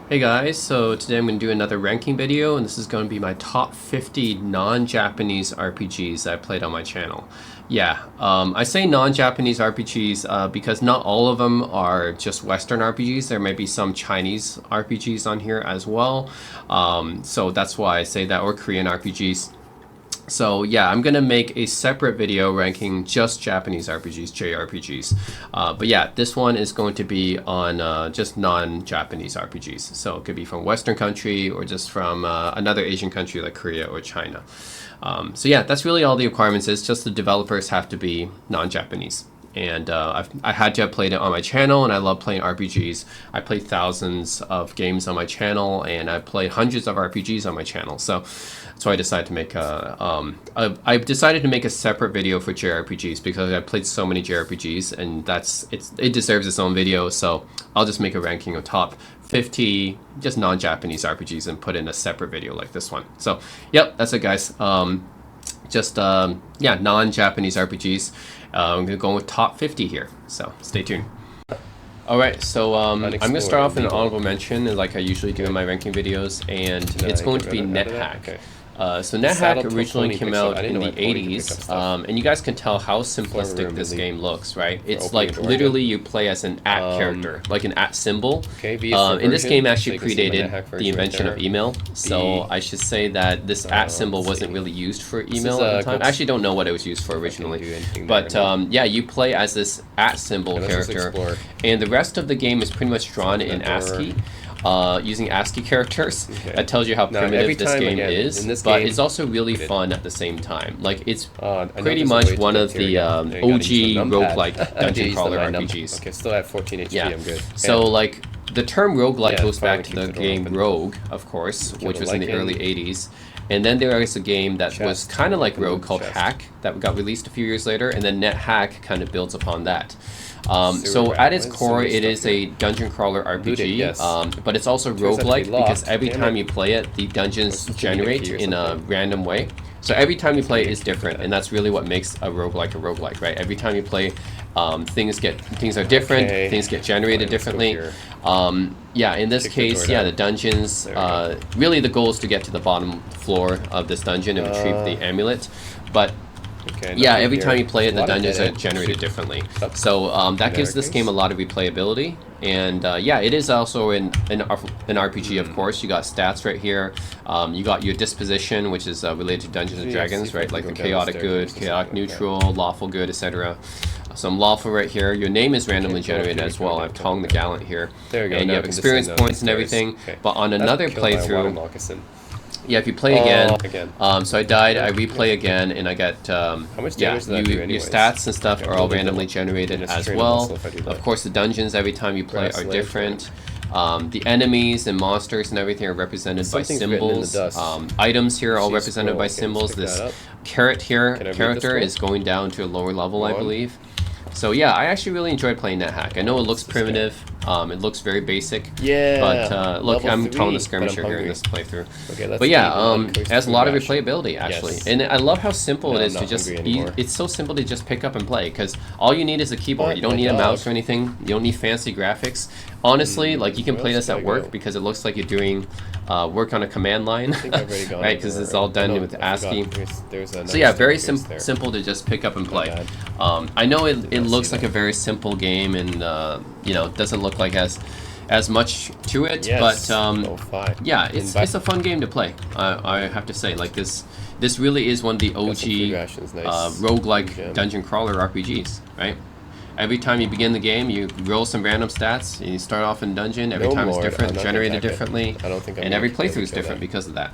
Hey guys, so today I'm going to do another ranking video, and this is going to be my top 50 non-Japanese RPGs that I played on my channel. Yeah, I say non-Japanese RPGs because not all of them are just Western RPGs. There might be some Chinese RPGs on here as well, so that's why I say that, or Korean RPGs. So yeah, I'm gonna make a separate video ranking just Japanese RPGs, JRPGs. But yeah, this one is going to be on just non-Japanese RPGs. So it could be from Western country or just from another Asian country like Korea or China. So yeah, that's really all the requirements is. Just the developers have to be non-Japanese. And I had to have played it on my channel, and I love playing RPGs. I played thousands of games on my channel, and I've played hundreds of RPGs on my channel. So I decided to make I decided to make a separate video for JRPGs because I played so many JRPGs, and it deserves its own video. So I'll just make a ranking of top 50 just non-Japanese RPGs and put in a separate video like this one. So yep, that's it, guys. Yeah, non-Japanese RPGs. I'm gonna go with top 50 here, so stay tuned. All right, so I'm gonna start off in an honorable mention, like I usually do in my ranking videos, and it's going to be NetHack. So NetHack originally came out in the 80s, and you guys can tell how simplistic this game looks, right? It's like literally you play as an @ character, like an @ symbol. And this game actually predated the invention of email, so I should say that this @ symbol wasn't really used for email at the time. I actually don't know what it was used for originally, but yeah, you play as this @ symbol character, and the rest of the game is pretty much drawn in ASCII. Using ASCII characters. That tells you how primitive this game is, but it's also really fun at the same time. Like, it's pretty much one of the OG roguelike dungeon crawler RPGs. Okay, still at 14 HP, I'm good. So, like, the term roguelike goes back to the game Rogue, of course, which was in the early 80s. And then there was a game that was kind of like Rogue called Hack that got released a few years later, and then NetHack kind of builds upon that. So at its core, it is a dungeon crawler RPG, but it's also roguelike because every time you play it, the dungeons generate in a random way. So every time you play it is different, and that's really what makes a roguelike, right? Every time you play, things are different, things get generated differently. Yeah, in this case, yeah, the dungeons, really the goal is to get to the bottom floor of this dungeon and retrieve the amulet, but yeah, every time you play it, the dungeons are generated differently. So that gives this game a lot of replayability. And yeah, it is also an RPG, of course. You got stats right here. You got your disposition, which is related to Dungeons and Dragons, right? Like the chaotic good, chaotic neutral, lawful good, etc. Some lawful right here. Your name is randomly generated as well. I've Tong the Gallant here. And you have experience points and everything. But on another playthrough, yeah, if you play again, so I died, I replay again, and I get, your stats and stuff are all randomly generated as well. Of course, the dungeons every time you play are different. The enemies and monsters and everything are represented by symbols. Items here are all represented by symbols. This carrot here, character is going down to a lower level, I believe. So yeah, I actually really enjoyed playing NetHack. I know it looks primitive, it looks very basic, but look, I'm telling the skirmisher here in this playthrough. But yeah, it has a lot of replayability actually, and I love how simple it is to just, it's so simple to just pick up and play, because all you need is a keyboard. You don't need a mouse or anything, you don't need fancy graphics. Honestly, like, you can play this at work because it looks like you're doing work on a command line, right? Because it's all done with ASCII. So yeah, very simple to just pick up and play. I know it looks like a very simple game, and you know, it doesn't look like as much to it, but yeah, it's a fun game to play. I have to say, like, this really is one of the OG roguelike dungeon crawler RPGs, right? Every time you begin the game, you roll some random stats, and you start off in dungeon. Every time it's different, generated differently, and every playthrough is different because of that.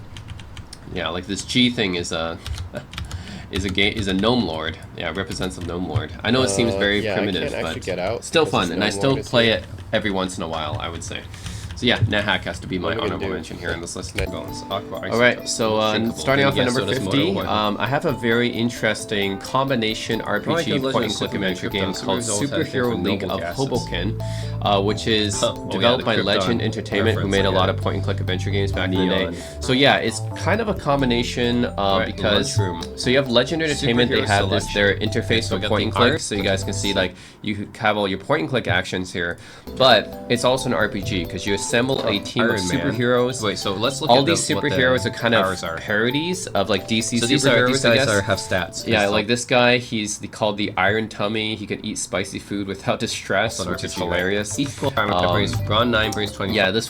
Yeah, like this G thing is a gnome lord. Yeah, it represents a gnome lord. I know it seems very primitive, but still fun, and I still play it every once in a while, I would say. So yeah, NetHack has to be my honorable mention here in this list. Alright, so starting off at number 50, I have a very interesting combination RPG point-and-click adventure game called Superhero League of Hoboken, which is developed by Legend Entertainment, who made a lot of point-and-click adventure games back in the day. So yeah, it's kind of a combination because, so you have Legend Entertainment, they have their interface for point-and-click, so you guys can see, like, you have all your point-and-click actions here, but it's also an RPG because you assemble a team of Iron Man. superheroes. Wait, so let's look All at these superheroes are kind of parodies of like DC so superheroes. these I guess. have stats. Yeah, like this guy, he's called the Iron Tummy. He can eat spicy food without distress, which is hilarious. Each pull Brawn 9 brings 20. Yeah, this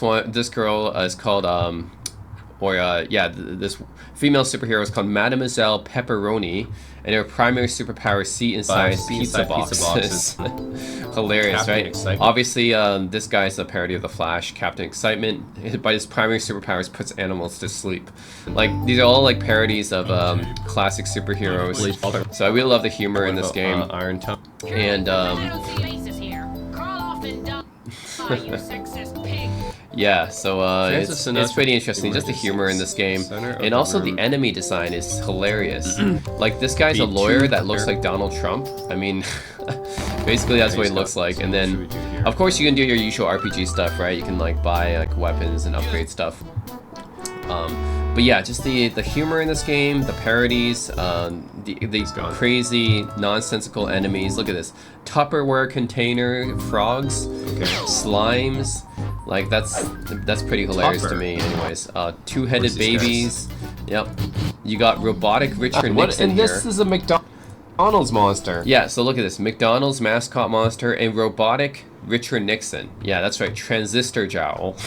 girl is called this female superhero is called Mademoiselle Pepperoni, and her primary superpower is see inside pizza boxes. Hilarious, Captain right? Excitement. Obviously, this guy is a parody of the Flash, Captain Excitement, but his primary superpowers puts animals to sleep. Like these are all like parodies of classic superheroes. So I really love the humor in this game. Iron Tummy. And yeah, so it's pretty interesting. Just the humor in this game, and also the enemy design is hilarious. Like this guy's a lawyer that looks like Donald Trump. I mean, basically that's what he looks like. And then, of course, you can do your usual RPG stuff, right? You can like buy like weapons and upgrade stuff. But yeah, just the humor in this game, the parodies, the crazy, nonsensical enemies. Look at this. Tupperware container frogs, slimes. Like that's pretty hilarious to me anyways. Two-headed babies. Yep. You got robotic Richard Nixon and this is a McDonald's monster. Yeah, so look at this. McDonald's mascot monster and robotic Richard Nixon. Yeah, that's right. Transistor Jowl.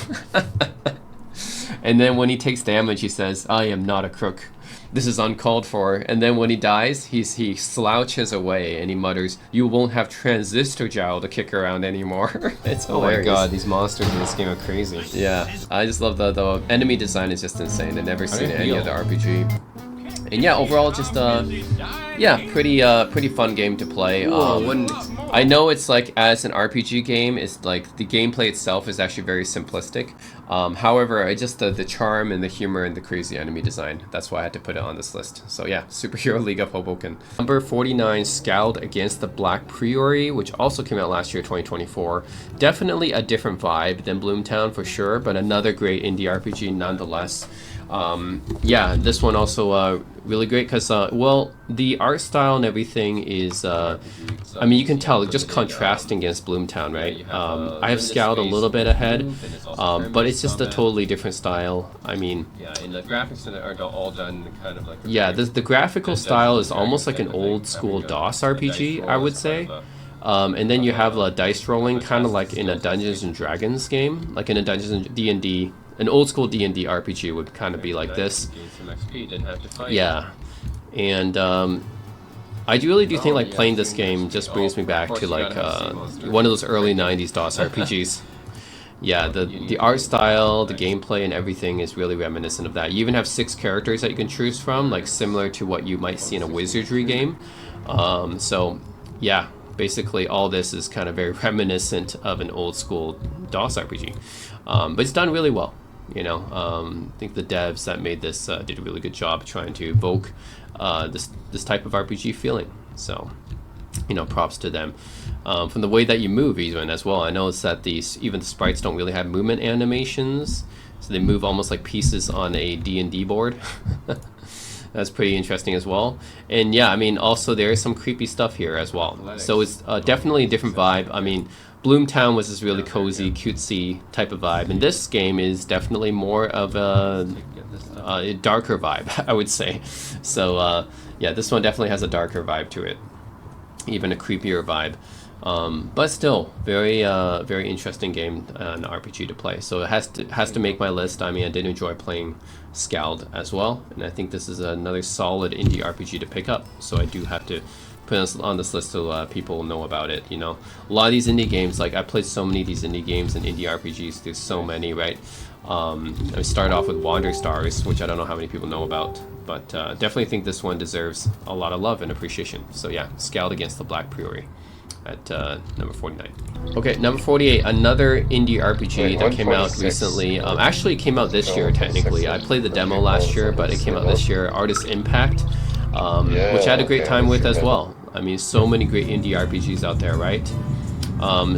And then when he takes damage, he says, "I am not a crook. This is uncalled for." And then when he dies, he slouches away and he mutters, "You won't have Transistor Jowl to kick around anymore." It's hilarious. Oh my god, these monsters in this game are crazy. Yeah, I just love the enemy design is just insane. I've never seen any other RPG. And yeah, overall, just pretty fun game to play. I know it's like as an RPG game, it's like the gameplay itself is actually very simplistic. However, just the charm and the humor and the crazy enemy design. That's why I had to put it on this list. So yeah, Superhero League of Hoboken. Number 49, Scowled Against the Black Priori, which also came out last year, 2024. Definitely a different vibe than Bloomtown for sure, but another great indie RPG nonetheless. Yeah, this one also really great because the art style and everything is I mean, you can tell just contrasting against Bloomtown, right? I have Scowled a little bit ahead, but it's just a totally different style. I mean, and the graphics are all done kind of like the graphical style is almost like an old school DOS RPG, I would say. And then you have dice rolling, kind of like in a Dungeons and Dragons game, like in a Dungeons and D&D. An old school D&D RPG would kind of be like this. Yeah, and I really do think like playing this game just brings me back to like one of those early 90s DOS RPGs. Yeah, the art style, the gameplay, and everything is really reminiscent of that. You even have 6 characters that you can choose from, like similar to what you might see in a wizardry game. So yeah, basically all this is kind of very reminiscent of an old school DOS RPG. But it's done really well. You know, I think the devs that made this did a really good job trying to evoke this type of RPG feeling. So, you know, props to them. From the way that you move even as well. I noticed that even the sprites don't really have movement animations, so they move almost like pieces on a D&D board. That's pretty interesting as well. And yeah, I mean, also there is some creepy stuff here as well. So it's definitely a different vibe. I mean, Bloomtown was this really cozy, cutesy type of vibe, and this game is definitely more of a darker vibe, I would say. So yeah, this one definitely has a darker vibe to it, even a creepier vibe. But still, very interesting game, an RPG to play. So it has to make my list. I mean, I did enjoy playing Scowled as well, and I think this is another solid indie RPG to pick up. So I do have to put this on this list so people know about it. You know, a lot of these indie games, like I played so many of these indie games and indie RPGs. There's so many, right? I started off with Wander Stars, which I don't know how many people know about, but definitely think this one deserves a lot of love and appreciation. So yeah, Scowled Against the Black Priori at number 49. Okay, number 48, another indie RPG that came out recently. Actually, it came out this year, technically. I played the demo last year, but it came out this year. Artist Impact, which I had a great time with as well. I mean, so many great indie RPGs out there, right?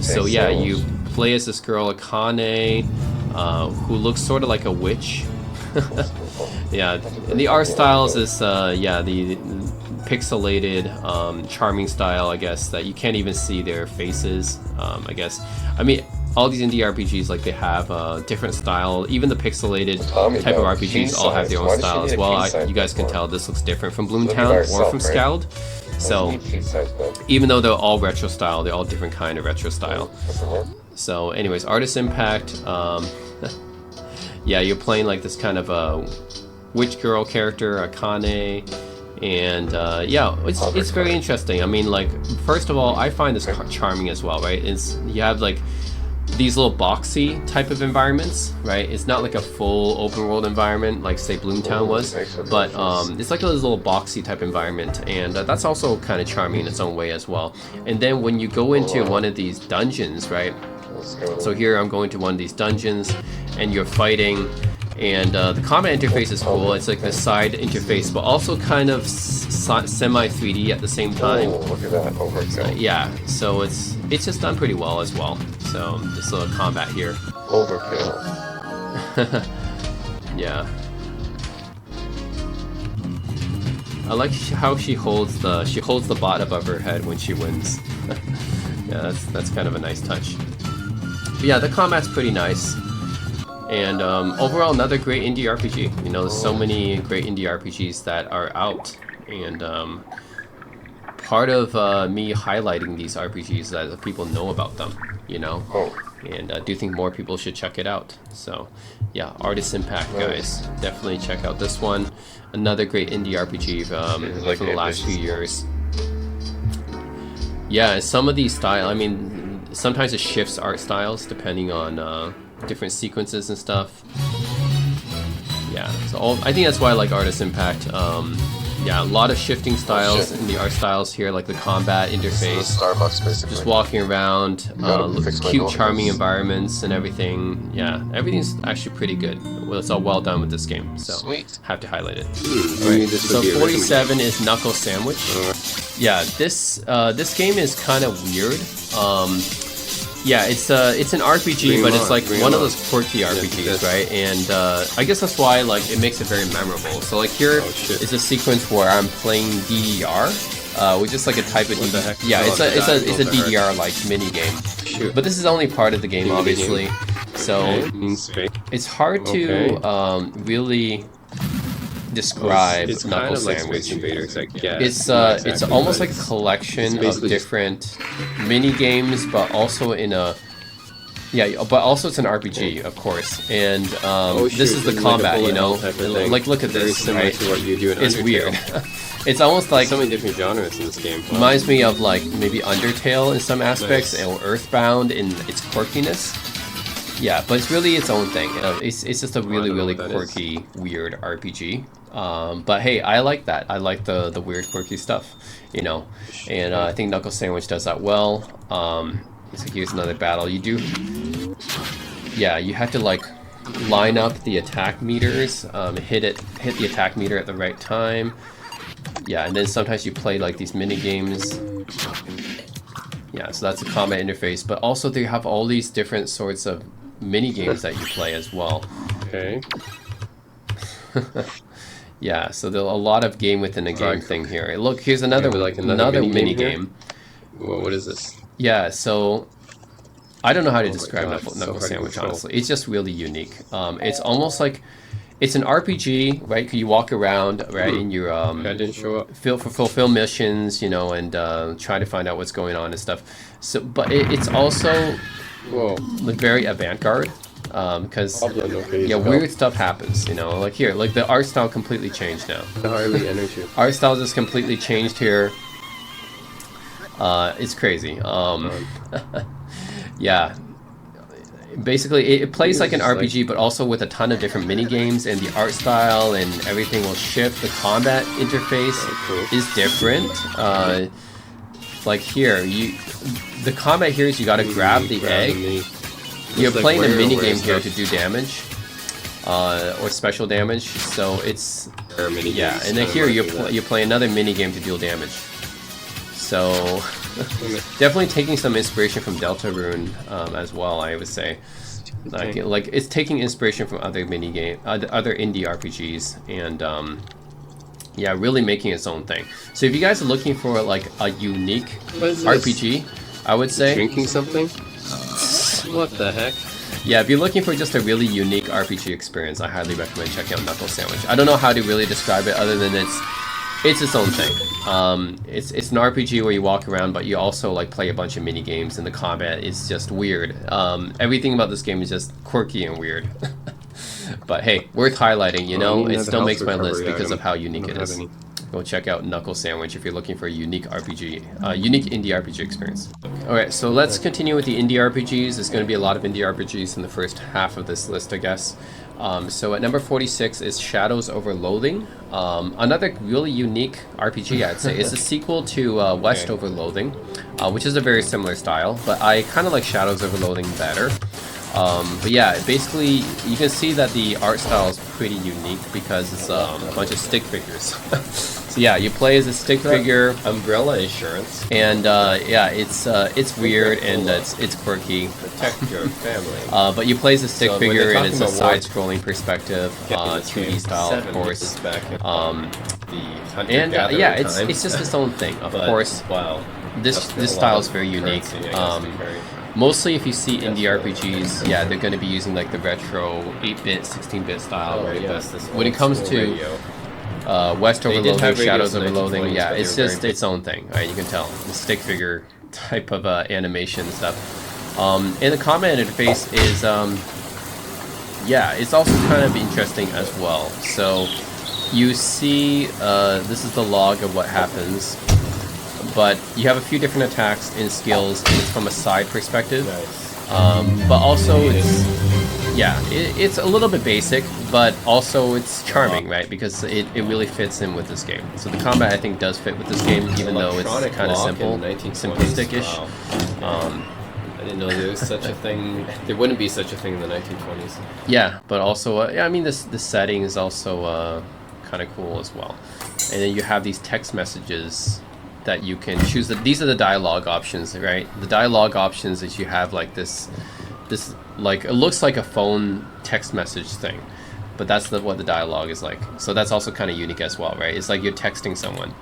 So yeah, you play as this girl, Akane, who looks sort of like a witch. Yeah, and the art style is this, the pixelated, charming style, I guess, that you can't even see their faces, I guess. I mean, all these indie RPGs, like they have a different style. Even the pixelated type of RPGs all have their own style as well. You guys can tell this looks different from Bloomtown or from Scald. So even though they're all retro style, they're all different kind of retro style. So anyways, Artist Impact, yeah, you're playing like this kind of a witch girl character, Akane, and yeah, it's very interesting. I mean, like, first of all, I find this charming as well, right? You have like these little boxy type of environments, right? It's not like a full open world environment like say Bloomtown was, but it's like a little boxy type environment, and that's also kind of charming in its own way as well. And then when you go into one of these dungeons, right? So here I'm going to one of these dungeons, and you're fighting, and the combat interface is cool. It's like the side interface, but also kind of semi 3D at the same time. Look at that overkill. Yeah, so it's just done pretty well as well. So this little combat here. Overkill. Yeah. I like how she holds the bot above her head when she wins. Yeah, that's kind of a nice touch. But yeah, the combat's pretty nice. And overall, another great indie RPG. You know, there's so many great indie RPGs that are out, and part of me highlighting these RPGs is that people know about them. You know, and I do think more people should check it out. So, yeah, Artist Impact, guys, definitely check out this one. Another great indie RPG for the last few years. Yeah, some of these style, I mean, sometimes it shifts art styles depending on different sequences and stuff. Yeah, so I think that's why I like Artist Impact. Yeah, a lot of shifting styles in the art styles here, like the combat interface. Starbucks, basically. Just walking around, cute, charming environments and everything. Yeah, everything's actually pretty good. Well, it's all well done with this game, so Sweet. have to highlight it. Right. So 47 is Knuckle Sandwich. Yeah, this game is kind of weird. Yeah, it's an RPG, but it's like one of those quirky RPGs, right? And I guess that's why like it makes it very memorable. So like here is a sequence where I'm playing DDR, which is like a type of yeah, it's a DDR like mini game. But this is only part of the game, obviously. So it's hard to really describe it's Knuckle kind of like Sandwich. Space Invaders, I guess. It's almost like a collection of different mini games, but also in a but also it's an RPG, of course. And this is the combat, you know. Like look at this, right? To what you do in It's Undertale. weird. It's almost like So many different genres in this game. reminds me of like maybe Undertale in some aspects, or Earthbound in its quirkiness. Yeah, but it's really its own thing. It's just a really quirky, weird RPG. But hey, I like that. I like the weird, quirky stuff, you know. And I think Knuckle Sandwich does that well. So here's another battle. You do, yeah, you have to like line up the attack meters, hit the attack meter at the right time. Yeah, and then sometimes you play like these mini games. Yeah, so that's the combat interface. But also they have all these different sorts of mini games that you play as well. Okay. Yeah, so there's a lot of game within a game thing here. Look, here's another another mini game. What is this? Yeah, so I don't know how to describe God, Knuckle so Sandwich, hard to honestly. It's just really unique. It's almost like it's an RPG, right? You walk around, right, and you I didn't show up. fulfill missions, you know, and try to find out what's going on and stuff. So, but it's also like very avant-garde. Because weird stuff happens, you know, like here, like the art style completely changed now. Hardly energy. Art style just completely changed here. It's crazy. Yeah, basically it plays like an RPG, but also with a ton of different mini games, and the art style and everything will shift. The combat interface is different. Like here, the combat here is you got to grab the egg. You're playing a mini game here to do damage, or special damage. So it's and then here you play another mini game to deal damage. So definitely taking some inspiration from Deltarune as well, I would say. Like it's taking inspiration from other other indie RPGs, and yeah, really making its own thing. So if you guys are looking for like a unique RPG, I would say drinking something. What the heck? Yeah, if you're looking for just a really unique RPG experience, I highly recommend checking out Knuckle Sandwich. I don't know how to really describe it other than it's its own thing. It's an RPG where you walk around, but you also like play a bunch of mini games, and the combat is just weird. Everything about this game is just quirky and weird. But hey, worth highlighting. You know, it still makes my list because of how unique it is. Go check out Knuckle Sandwich if you're looking for a unique RPG, unique indie RPG experience. Alright, so let's continue with the indie RPGs. There's going to be a lot of indie RPGs in the first half of this list, I guess. So at number 46 is Shadows Over Loathing. Another really unique RPG, I'd say. It's a sequel to West Over Loathing, which is a very similar style, but I kind of like Shadows Over Loathing better. But yeah, basically you can see that the art style is pretty unique because it's a bunch of stick figures. So yeah, you play as a stick figure. Umbrella insurance. And yeah, it's weird and it's quirky. Protect your family. But you play as a stick figure and it's a side-scrolling perspective, 2D style, of course. And yeah, it's just its own thing. Of course, wow. This style is very unique. Mostly if you see indie RPGs, yeah, they're going to be using like the retro 8-bit, 16-bit style. Right? But when it comes to West Over Loathing, Shadows Over Loathing, yeah, it's just its own thing. Right? You can tell the stick figure type of animation and stuff. And the combat interface is, yeah, it's also kind of interesting as well. So you see, this is the log of what happens. But you have a few different attacks and skills, and it's from a side perspective. Nice. But also, it's a little bit basic, but also it's charming, right? Because it really fits in with this game. So the combat, I think, does fit with this game, even though it's kind of simple, simplistic-ish. I didn't know there was such a thing. There wouldn't be such a thing in the 1920s. Yeah, but also, yeah, I mean, the setting is also kind of cool as well. And then you have these text messages that you can choose. These are the dialogue options, right? The dialogue options is you have like this like, it looks like a phone text message thing, but that's what the dialogue is like. So that's also kind of unique as well, right? It's like you're texting someone,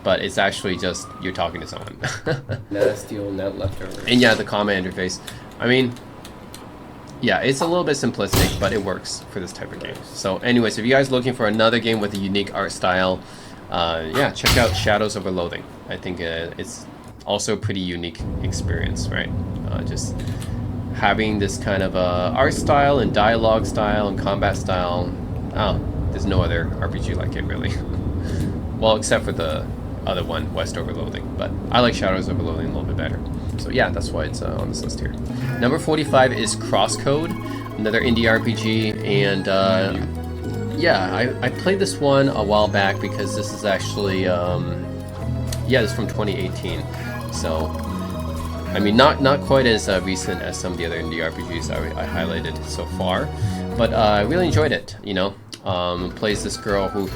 but it's actually just you're talking to someone. Nasty old net leftovers. And yeah, the combat interface. I mean, yeah, it's a little bit simplistic, but it works for this type of game. So anyways, if you guys are looking for another game with a unique art style, yeah, check out Shadows Over Loathing. I think it's also a pretty unique experience, right? Just having this kind of art style and dialogue style and combat style. Oh, there's no other RPG like it, really. Well, except for the other one, West Over Loathing. But I like Shadows Over Loathing a little bit better. So yeah, that's why it's on this list here. Number 45 is Crosscode, another indie RPG, and yeah, I played this one a while back because this is actually, yeah, this is from 2018. So, I mean, not quite as recent as some of the other indie RPGs I highlighted so far, but I really enjoyed it. You know, plays this girl who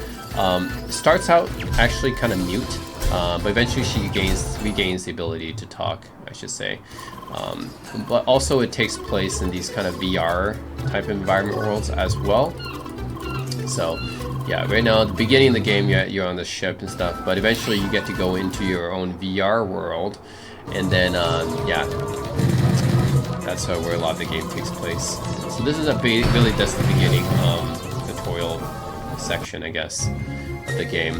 starts out actually kind of mute, but eventually she regains the ability to talk, I should say. But also it takes place in these kind of VR type of environment worlds as well. So, yeah, right now at the beginning of the game you're on the ship and stuff, but eventually you get to go into your own VR world, and then yeah, that's where a lot of the game takes place. So this is really just the beginning tutorial section, I guess, of the game,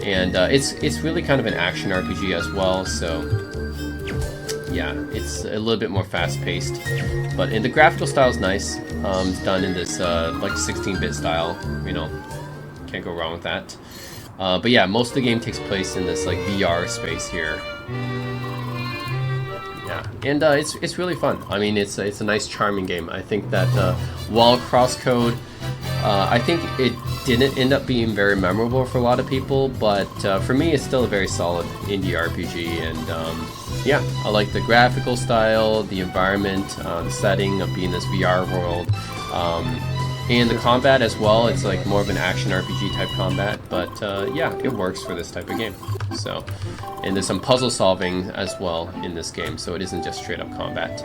and it's really kind of an action RPG as well. So yeah, it's a little bit more fast-paced, but the graphical style is nice. It's done in this like 16-bit style, you know, can't go wrong with that. But yeah, most of the game takes place in this like VR space here. Yeah, and it's really fun. I mean, it's a nice, charming game. I think that while Crosscode, I think it didn't end up being very memorable for a lot of people, but for me, it's still a very solid indie RPG, and yeah, I like the graphical style, the environment, the setting of being this VR world, and the combat as well. It's like more of an action RPG type combat, but yeah, it works for this type of game. So, and there's some puzzle solving as well in this game, so it isn't just straight up combat.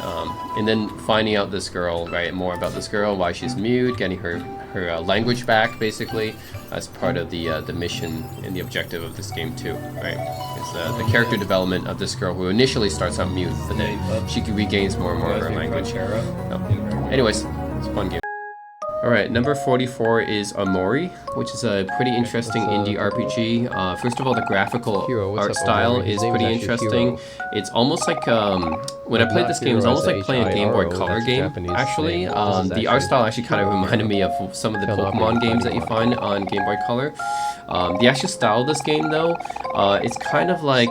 And then finding out this girl, right, more about this girl, why she's mute, getting her language back, basically, as part of the mission and the objective of this game too, right? Is the character development of this girl who initially starts out mute, but then she regains more and more of her language. Anyways, it's a fun game. Alright, number 44 is Omori, which is a pretty interesting indie RPG. First of all, the graphical art style is pretty interesting. It's almost like, when I played this game, it's almost like playing a Game Boy Color game, actually. The art style actually kind of reminded me of some of the Pokemon games that you find on Game Boy Color. The actual style of this game, though, it's kind of like,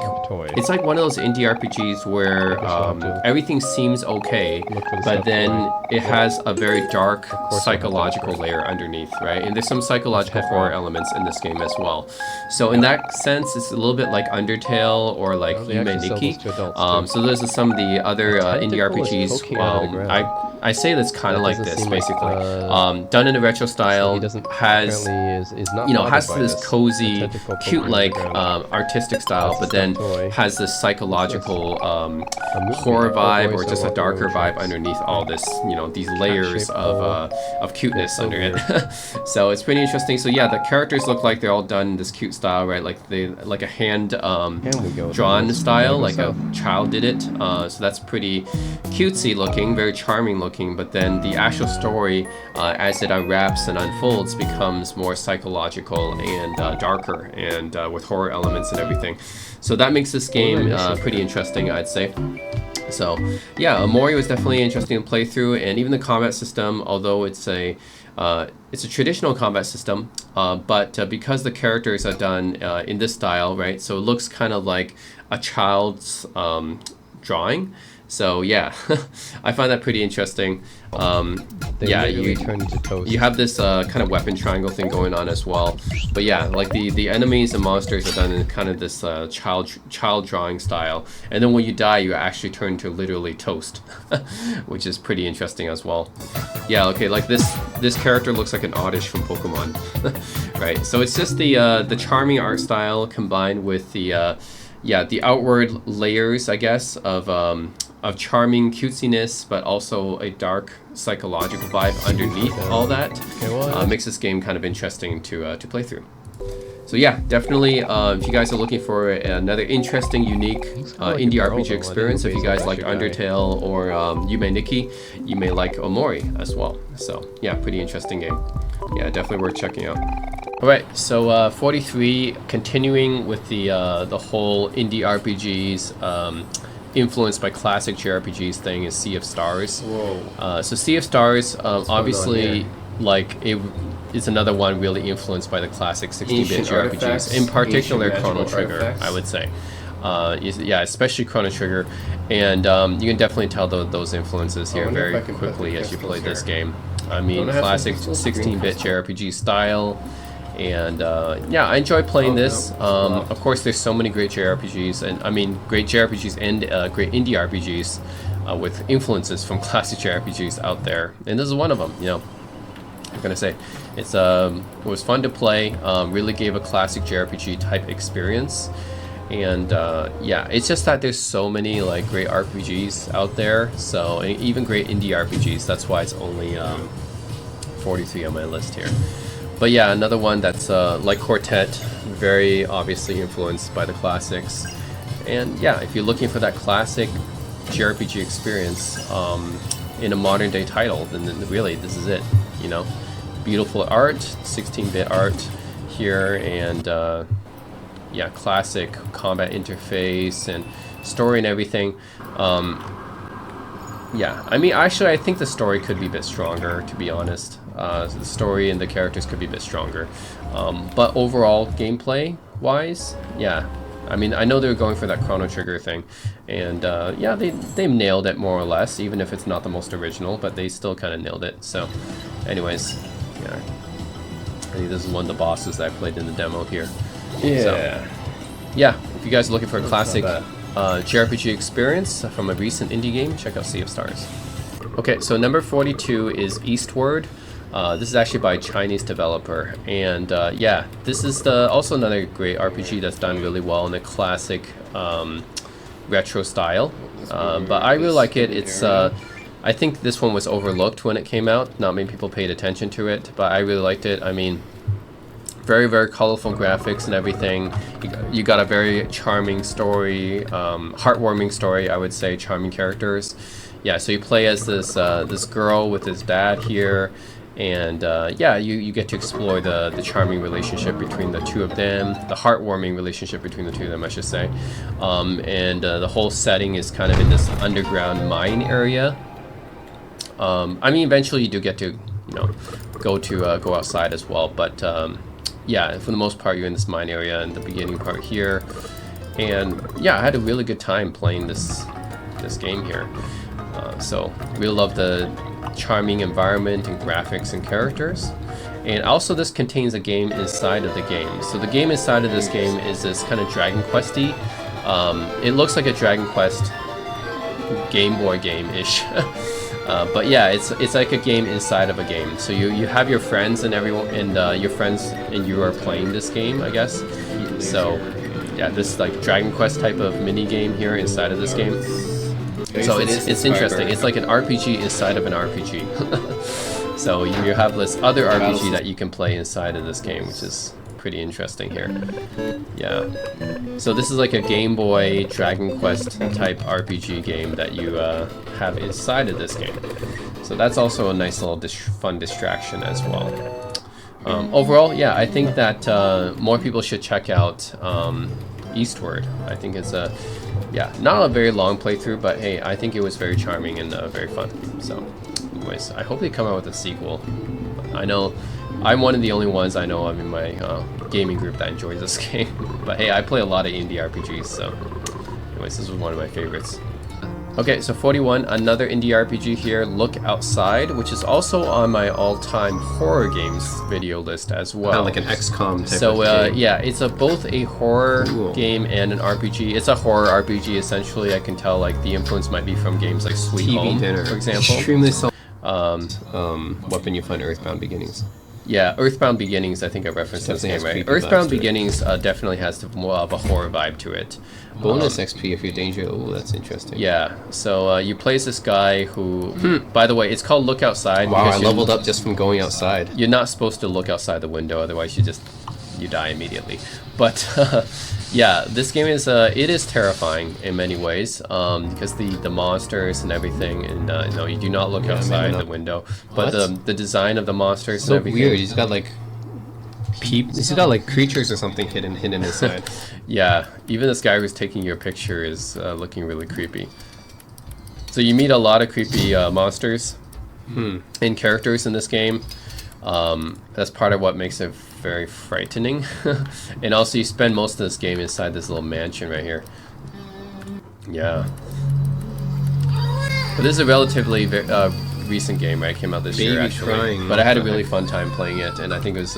it's like one of those indie RPGs where everything seems okay, but then it has a very dark psychological layer underneath, right? And there's some psychological horror elements in this game as well. So in that sense, it's a little bit like Undertale or like Yume Nikki. So those are some of the other indie RPGs. I say that's kind of like this, basically. Done in a retro style, has, you know, has this cozy, cute, like, artistic style, but then has this psychological horror vibe or just a darker vibe underneath all this, you know, these layers of cuteness under it. So it's pretty interesting. So yeah, the characters look like they're all done in this cute style, right? Like like a hand drawn style, like a child did it. So that's pretty cutesy looking, very charming looking. But then the actual story, as it unwraps and unfolds, becomes more psychological and darker, and with horror elements and everything. So that makes this game pretty interesting, I'd say. So yeah, Omori was definitely interesting to play through, and even the combat system, although it's a traditional combat system, but because the characters are done in this style, right? So it looks kind of like a child's drawing. So yeah, I find that pretty interesting. Yeah, you have this kind of weapon triangle thing going on as well. But yeah, like the enemies and monsters are done in kind of this child drawing style. And then when you die, you actually turn to literally toast, which is pretty interesting as well. Yeah, okay, like this character looks like an Oddish from Pokemon, right? So it's just the charming art style combined with the outward layers, I guess, of charming cutesiness, but also a dark psychological vibe underneath all that. Makes this game kind of interesting to play through. So yeah, definitely, if you guys are looking for another interesting, unique indie RPG experience, if you guys like Undertale or Yume Nikki, you may like Omori as well. So yeah, pretty interesting game. Yeah, definitely worth checking out. Alright, so 43, continuing with the whole indie RPGs, influenced by classic JRPGs thing, is Sea of Stars. Whoa. So Sea of Stars, obviously, like, it's another one really influenced by the classic 16-bit JRPGs, in particular Chrono Trigger, I would say. Yeah, especially Chrono Trigger, and you can definitely tell those influences here very quickly as you play this game. I mean, classic 16-bit JRPG style. And yeah, I enjoy playing this. Of course, there's so many great JRPGs, and I mean great JRPGs and great indie RPGs with influences from classic JRPGs out there, and this is one of them. You know, I'm gonna say it was fun to play. Really gave a classic JRPG type experience, and yeah, it's just that there's so many like great RPGs out there. So, and even great indie RPGs. That's why it's only 43 on my list here. But yeah, another one that's like Quartet, very obviously influenced by the classics. And yeah, if you're looking for that classic JRPG experience in a modern day title, then really this is it. You know, beautiful art, 16-bit art here, and yeah, classic combat interface and story and everything. Yeah, I mean, actually, I think the story could be a bit stronger, to be honest. The story and the characters could be a bit stronger. But overall, gameplay-wise, yeah. I mean, I know they were going for that Chrono Trigger thing. And yeah, they nailed it more or less, even if it's not the most original, but they still kind of nailed it. So, anyways, yeah. I think this is one of the bosses that I played in the demo here. Yeah. So, yeah, if you guys are looking for a classic JRPG experience from a recent indie game, check out Sea of Stars. Okay, so number 42 is Eastward. This is actually by a Chinese developer, and yeah, this is also another great RPG that's done really well in the classic retro style, but I really like it. It's I think this one was overlooked when it came out. Not many people paid attention to it, but I really liked it. I mean, very, very colorful graphics and everything. You got a very charming story, heartwarming story, I would say, charming characters. Yeah, so you play as this this girl with his dad here, and yeah, you get to explore the charming relationship between the two of them, the heartwarming relationship between the two of them, I should say. And the whole setting is kind of in this underground mine area. I mean, eventually you do get to, you know, go outside as well, but yeah, for the most part, you're in this mine area in the beginning part here, and yeah, I had a really good time playing this game here. So really love the charming environment and graphics and characters. And also, this contains a game inside of the game. So the game inside of this game is this kind of Dragon Quest-y. It looks like a Dragon Quest Game Boy game-ish. But yeah, it's like a game inside of a game. So you have your friends and everyone, and your friends and you are playing this game, I guess. So yeah, this like Dragon Quest type of mini game here inside of this game. So it's interesting. It's like an RPG inside of an RPG. So you have this other RPG that you can play inside of this game, which is pretty interesting here. Yeah. So this is like a Game Boy Dragon Quest type RPG game that you have inside of this game. So that's also a nice little fun distraction as well. Overall, yeah, I think that more people should check out Eastward. I think it's a, yeah, not a very long playthrough, but hey, I think it was very charming and very fun. So anyways, I hope they come out with a sequel. I know I'm one of the only ones I know of in my gaming group that enjoys this game. But hey, I play a lot of indie RPGs, so anyways, this was one of my favorites. Okay, so 41, another indie RPG here, Look Outside, which is also on my all-time horror games video list as well. Kind of like an XCOM type so, of game. yeah, it's both a horror game and an RPG. It's a horror RPG, essentially. I can tell, like, the influence might be from games like Sweet Home, for example. Extremely Weapon You Find Earthbound Beginnings. Yeah, Earthbound Beginnings, I think I referenced this game, right? Earthbound Beginnings definitely has more of a horror vibe to it. Bonus XP if you're danger. Oh, that's interesting. Yeah, so you play as this guy who, by the way, it's called Look Outside. Wow, I leveled up just from going outside. You're not supposed to look outside the window, otherwise you die immediately. But yeah, this game is it is terrifying in many ways because the monsters and everything, and you know, you do not look outside the window. But the design of the monsters so and everything. Weird. He's got like he's got like creatures or something hidden inside. Yeah, even this guy who's taking your picture is looking really creepy. So you meet a lot of creepy monsters and characters in this game. That's part of what makes it very frightening. And also you spend most of this game inside this little mansion right here. Yeah. But this is a relatively recent game, right? It came out this year actually. But I had a really fun time playing it, and I think it was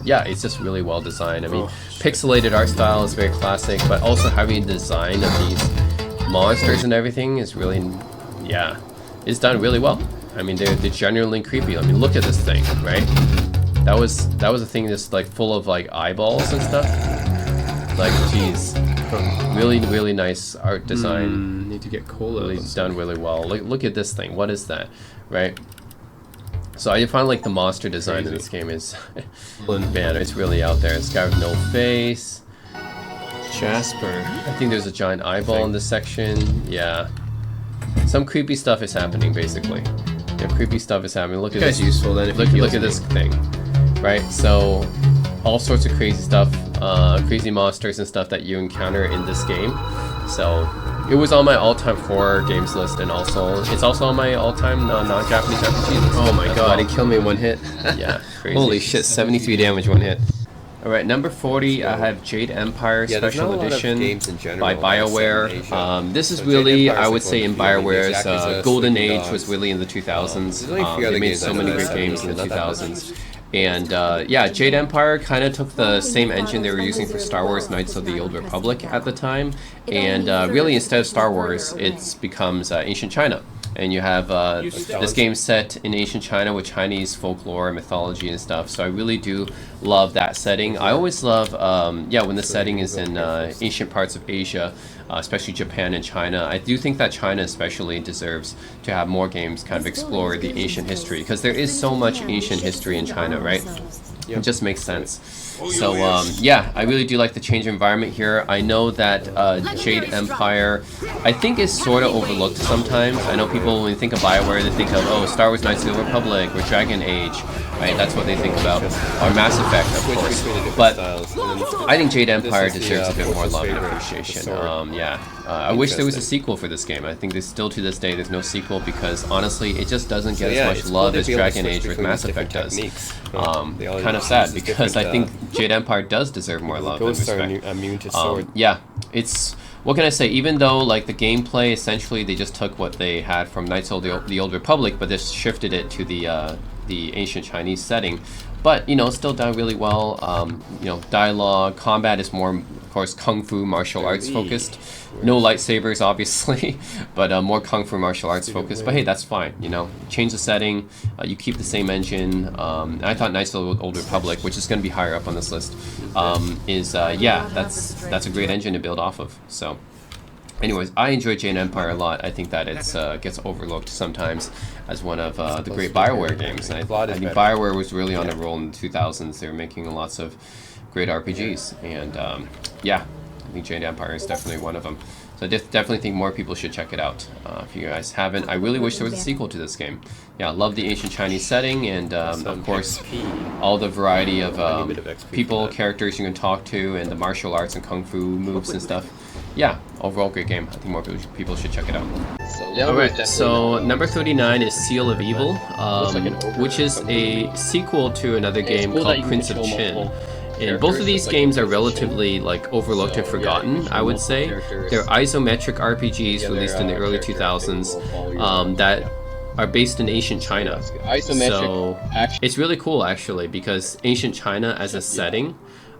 yeah, it's just really well designed. I mean, pixelated art style is very classic, but also having the design of these monsters and everything is really, yeah, it's done really well. I mean, they're genuinely creepy. I mean, look at this thing, right? That was a thing that's like full of like eyeballs and stuff. Like, geez, really nice art design. Need to get cola. Really done really well. Look at this thing. What is that, right? So I find like the monster design in this game is, man, it's really out there. This guy with no face. Jasper. I think there's a giant eyeball in this section. Yeah. Some creepy stuff is happening, basically. Yeah, creepy stuff is happening. Look at this. Useful then. Look at this thing, right? So, all sorts of crazy stuff, crazy monsters and stuff that you encounter in this game. So, it was on my all-time horror games list, and also it's also on my all-time non-Japanese RPG list. Oh my god, it killed me in one hit. Yeah, crazy. Holy shit, 73 damage one hit. Alright, number 40, I have Jade Empire Special Edition by BioWare. This is really, I would say, in BioWare's golden age was really in the 2000s. They made so many great games in the 2000s. And yeah, Jade Empire kind of took the same engine they were using for Star Wars Knights of the Old Republic at the time. And really, instead of Star Wars, it becomes Ancient China. and you have this game set in ancient China with Chinese folklore, mythology, and stuff. So I really do love that setting. I always love, yeah, when the setting is in ancient parts of Asia, especially Japan and China. I do think that China especially deserves to have more games kind of explore the ancient history, because there is so much ancient history in China, right? It just makes sense. So yeah, I really do like the change of environment here. I know that Jade Empire, I think, is sort of overlooked sometimes. I know people, when they think of BioWare, they think of, oh, Star Wars Knights of the Old Republic or Dragon Age, right? That's what they think about. Or Mass Effect, of course. But I think Jade Empire deserves a bit more love and appreciation. Yeah. I wish there was a sequel for this game. I think there's still, to this day, there's no sequel, because honestly, it just doesn't get as much love as Dragon Age with Mass Effect does. Kind of sad, because I think Jade Empire does deserve more love and respect. Yeah, it's, what can I say? Even though like the gameplay, essentially they just took what they had from Knights of the Old Republic, but just shifted it to the ancient Chinese setting. But you know, still done really well. You know, dialogue, combat is more, of course, kung fu martial arts focused. No lightsabers, obviously, but more kung fu martial arts focused. But hey, that's fine. You know, change the setting. You keep the same engine. I thought Knights of the Old Republic, which is going to be higher up on this list, is yeah, that's a great engine to build off of. So. Anyways, I enjoy Jade Empire a lot. I think that it's gets overlooked sometimes as one of the great BioWare games. And I think BioWare was really on a roll in the 2000s. They were making lots of great RPGs, and yeah, I think Jade Empire is definitely one of them. So I definitely think more people should check it out. If you guys haven't, I really wish there was a sequel to this game. Yeah, I love the ancient Chinese setting, and of course, all the variety of people, characters you can talk to, and the martial arts and kung fu moves and stuff. Yeah, overall great game. I think more people should check it out. Alright, so number 39 is Seal of Evil, which is a sequel to another game called Prince of Qin. And both of these games are relatively like overlooked and forgotten, I would say. They're isometric RPGs released in the early 2000s that are based in ancient China. So it's really cool actually, because ancient China as a setting,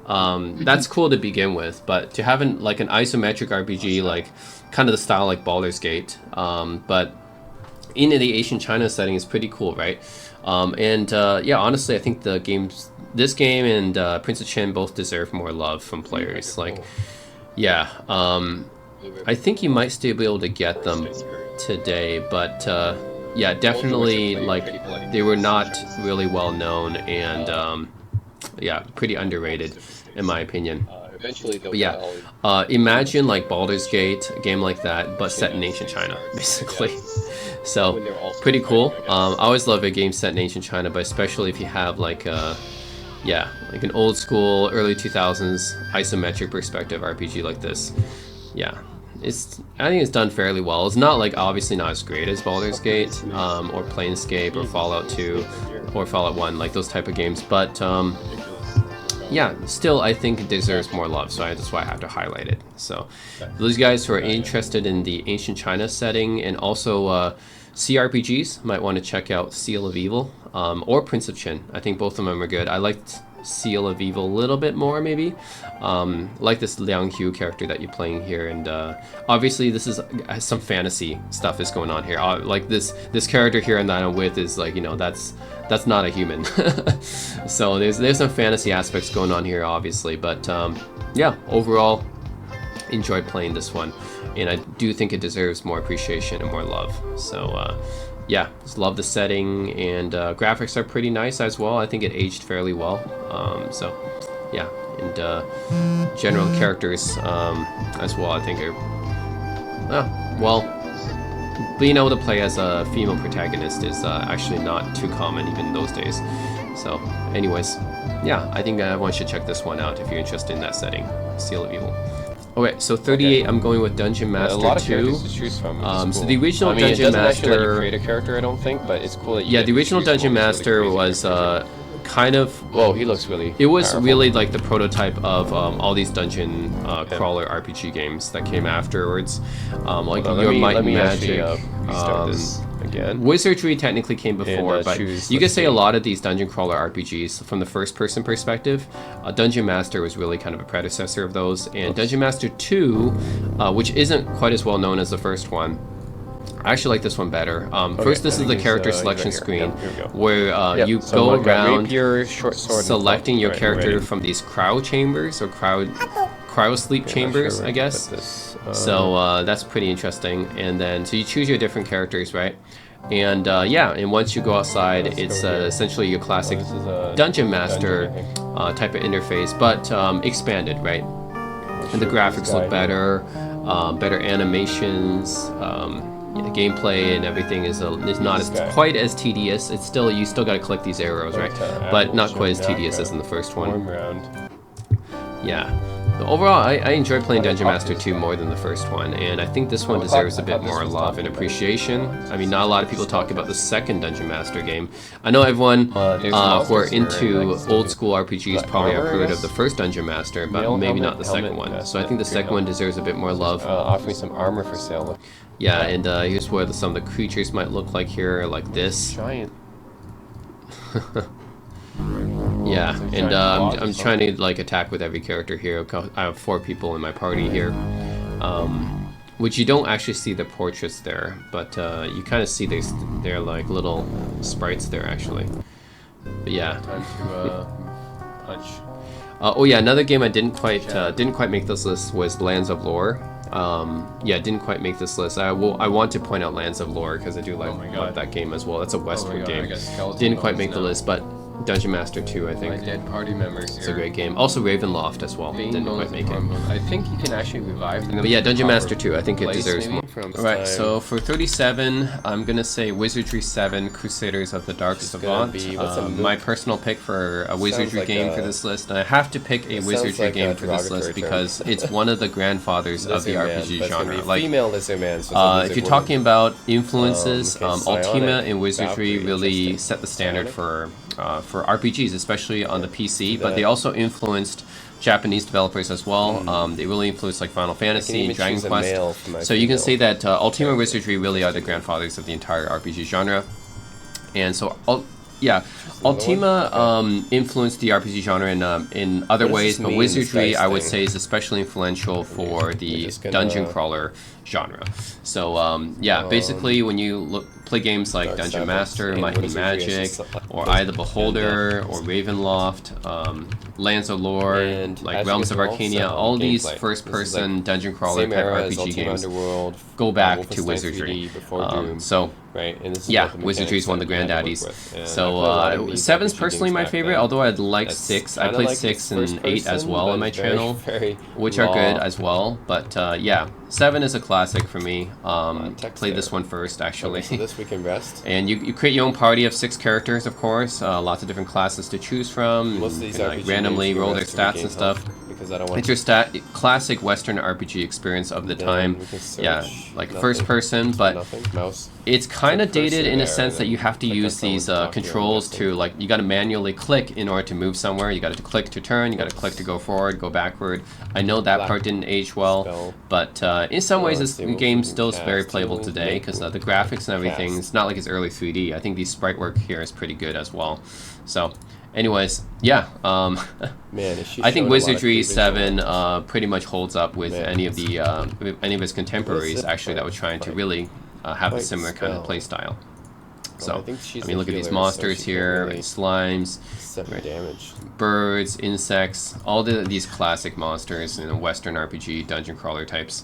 that's cool to begin with, but to have like an isometric RPG, like kind of the style like Baldur's Gate, but in the ancient China setting is pretty cool, right? Yeah, honestly, I think this game and Prince of Qin both deserve more love from players. Like, yeah, I think you might still be able to get them today, but yeah, definitely like they were not really well known, and yeah, pretty underrated in my opinion. But yeah, imagine like Baldur's Gate, a game like that, but set in ancient China, basically. So, pretty cool. I always love a game set in ancient China, but especially if you have like yeah, like an old school, early 2000s isometric perspective RPG like this. Yeah, I think it's done fairly well. It's not like, obviously not as great as Baldur's Gate, or Planescape, or Fallout 2, or Fallout 1, like those type of games, but yeah, still I think it deserves more love, so that's why I have to highlight it. So those guys who are interested in the ancient China setting and also CRPGs might want to check out Seal of Evil, or Prince of Qin. I think both of them are good. I liked Seal of Evil a little bit more, maybe. Like this Liang Hu character that you're playing here, and obviously this is some fantasy stuff is going on here. Like this character here that I'm with is like, you know, that's not a human. So there's some fantasy aspects going on here, obviously, but yeah, overall enjoyed playing this one, and I do think it deserves more appreciation and more love. So yeah, just love the setting, and graphics are pretty nice as well. I think it aged fairly well. So yeah, and general characters as well, I think are well, being able to play as a female protagonist is actually not too common even in those days. So anyways, yeah, I think everyone should check this one out if you're interested in that setting, Seal of Evil. Okay, so 38, I'm going with Dungeon Master 2. A lot of characters to choose from. So the original Dungeon Master... Let you create a character, I don't think, but it's cool that you the original Dungeon Master was kind of... Whoa, he looks really It was powerful. really like the prototype of all these dungeon crawler RPG games that came afterwards. Like Your Might and Magic. Restart this again. Wizardry technically came before, And, but choose, you could let's say see. a lot of these dungeon crawler RPGs from the first person perspective, Dungeon Master was really kind of a predecessor of those, and Dungeon Master 2, which isn't quite as well known as the first one, I actually like this one better. First, this is the character selection screen, Here we go. where you So go I've got around rapier, short sword, and selecting club. your Right, character ready. from these cryo chambers or cryo sleep Okay, I'm not chambers, sure I where to guess. put this. So that's pretty interesting. And then so you choose your different characters, right? And yeah, and once you go outside, Let's it's go here. essentially your classic This is a Dungeon Master dungeon, type of interface, but expanded, right? And the Sure, graphics this look guy better, better animations, yeah, gameplay and everything is not as This guy. quite as tedious. It's still you still got to collect these arrows, right? But not quite as tedious as in the first one. Warm round. Yeah. But overall, I enjoy playing Dungeon Master 2 more than the first one, and I think this one deserves a bit more love and appreciation. I mean, not a lot of people talk about the second Dungeon Master game. I know everyone There's who are monsters here, into like, old school RPGs probably have armor, I heard of guess? the first Dungeon Master, but Mail maybe helmet, not the second helmet, one. vest, So I think the green second one helmet. deserves a bit more love. Offering some armor for sale. Look, Yeah, and here's what some of the creatures might look like here, like this. giant. Yeah, It's a and giant block I'm or trying to like attack with every character here. I have 4 people in my party here, which you don't actually see the portraits there, but you kind of see they're like little sprites there actually. But yeah. Time to punch. Oh yeah, another game I didn't quite make this list was Lands of Lore. Yeah, didn't quite make this list. I want to point out Lands of Lore because I do like, Oh my like God. that game as well. That's a Westwood God, I game. got skeleton Didn't quite bones make the now. list, but Dungeon Master 2, I My think. dead party members here. It's a great game. Also Ravenloft as well. Bane Didn't bones quite make and it. hormones. I think you can actually revive them. But yeah, Dungeon Proper Master 2, I think it place, deserves maybe? more. From Alright, time. so for 37, I'm gonna say Wizardry 7, Crusaders of the Dark Which is gonna Savant. be- what's a My mook? personal pick for a Wizardry like game a- for this list, and I have to pick a It sounds Wizardry like game a for this list derogatory term. because it's one of the grandfathers of the Lizard man, RPG but it's gonna genre. be Like, female lizard man. So it's a if lizard you're woman. talking about influences, Okay, Ultima psionic, and Wizardry Valkyrie, really interesting. set the standard Psionic? for RPGs, especially on the PC. But that. they also influenced Japanese developers as well. They really influenced like Final Fantasy and even Dragon choose a male Quest. for my So you can female. say that Ultima and Wizardry really are the grandfathers of the entire RPG genre. And so, yeah, Ultima influenced the RPG genre in other What does ways, this but mean, this Wizardry, dice I would thing? say, is especially influential for the just gonna- dungeon craller genre. So, yeah, basically, when you play games like Dark Dungeon Sabbath Master, and Might and Wizardry is Magic, just like- or Eye of the Beholder, or Ravenloft, Lands of Lore, And like as Realms you of get to Arcania, also all these gameplay. first-person This is dungeon crawler Same type era as RPG Ultima games Underworld, go back to Wolfenstein Wizardry. 3D before Doom, So, right? And this is yeah, what the Wizardry is mechanics one of the that we had to work granddaddies. with. And I So, played a lot of these 7's RPG personally games my back favorite, then. although I'd like That's 6. I kinda played like 6 first and 8 as person, well but on my it's very, channel, very which are good raw. as well. But yeah, 7 is a classic for me. Text Played this there. one first, actually. Okay, so this we can rest. And you create your own party of 6 characters, of course. Lots of different classes to choose from. Most of You these can, RPG like, randomly games you roll their rest every stats game and stuff. because I don't want It's your classic Western RPG experience of the Then time. we can search Yeah, like nothing. first person, but nothing. Mouse. it's kind of It's a dated cursor in a there, sense that and you have to click on use someone these to talk to, I'm controls guessing. to, like, you got to manually click in order to move somewhere. You got to click to turn. You got to click to go forward, go backward. I know that Black part didn't age well, spell. but in some ways let's this see what game we can still is very cast. playable We'll today make because one. the graphics and everything. Cast. It's not like it's early 3D. I think the sprite work here is pretty good as well. So, anyways, yeah. Man, is she I think showing a lot of Wizardry cleavage 7 on pretty much holds up with Man. any of his contemporaries it actually that like? were trying to Like, really have a like similar kind of spell. play style. So, I think she's I mean, a look at these healer, so monsters she can't here, really- slimes, 7 damage. birds, insects, all these classic monsters in a Western RPG dungeon crawler types.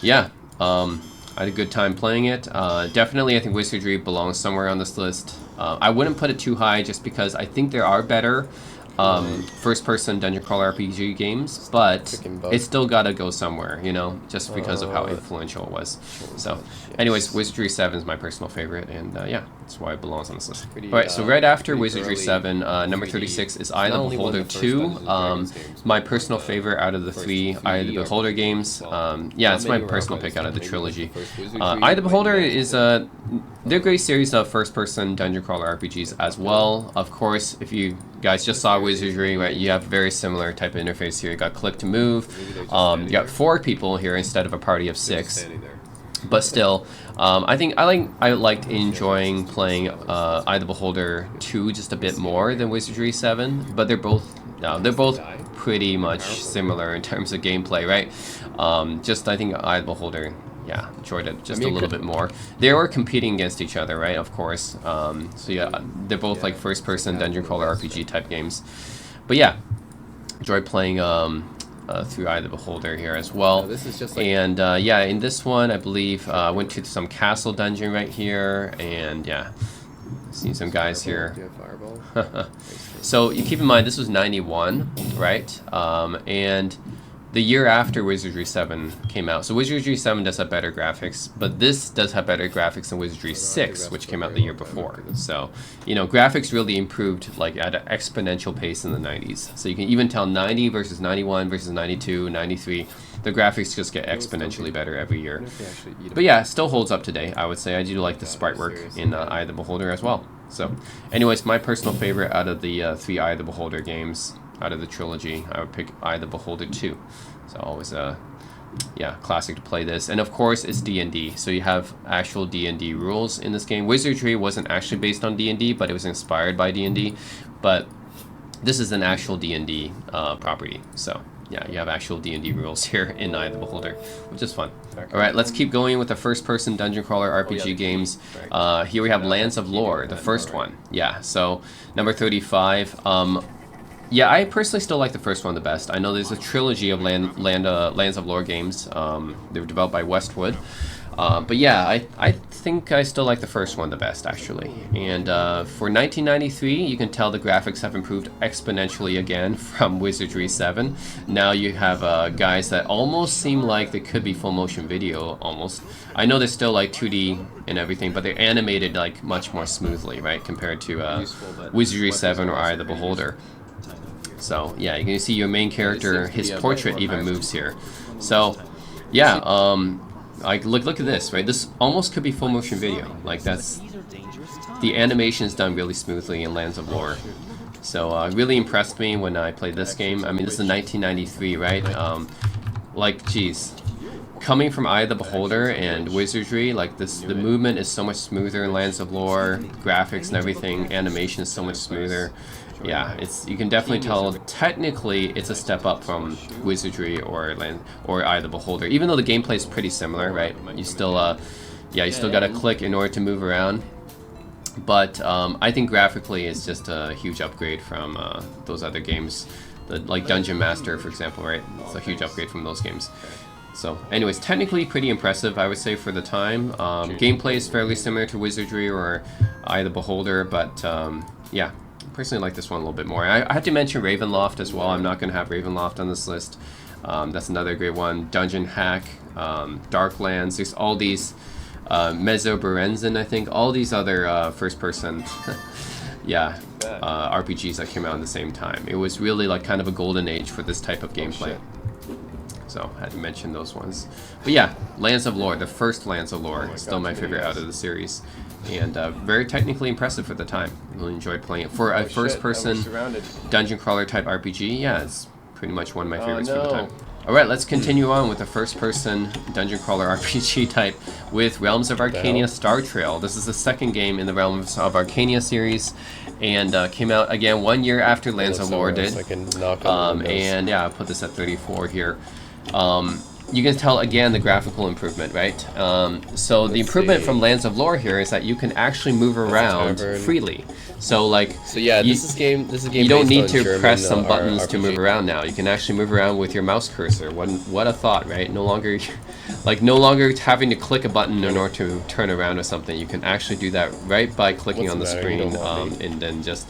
Yeah, I had a good time playing it. Definitely, I think Wizardry belongs somewhere on this list. I wouldn't put it too high just because I think there are better first-person dungeon crawler RPG games, but Freaking bug. it's still got to go somewhere, you know, just because of how influential it was. So, anyways, Wizardry 7 is my personal favorite, and yeah, that's why it belongs on this list. Pretty, All right, so right after pretty Wizardry early 7, number 3D. 36 is It's Eye of not the only one of Beholder the first 2. Dungeons and Dragons games, My but personal the favorite out of the first 3 Eye of the 3D Beholder RPG games. well. Yeah, Not it's my many were personal RPGs, pick out of the maybe trilogy. the first Wizardry, Eye of the like Beholder that. is they're a great series of first-person dungeon crawler RPGs as well. Of course, if you guys just saw Wizardry, right, you have a very similar type of interface here. You got click to move. You got 4 people here instead of a party of 6. Standing there. But still, I liked enjoying playing Eye of the Beholder 2 just a bit more than Wizardry 7. But they're both pretty much similar in terms of gameplay, right? Just I think Eye of the Beholder, yeah, enjoyed it just a little bit more. They were competing against each other, right? Of course. So yeah, they're both like first-person dungeon crawler RPG type games. But yeah, enjoyed playing through Eye of the Beholder here as well. This is just like, and yeah, in this one, I believe I went to some castle dungeon right here, and yeah, seen some guys here. Do you have Fireball? So you keep in mind this was 91, right? And the year after Wizardry 7 came out. So Wizardry 7 does have better graphics, but this does have better graphics than Wizardry 6, which came out the year before. So, you know, graphics really improved like at an exponential pace in the 90s. So you can even tell 90 versus 91 versus 92, 93. The graphics just get exponentially better every year. But yeah, it still holds up today, I would say. I do like the sprite work in Eye of the Beholder as well. So, anyways, my personal favorite out of the 3 Eye of the Beholder games, out of the trilogy, I would pick Eye of the Beholder 2. So always yeah, classic to play this. And of course, it's D&D. So you have actual D&D rules in this game. Wizardry wasn't actually based on D&D, but it was inspired by D&D. But this is an actual D&D property. So yeah, you have actual D&D rules here in Eye of the Beholder, which is fun. All right, let's keep going with the first-person dungeon crawler RPG games. Here we have Lands of Lore, the first one. Yeah, so number 35. Yeah, I personally still like the first one the best. I know there's a trilogy of Lands of Lore games. They were developed by Westwood. But yeah, I think I still like the first one the best, actually. And for 1993, you can tell the graphics have improved exponentially again from Wizardry 7. Now you have guys that almost seem like they could be full motion video, almost. I know they're still like 2D and everything, but they're animated like much more smoothly, right, compared to Wizardry 7 or Eye of the Beholder. So yeah, you can see your main character, his portrait even moves here. So yeah, like look at this, right? This almost could be full motion video. Like that's the animation is done really smoothly in Lands of Lore. So it really impressed me when I played this game. I mean, this is 1993, right? Like, geez, coming from Eye of the Beholder and Wizardry, like this, the movement is so much smoother in Lands of Lore. Graphics and everything, animation is so much smoother. Yeah, you can definitely tell. Technically, it's a step up from Wizardry or Eye of the Beholder. Even though the gameplay is pretty similar, right? You still, yeah, you still gotta click in order to move around. But I think graphically, it's just a huge upgrade from those other games, like Dungeon Master, for example, right? It's a huge upgrade from those games. So, anyways, technically pretty impressive, I would say, for the time. Gameplay is fairly similar to Wizardry or Eye of the Beholder, but yeah. Personally like this one a little bit more. I have to mention Ravenloft as well. I'm not going to have Ravenloft on this list. That's another great one. Dungeon Hack, Darklands, there's all these Mesoberenzin, I think, all these other first-person yeah, RPGs that came out at the same time. It was really like kind of a golden age for this type of gameplay. So I had to mention those ones. But yeah, Lands of Lore, the first Lands of Lore, still my favorite out of the series. And very technically impressive for the time. Really enjoyed playing it. For a first-person dungeon crawler type RPG, yeah, it's pretty much one of my favorites for the time. Alright, let's continue on with the first-person dungeon crawler RPG type with Realms of Arcania Star Trail. This is the second game in the Realms of Arcania series, and came out, again, 1 year after Lands of Lore did. And yeah, I'll put this at 34 here. You can tell, again, the graphical improvement, right? So the improvement from Lands of Lore here is that you can actually move around freely. So like, yeah, this is a game you don't need to press some buttons to move around now. You can actually move around with your mouse cursor. What a thought, right? No longer having to click a button in order to turn around or something. You can actually do that right by clicking on the screen, and then just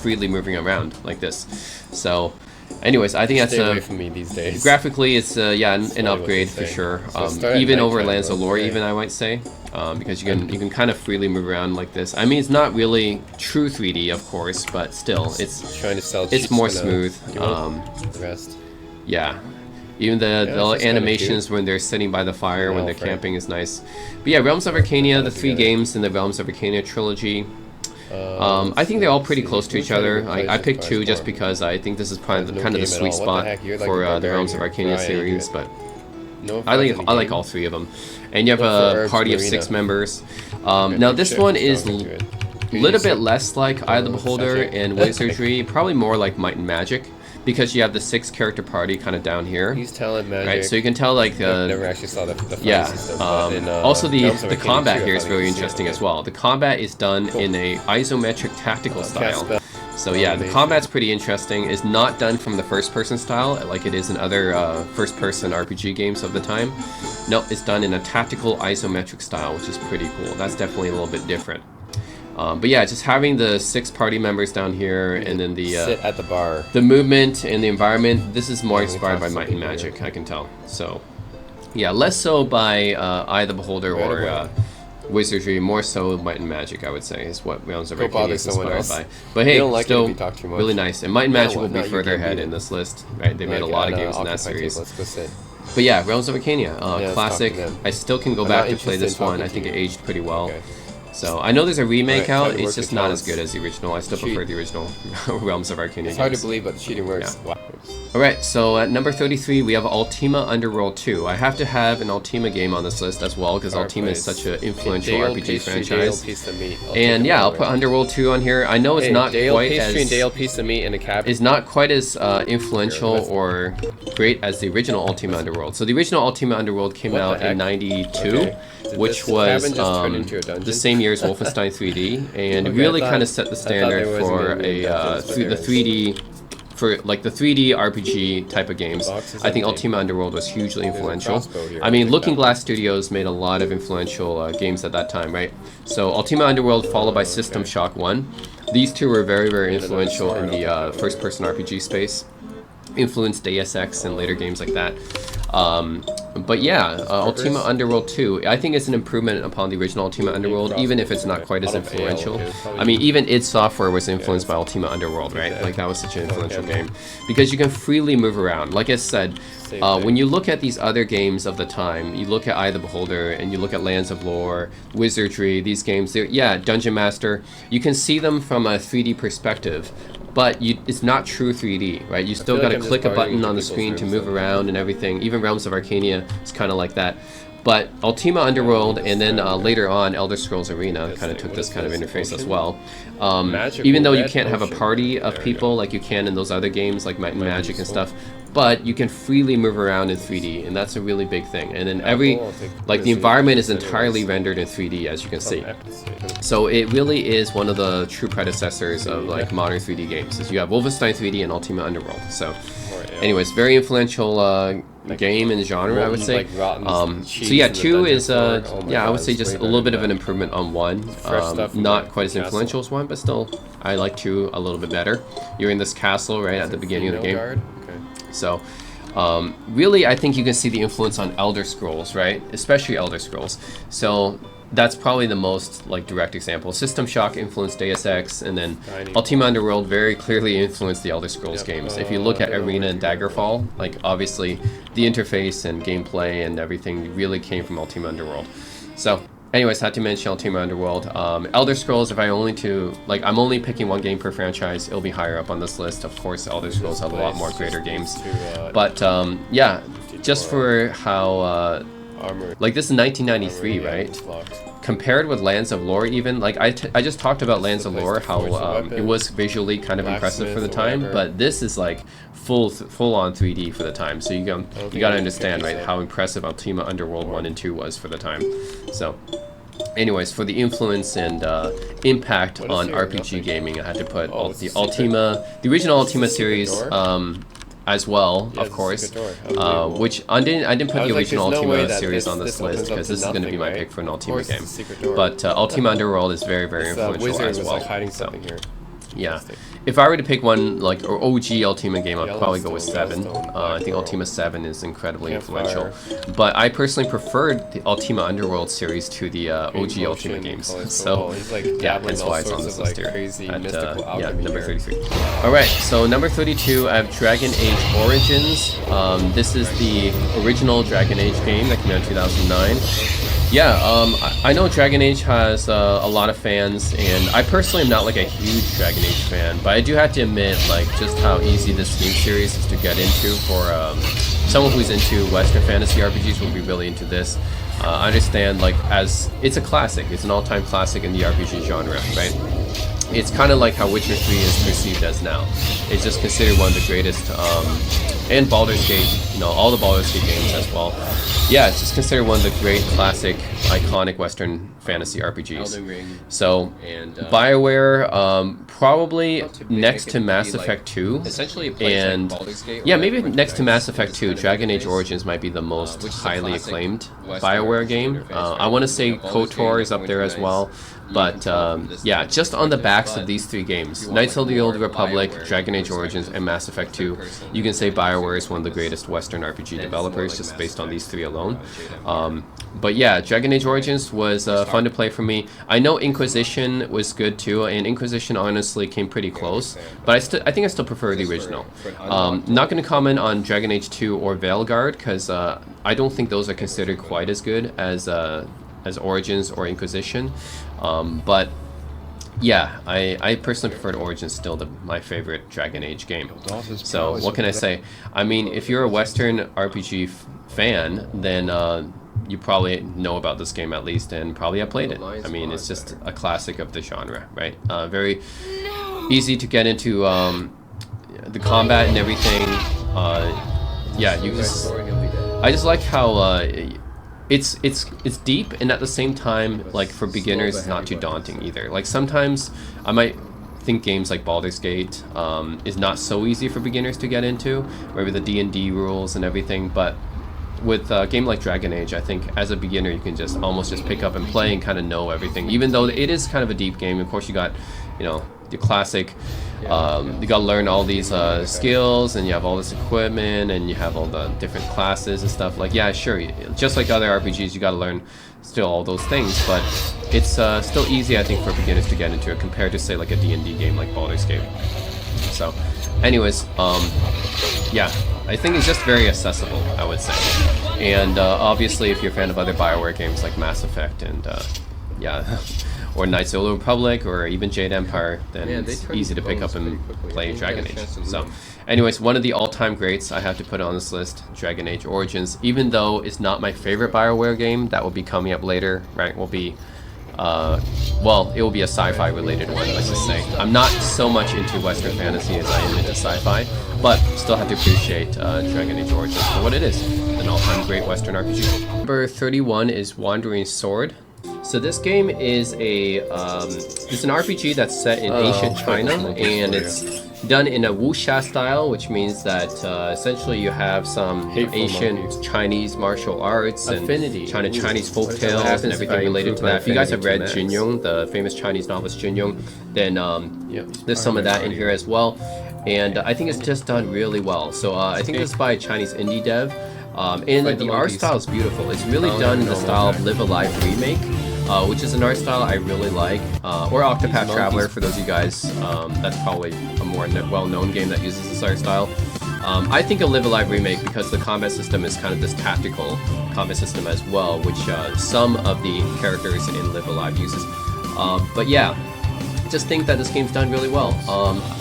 freely moving around like this. So. Anyways, I think that's away from me these days. Graphically, it's yeah, an upgrade for sure. Even over Lands of Lore, even I might say, because you can kind of freely move around like this. I mean, it's not really true 3D, of course, but still, it's more smooth. The rest. Yeah, even the animations when they're sitting by the fire, when they're camping is nice. But yeah, Realms of Arcania, the 3 games in the Realms of Arcania trilogy. I think they're all pretty close to each other. I picked 2 just because I think this is kind of the sweet spot for the Realms of Arcania series, but I like all 3 of them. And you have a party of 6 members. Now this one is a little bit less like Eye of the Beholder and Wizardry, probably more like Might and Magic, because you have the 6-character party kind of down here. Use talent magic. Right, so you can tell like never actually saw the fight yeah. system. But in, Also the Realms of combat Arcadia here 2, is I very think interesting it's as well. The combat is done in a isometric tactical style. spell. So yeah, the combat's pretty interesting. It's not done from the first-person style like it is in other first-person RPG games of the time. No, it's done in a tactical isometric style, which is pretty cool. That's definitely a little bit different. But yeah, just having the 6 party members down here, and then the sit at the bar. the movement and the environment. This is more inspired by Might and Magic, I can tell. So yeah, less so by Eye of the Beholder or Wizardry, more so Might and Magic, I would say, is what Realms of Arcadia is inspired by. But hey, like still it if you talk too much. really nice. And Might and Magic will be you further can ahead beat in it. this list, right? They made a lot of games in that series. Let's go sit. But yeah, Realms of Arcadia, let's classic. talk to them. I still can go I'm back not to play interested in this one. talking I to think you. it aged pretty well. Okay. So I know there's a remake Alright, out. time to It's work just the not as talents. good as the original. I still prefer the original Realms of Arcadia It's hard to games. believe, but the cheating works. Yeah. Alright, so at number 33 we have Ultima Underworld 2. I have to have an Ultima game on this list as well because Ultima is such an influential RPG franchise. And yeah, I'll put Underworld 2 on here. I know it's not quite as and Dale piece of meat in a cabinet. is not quite as influential or great as the original Ultima Underworld. So the original Ultima Underworld came What the out heck? in '92, Okay. Did which this was cabin just turn into a dungeon? the same year as Wolfenstein 3D, and Okay, really I thought- kind of set the I thought standard there was for gonna be a dungeons, but the there 3D. For like the 3D RPG type of games, Box is I think empty. Ultima Underworld was hugely influential. crossbow here. I mean, Take Looking that. Glass Studios made a lot of influential games at that time, right? So Ultima Underworld followed by System Shock 1. These two were very, very influential in the first-person RPG space. Influenced Deus Ex and later games like that. But yeah, Ultima Underworld 2, I think it's an improvement upon the original Ultima Underworld, even if it's not quite as influential. I mean, even id Software was influenced by Ultima Underworld, right? Like, that was such an influential game. Because you can freely move around. Like I said, when you look at these other games of the time, you look at Eye of the Beholder, and you look at Lands of Lore, Wizardry, these games, yeah, Dungeon Master, you can see them from a 3D perspective. But it's not true 3D, right? You still got to click a button on the screen to move around and everything. Even Realms of Arcadia is kind of like that. But Ultima Underworld and then later on Elder Scrolls Arena kind of took this kind of interface as well. Even though you can't have a party of people like you can in those other games like Might and Magic and stuff, but you can freely move around in 3D, and that's a really big thing. And then the environment is entirely rendered in 3D, as you can see. So it really is one of the true predecessors of like modern 3D games. Is you have Wolfenstein 3D and Ultima Underworld. So, anyways, very influential game in the genre, I would say. So yeah, 2 is yeah, I would say just a little bit of an improvement on 1. Not quite as influential as 1, but still, I like 2 a little bit better. You're in this castle right at the beginning of the game. So, really, I think you can see the influence on Elder Scrolls, right? Especially Elder Scrolls. So that's probably the most like direct example. System Shock influenced Deus Ex, and then Ultima Underworld very clearly influenced the Elder Scrolls games. If you look at Arena and Daggerfall, like obviously the interface and gameplay and everything really came from Ultima Underworld. So, anyways, had to mention Ultima Underworld. Elder Scrolls, if I only I'm only picking one game per franchise, it'll be higher up on this list. Of course, Elder Scrolls have a lot more greater games. But yeah, just for how like this is 1993, right? Compared with Lands of Lore, even like I just talked about Lands of Lore, how it was visually kind of impressive for the time, but this is like full on 3D for the time. So you gotta understand, right, how impressive Ultima Underworld 1 and 2 was for the time. So, anyways, for the influence and impact on RPG gaming, I had to put the original Ultima series. As well, of course, which I didn't put the original Ultima series on this list because this is going to be my pick for an Ultima game. But Ultima Underworld is very, very influential as well. So, yeah, if I were to pick one like or OG Ultima game, I'd probably go with 7. I think Ultima 7 is incredibly influential. But I personally preferred the Ultima Underworld series to the OG Ultima games. So yeah, that's why it's on this list here at number 33. All right, so number 32, I have Dragon Age Origins. This is the original Dragon Age game that came out in 2009. Yeah, I know Dragon Age has a lot of fans, and I personally am not like a huge Dragon Age fan, but I do have to admit like just how easy this game series is to get into for someone who's into Western fantasy RPGs will be really into this. I understand like as it's a classic, it's an all-time classic in the RPG genre, right? it's kind of like how Witcher 3 is perceived as now. It's just considered one of the greatest, and Baldur's Gate, you know, all the Baldur's Gate games as well. Yeah, it's just considered one of the great, classic, iconic Western fantasy RPGs. Elden Ring. So, And BioWare, probably next to Mass Effect 2. essentially it plays And like Baldur's Gate. yeah, maybe next to Mass Effect 2, Dragon Age Origins might be the most which is a highly classic acclaimed Western BioWare game. shooter-based I want to say Baldur's Gate, KOTOR is up there as Neverwinter well. Nights. But yeah, just on the backs of these three games, Knights of the Old Republic, Dragon Age Origins, and Mass Effect 2, you can say BioWare is one of the greatest Western RPG developers just based on these three alone. But yeah, Dragon Age Origins was fun to play for me. I know Inquisition was good too, and Inquisition honestly came pretty close, but I think I still prefer the original. Not going to comment on Dragon Age 2 or Veilguard, because I don't think those are considered quite as good as Origins or Inquisition. But yeah, I personally preferred Origins still my favorite Dragon Age game. So what can I say? I mean, if you're a Western RPG fan, then you probably know about this game at least, and probably have played it. I mean, it's just a classic of the genre, right? Very easy to get into the combat and everything. Yeah, you just... I just like how it's deep, and at the same time, like, for beginners, it's not too daunting either. Like, sometimes I might think games like Baldur's Gate is not so easy for beginners to get into, maybe the D&D rules and everything, but with a game like Dragon Age, I think as a beginner you can just almost just pick up and play and kind of know everything, even though it is kind of a deep game. Of course, you got, you know, the classic, you gotta learn all these skills, and you have all this equipment, and you have all the different classes and stuff. Like, yeah, sure, just like other RPGs, you gotta learn still all those things, but it's still easy, I think, for beginners to get into it compared to, say, like a D&D game like Baldur's Gate. So anyways, yeah, I think it's just very accessible, I would say. And obviously, if you're a fan of other BioWare games like Mass Effect and yeah, or Knights of the Old Republic, or even Jade Empire, then it's easy to pick up and play Dragon Age. So anyways, one of the all-time greats I have to put on this list, Dragon Age Origins. Even though it's not my favorite BioWare game, that will be coming up later, right? Will be well, it will be a sci-fi related one, let's just say. I'm not so much into Western fantasy as I am into sci-fi, but still have to appreciate Dragon Age Origins for what it is, an all-time great Western RPG. Number 31 is Wandering Sword. So this game is it's an RPG that's set in ancient China, and it's done in a wuxia style, which means that essentially you have some ancient Chinese martial arts and Chinese folk tales and everything related to that. If you guys have read Jin Yong, the famous Chinese novelist Jin Yong, then there's some of that in here as well. And I think it's just done really well. So I think this is by a Chinese indie dev. And the art style is beautiful. It's really done in the style of Live Alive Remake, which is an art style I really like. Or Octopath Traveler, for those of you guys. That's probably a more well-known game that uses this art style. I think a Live Alive Remake, because the combat system is kind of this tactical combat system as well, which some of the characters in Live Alive uses. But yeah, just think that this game's done really well.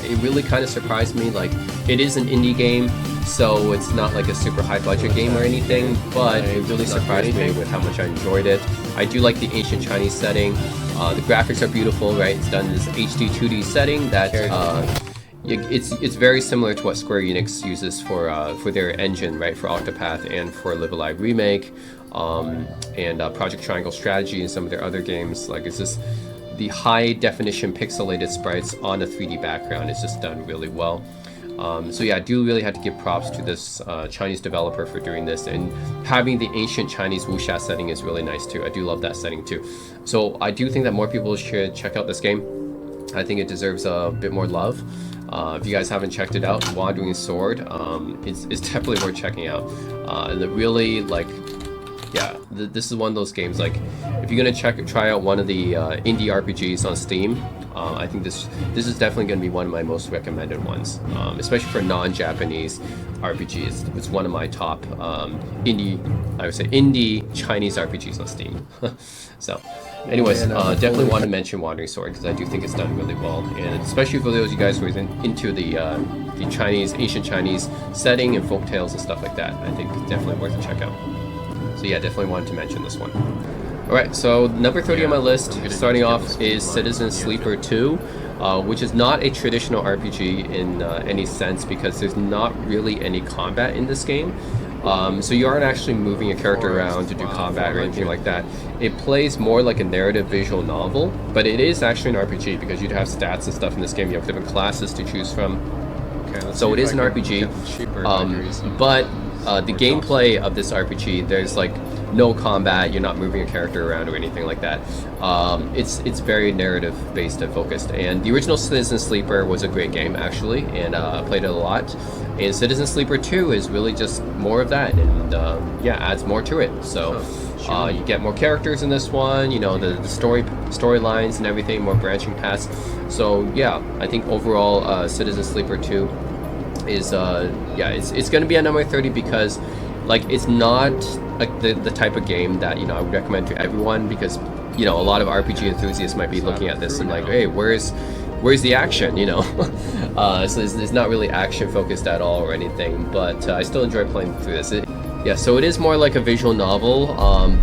It really kind of surprised me. Like, it is an indie game, so it's not like a super high budget game or anything, but it really surprised me with how much I enjoyed it. I do like the ancient Chinese setting. The graphics are beautiful, right? It's done in this HD 2D setting that it's very similar to what Square Enix uses for their engine, right? For Octopath and for Live Alive Remake, and Project Triangle Strategy and some of their other games. Like, it's just the high definition pixelated sprites on a 3D background is just done really well. So yeah, I do really have to give props to this Chinese developer for doing this, and having the ancient Chinese wuxia setting is really nice too. I do love that setting too. So I do think that more people should check out this game. I think it deserves a bit more love. If you guys haven't checked it out, Wandering Sword, it's definitely worth checking out. And it really, like, yeah, this is one of those games, like, if you're gonna try out one of the indie RPGs on Steam, I think this is definitely gonna be one of my most recommended ones, especially for non-Japanese RPGs. It's one of my top indie Chinese RPGs on Steam. So anyways, definitely want to mention Wandering Sword, because I do think it's done really well, and especially for those of you guys who are into the ancient Chinese setting and folk tales and stuff like that. I think it's definitely worth a check out. So yeah, definitely wanted to mention this one. Alright, so number 30 on my list, starting off, is Citizen Sleeper 2. which is not a traditional RPG in any sense because there's not really any combat in this game. So you aren't actually moving a character around to do combat or anything like that. It plays more like a narrative visual novel, but it is actually an RPG because you'd have stats and stuff in this game. You have different classes to choose from. Okay, So it is an RPG, but the gameplay of this RPG, there's like no combat, you're not moving a character around or anything like that. It's very narrative based and focused, and the original Citizen Sleeper was a great game actually, and I played it a lot. And Citizen Sleeper 2 is really just more of that, and yeah, adds more to it. So you get more characters in this one, you know, the storylines and everything, more branching paths. So yeah, I think overall Citizen Sleeper 2 is yeah, it's going to be at number 30 because like it's not like the type of game that, you know, I would recommend to everyone, because, you know, a lot of RPG enthusiasts might be looking at this and like, hey, where's the action, you know? So it's not really action focused at all or anything, but I still enjoy playing through this. Yeah, so it is more like a visual novel,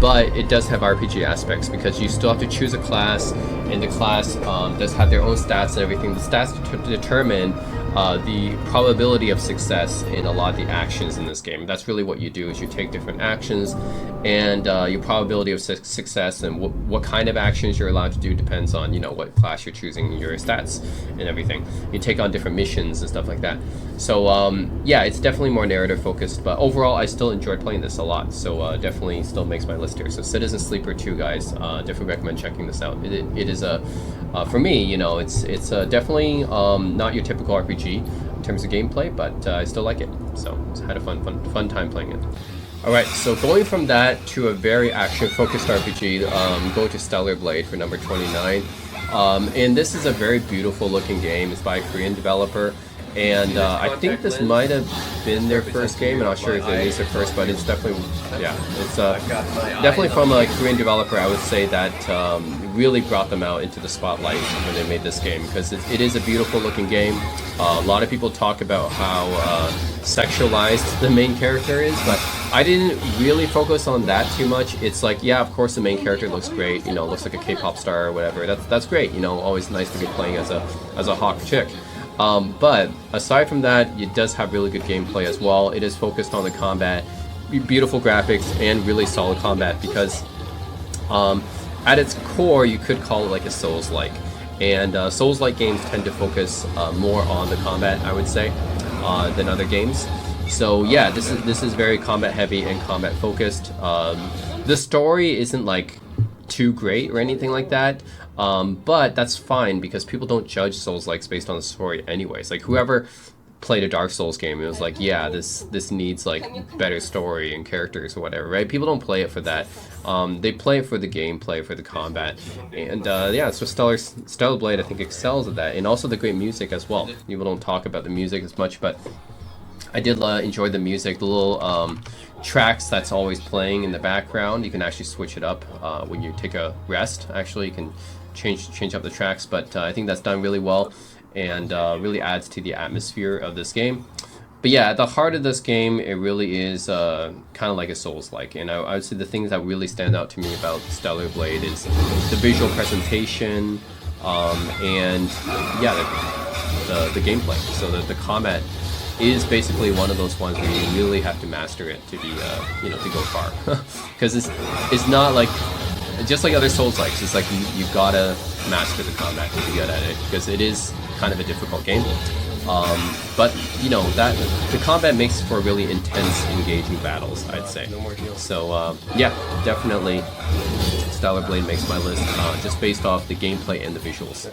but it does have RPG aspects because you still have to choose a class, and the class does have their own stats and everything. The stats determine the probability of success in a lot of the actions in this game. That's really what you do, is you take different actions, and your probability of success and what kind of actions you're allowed to do depends on, you know, what class you're choosing, your stats and everything. You take on different missions and stuff like that. So yeah, it's definitely more narrative focused, but overall I still enjoyed playing this a lot, so definitely still makes my list here. So Citizen Sleeper 2, guys, definitely recommend checking this out. It is a for me, you know, it's definitely not your typical RPG in terms of gameplay, but I still like it. So I had a fun time playing it. Alright, so going from that to a very action-focused RPG, going to Stellar Blade for number 29. And this is a very beautiful looking game. It's by a Korean developer. And I think this might have been their first game. I'm not sure if it is their first, but it's definitely, yeah, it's definitely from a Korean developer. I would say that really brought them out into the spotlight when they made this game, because it is a beautiful looking game. A lot of people talk about how sexualized the main character is, but I didn't really focus on that too much. It's like, yeah, of course the main character looks great, you know, looks like a K-pop star or whatever. That's great, you know, always nice to be playing as a hot chick. But aside from that, it does have really good gameplay as well. It is focused on the combat, beautiful graphics, and really solid combat, because at its core you could call it like a Souls-like. And Souls-like games tend to focus more on the combat, I would say, than other games. So yeah, this is very combat heavy and combat focused. The story isn't like too great or anything like that, but that's fine because people don't judge Souls-likes based on the story anyways. Like whoever played a Dark Souls game, it was like, yeah, this needs like better story and characters or whatever, right? People don't play it for that. They play it for the gameplay, for the combat, and yeah, so Stellar Blade I think excels at that, and also the great music as well. People don't talk about the music as much, but I did enjoy the music, the little tracks that's always playing in the background. You can actually switch it up when you take a rest. Actually, you can change up the tracks, but I think that's done really well, and really adds to the atmosphere of this game. But yeah, at the heart of this game, it really is kind of like a Souls-like, and I would say the things that really stand out to me about Stellar Blade is the visual presentation, and yeah, the gameplay. So the combat is basically one of those ones where you really have to master it to be, you know, to go far. Because it's not like, just like other Souls-likes, it's like you gotta master the combat to be good at it, because it is kind of a difficult game. But you know, that the combat makes for really intense, engaging battles, I'd say. So yeah, definitely Stellar Blade makes my list, just based off the gameplay and the visuals.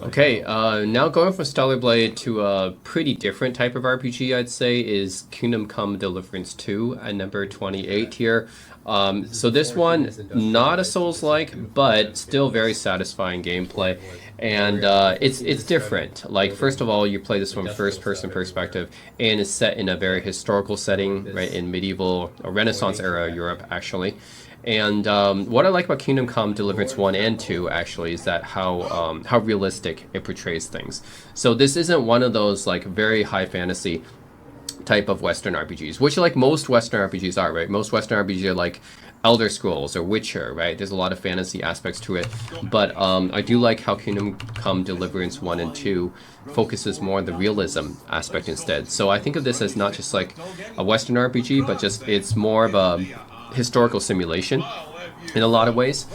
Okay, now going from Stellar Blade to a pretty different type of RPG, I'd say, is Kingdom Come Deliverance 2 at number 28 here. So this one, not a Souls-like, but still very satisfying gameplay. And it's different. Like, first of all, you play this from first-person perspective, and it's set in a very historical setting, right, in medieval or Renaissance era Europe, actually. And what I like about Kingdom Come Deliverance 1 and 2 actually is that how realistic it portrays things. So this isn't one of those like very high fantasy type of Western RPGs, which like most Western RPGs are, right? Most Western RPGs are like Elder Scrolls or Witcher, right? There's a lot of fantasy aspects to it, but I do like how Kingdom Come Deliverance 1 and 2 focuses more on the realism aspect instead. So I think of this as not just like a Western RPG, but just it's more of a historical simulation in a lot of ways.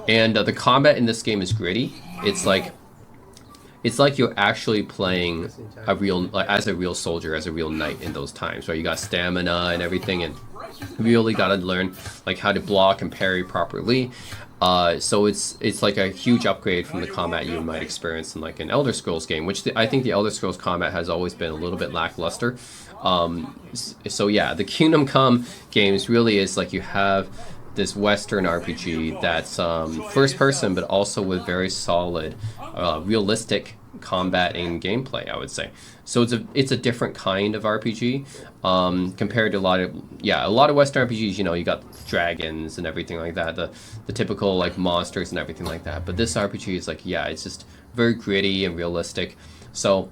And the combat in this game is gritty. It's like you're actually playing as a real soldier, as a real knight in those times, right? You got stamina and everything, and you really got to learn like how to block and parry properly. So it's like a huge upgrade from the combat you might experience in like an Elder Scrolls game, which I think the Elder Scrolls combat has always been a little bit lackluster. So yeah, the Kingdom Come games really is like you have this Western RPG that's first person, but also with very solid, realistic combat and gameplay, I would say. So it's a different kind of RPG compared to a lot of Western RPGs. You know, you got dragons and everything like that, the typical like monsters and everything like that. But this RPG is like, yeah, it's just very gritty and realistic. So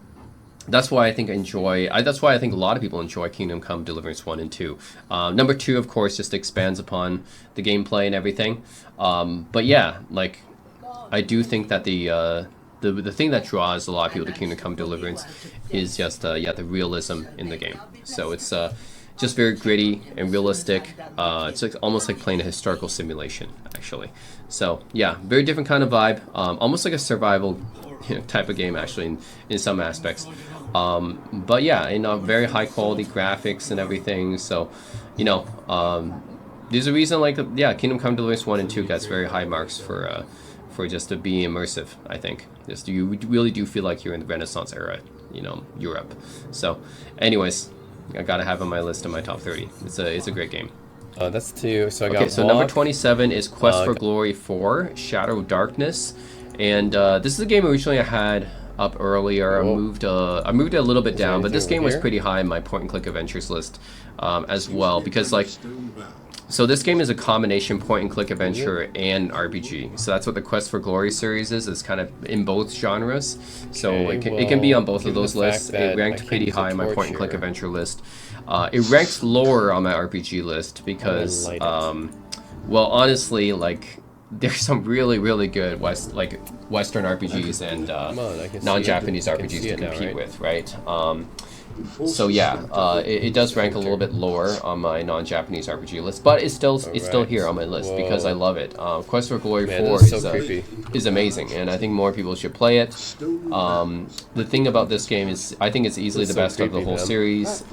that's why I think that's why I think a lot of people enjoy Kingdom Come Deliverance 1 and 2. Number 2, of course, just expands upon the gameplay and everything. But yeah, like I do think that the thing that draws a lot of people to Kingdom Come Deliverance is just the realism in the game. So it's just very gritty and realistic. It's like almost like playing a historical simulation, actually. So yeah, very different kind of vibe. Almost like a survival type of game, actually, in some aspects. But yeah, very high quality graphics and everything. So, there's a reason like Kingdom Come Deliverance 1 and 2 gets very high marks for just to be immersive. I think just you really do feel like you're in the Renaissance era, Europe. So, anyways, I gotta have on my list of my top 30. It's a great game. That's 2. So I got. Okay, so number 27 is Quest for Glory 4: Shadow Darkness, and this is a game originally I had up earlier. I moved it a little bit down, but this game was pretty high in my point-and-click adventures list as well, because like. So this game is a combination point-and-click adventure and RPG. So that's what the Quest for Glory series is. It's kind of in both genres. So it can be on both of those lists. It ranked pretty high on my point-and-click adventure list. It ranks lower on my RPG list because, well, honestly, like there's some really, really good Western RPGs and non-Japanese RPGs to compete with, right? So yeah, it does rank a little bit lower on my non-Japanese RPG list, but it's still here on my list because I love it. Quest for Glory 4 is amazing, and I think more people should play it. The thing about this game is I think it's easily the best of the whole series.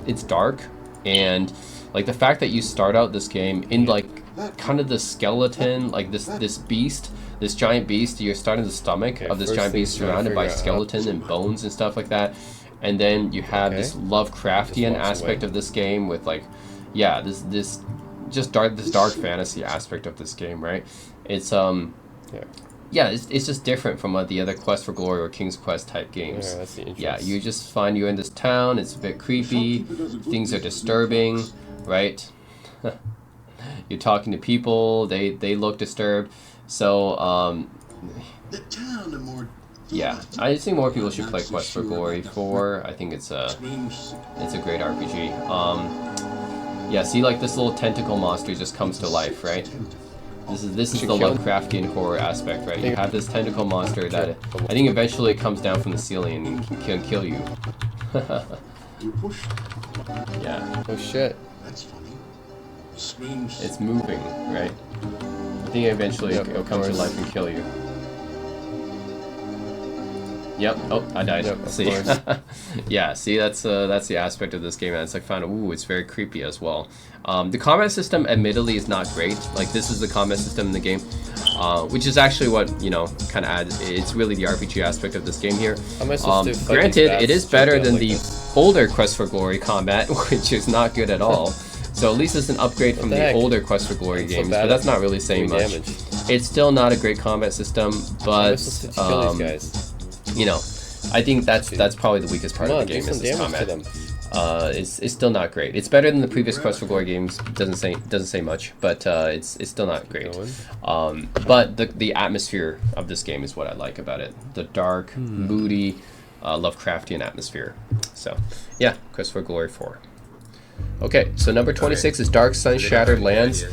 It's dark, and like the fact that you start out this game in like kind of the skeleton, like this beast, this giant beast, you're starting the stomach of this giant beast surrounded by skeleton and bones and stuff like that. And then you have this Lovecraftian aspect of this game with like, this dark fantasy aspect of this game, right? It's it's just different from the other Quest for Glory or King's Quest type games. You just find you're in this town. It's a bit creepy. Things are disturbing, right? You're talking to people. They look disturbed. So yeah, I just think more people should play Quest for Glory 4. I think it's a great RPG. See, like this little tentacle monster just comes to life, right? This is the Lovecraftian horror aspect, right? You have this tentacle monster that I think eventually comes down from the ceiling and can kill you. Yeah. Oh shit. That's funny. It's moving, right? I think eventually it'll come to life and kill you. Yep. Oh, I died. Yep, see, yeah. See, that's the aspect of this game. And it's like it's very creepy as well. The combat system, admittedly, is not great. Like this is the combat system in the game, which is actually what kind of adds. It's really the RPG aspect of this game here. Granted, it is better than the older Quest for Glory combat, which is not good at all. So at least it's an upgrade from the older Quest for Glory games, but that's not really saying much. It's still not a great combat system, but I think that's probably the weakest part of the game is this combat. It's still not great. It's better than the previous Quest for Glory games. Doesn't say much, but it's still not great. But the atmosphere of this game is what I like about it. The dark, moody, Lovecraftian atmosphere. So yeah, Quest for Glory 4. Okay, so number 26 is Dark Sun Shattered Lands.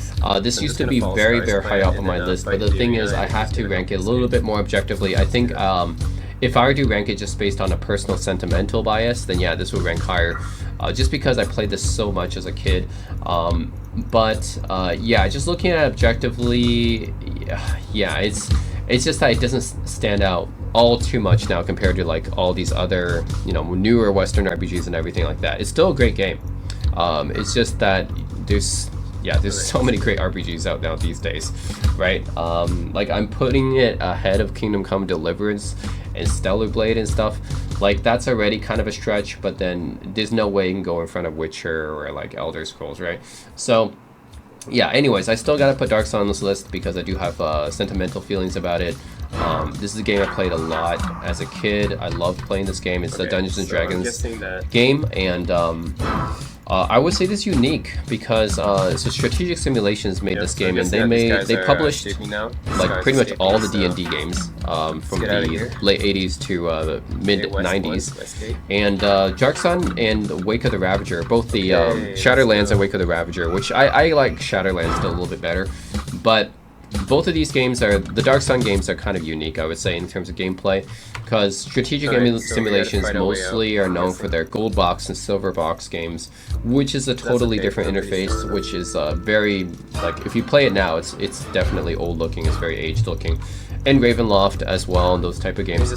This used to be very, very high up on my list, but the thing is I have to rank it a little bit more objectively. I think if I were to rank it just based on a personal sentimental bias, then yeah, this would rank higher. Just because I played this so much as a kid. Yeah, just looking at it objectively, yeah, it's just that it doesn't stand out all too much now compared to like all these other, you know, newer Western RPGs and everything like that. It's still a great game. It's just that there's so many great RPGs out now these days, right? Like I'm putting it ahead of Kingdom Come Deliverance and Stellar Blade and stuff. Like that's already kind of a stretch, but then there's no way you can go in front of Witcher or like Elder Scrolls, right? So yeah, anyways, I still gotta put Dark Sun on this list because I do have sentimental feelings about it. This is a game I played a lot as a kid. I loved playing this game. It's the Dungeons and Dragons game, and I would say this is unique because so Strategic Simulations made this game, and they published like pretty much all the D&D games from the late 80s to the mid 90s. And Dark Sun and Wake of the Ravager, both the Shatterlands and Wake of the Ravager, which I like Shatterlands still a little bit better, but both of these games the Dark Sun games are kind of unique, I would say, in terms of gameplay, because Strategic Simulations mostly are known for their gold box and silver box games, which is a totally different interface, which is very, like, if you play it now, it's definitely old looking, it's very aged looking. And Ravenloft as well, and those type of games.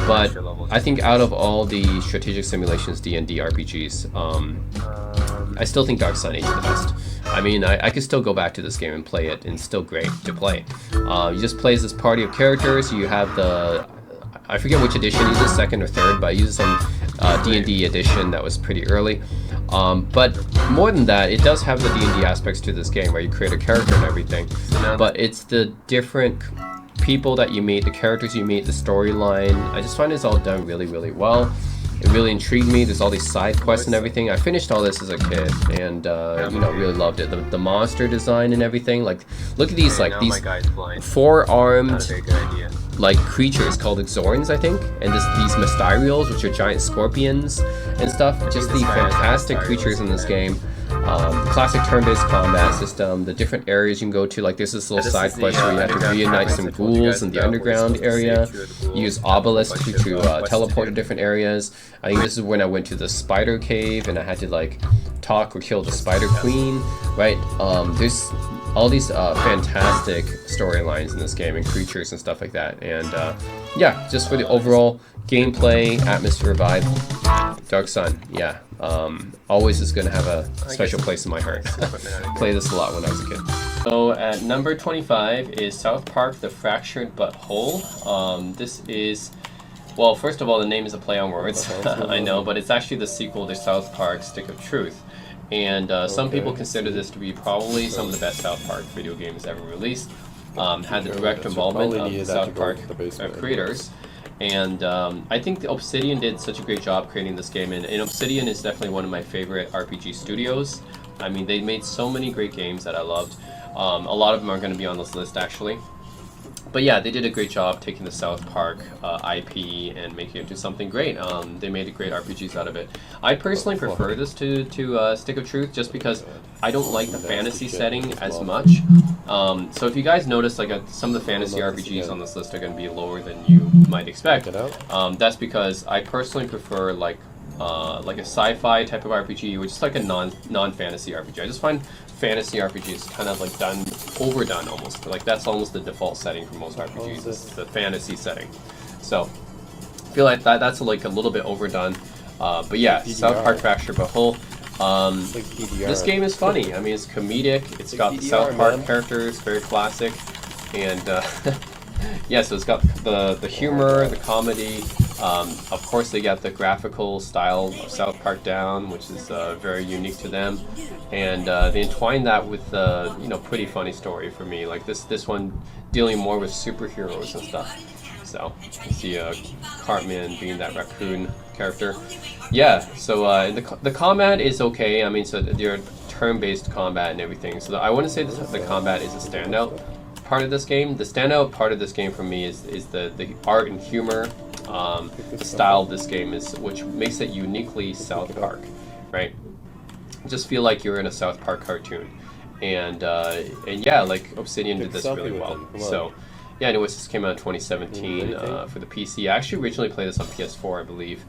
But I think out of all the Strategic Simulations D&D RPGs, I still think Dark Sun aged the best. I mean, I could still go back to this game and play it, and it's still great to play. You just play as this party of characters. You have the, I forget which edition you use, second or third, but I used some D&D edition that was pretty early. But more than that, it does have the D&D aspects to this game where you create a character and everything. But it's the different people that you meet, the characters you meet, the storyline. I just find it's all done really, really well. It really intrigued me. There's all these side quests and everything. I finished all this as a kid, and you know, really loved it. The monster design and everything. Like, look at these, like these four-armed like creatures called Exorns, I think, and these Mysterials, which are giant scorpions and stuff. Just the fantastic creatures in this game. Classic turn-based combat system, the different areas you can go to, like there's this little side quest where you have to reunite some ghouls in the underground area. You use obelisks to teleport to different areas. I think this is when I went to the spider cave and I had to like talk or kill the spider queen, right? There's all these fantastic storylines in this game and creatures and stuff like that. And yeah, just for the overall gameplay, atmosphere, vibe, Dark Sun, yeah. Always is going to have a special place in my heart. Play this a lot when I was a kid. So at number 25 is South Park: The Fractured But Whole. This is, well, first of all, the name is a play on words. I know, but it's actually the sequel to South Park: Stick of Truth. And some people consider this to be probably some of the best South Park video games ever released. Had the direct involvement of the South Park creators. And I think Obsidian did such a great job creating this game, and Obsidian is definitely one of my favorite RPG studios. I mean, they made so many great games that I loved. A lot of them are going to be on this list, actually. But yeah, they did a great job taking the South Park IP and making it into something great. They made great RPGs out of it. I personally prefer this to Stick of Truth, just because I don't like the fantasy setting as much. So if you guys notice, like some of the fantasy RPGs on this list are going to be lower than you might expect. That's because I personally prefer like a sci-fi type of RPG, which is like a non-fantasy RPG. I just find fantasy RPGs kind of like overdone almost. Like that's almost the default setting for most RPGs, is the fantasy setting. So I feel like that's like a little bit overdone. But yeah, South Park: Fractured But Whole. This game is funny. I mean, it's comedic. It's got the South Park characters, very classic, and yeah, so it's got the humor, the comedy. Of course, they got the graphical style of South Park down, which is very unique to them, and they entwine that with pretty funny story for me. Like this one dealing more with superheroes and stuff. So you see Cartman being that raccoon character. Yeah, so the combat is okay. I mean, so they're turn-based combat and everything. So I wouldn't say the combat is a standout part of this game. The standout part of this game for me is the art and humor. The style of this game is which makes it uniquely South Park, right? just feel like you're in a South Park cartoon. And yeah, like Obsidian did this really well. So yeah, anyways, this came out in 2017 for the PC. I actually originally played this on PS4, I believe.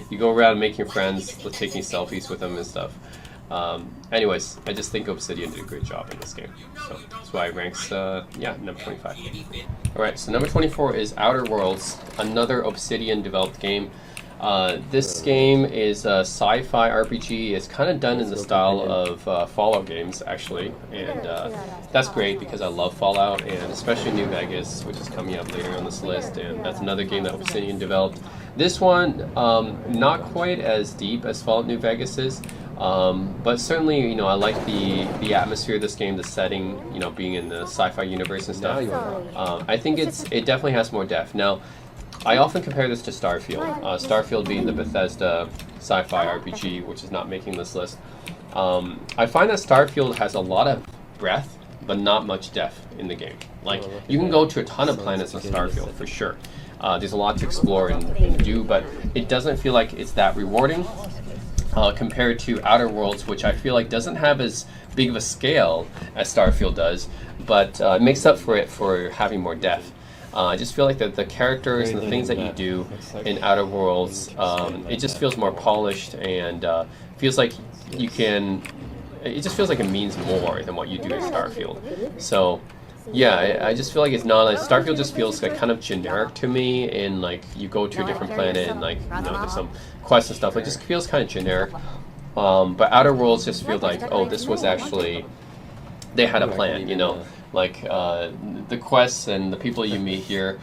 You go around making friends, taking selfies with them and stuff. Anyways, I just think Obsidian did a great job in this game. So that's why it ranks, number 25. Alright, so number 24 is Outer Worlds, another Obsidian developed game. This game is a sci-fi RPG. It's kind of done in the style of Fallout games, actually, and that's great because I love Fallout, and especially New Vegas, which is coming up later on this list, and that's another game that Obsidian developed. This one, not quite as deep as Fallout New Vegas is, but certainly, I like the atmosphere of this game, the setting, being in the sci-fi universe and stuff. I think it definitely has more depth. Now, I often compare this to Starfield. Starfield being the Bethesda sci-fi RPG, which is not making this list. I find that Starfield has a lot of breadth, but not much depth in the game. Like, you can go to a ton of planets in Starfield, for sure. There's a lot to explore and do, but it doesn't feel like it's that rewarding compared to Outer Worlds, which I feel like doesn't have as big of a scale as Starfield does, but it makes up for it for having more depth. I just feel like the characters and the things that you do in Outer Worlds, it just feels more polished and feels like you can. It just feels like it means more than what you do in Starfield. So, yeah, I just feel like it's not like Starfield. Just feels like kind of generic to me, and like you go to a different planet and like there's some quests and stuff. It just feels kind of generic. But Outer Worlds just feels like, oh, this was actually, they had a plan, like the quests and the people you meet here,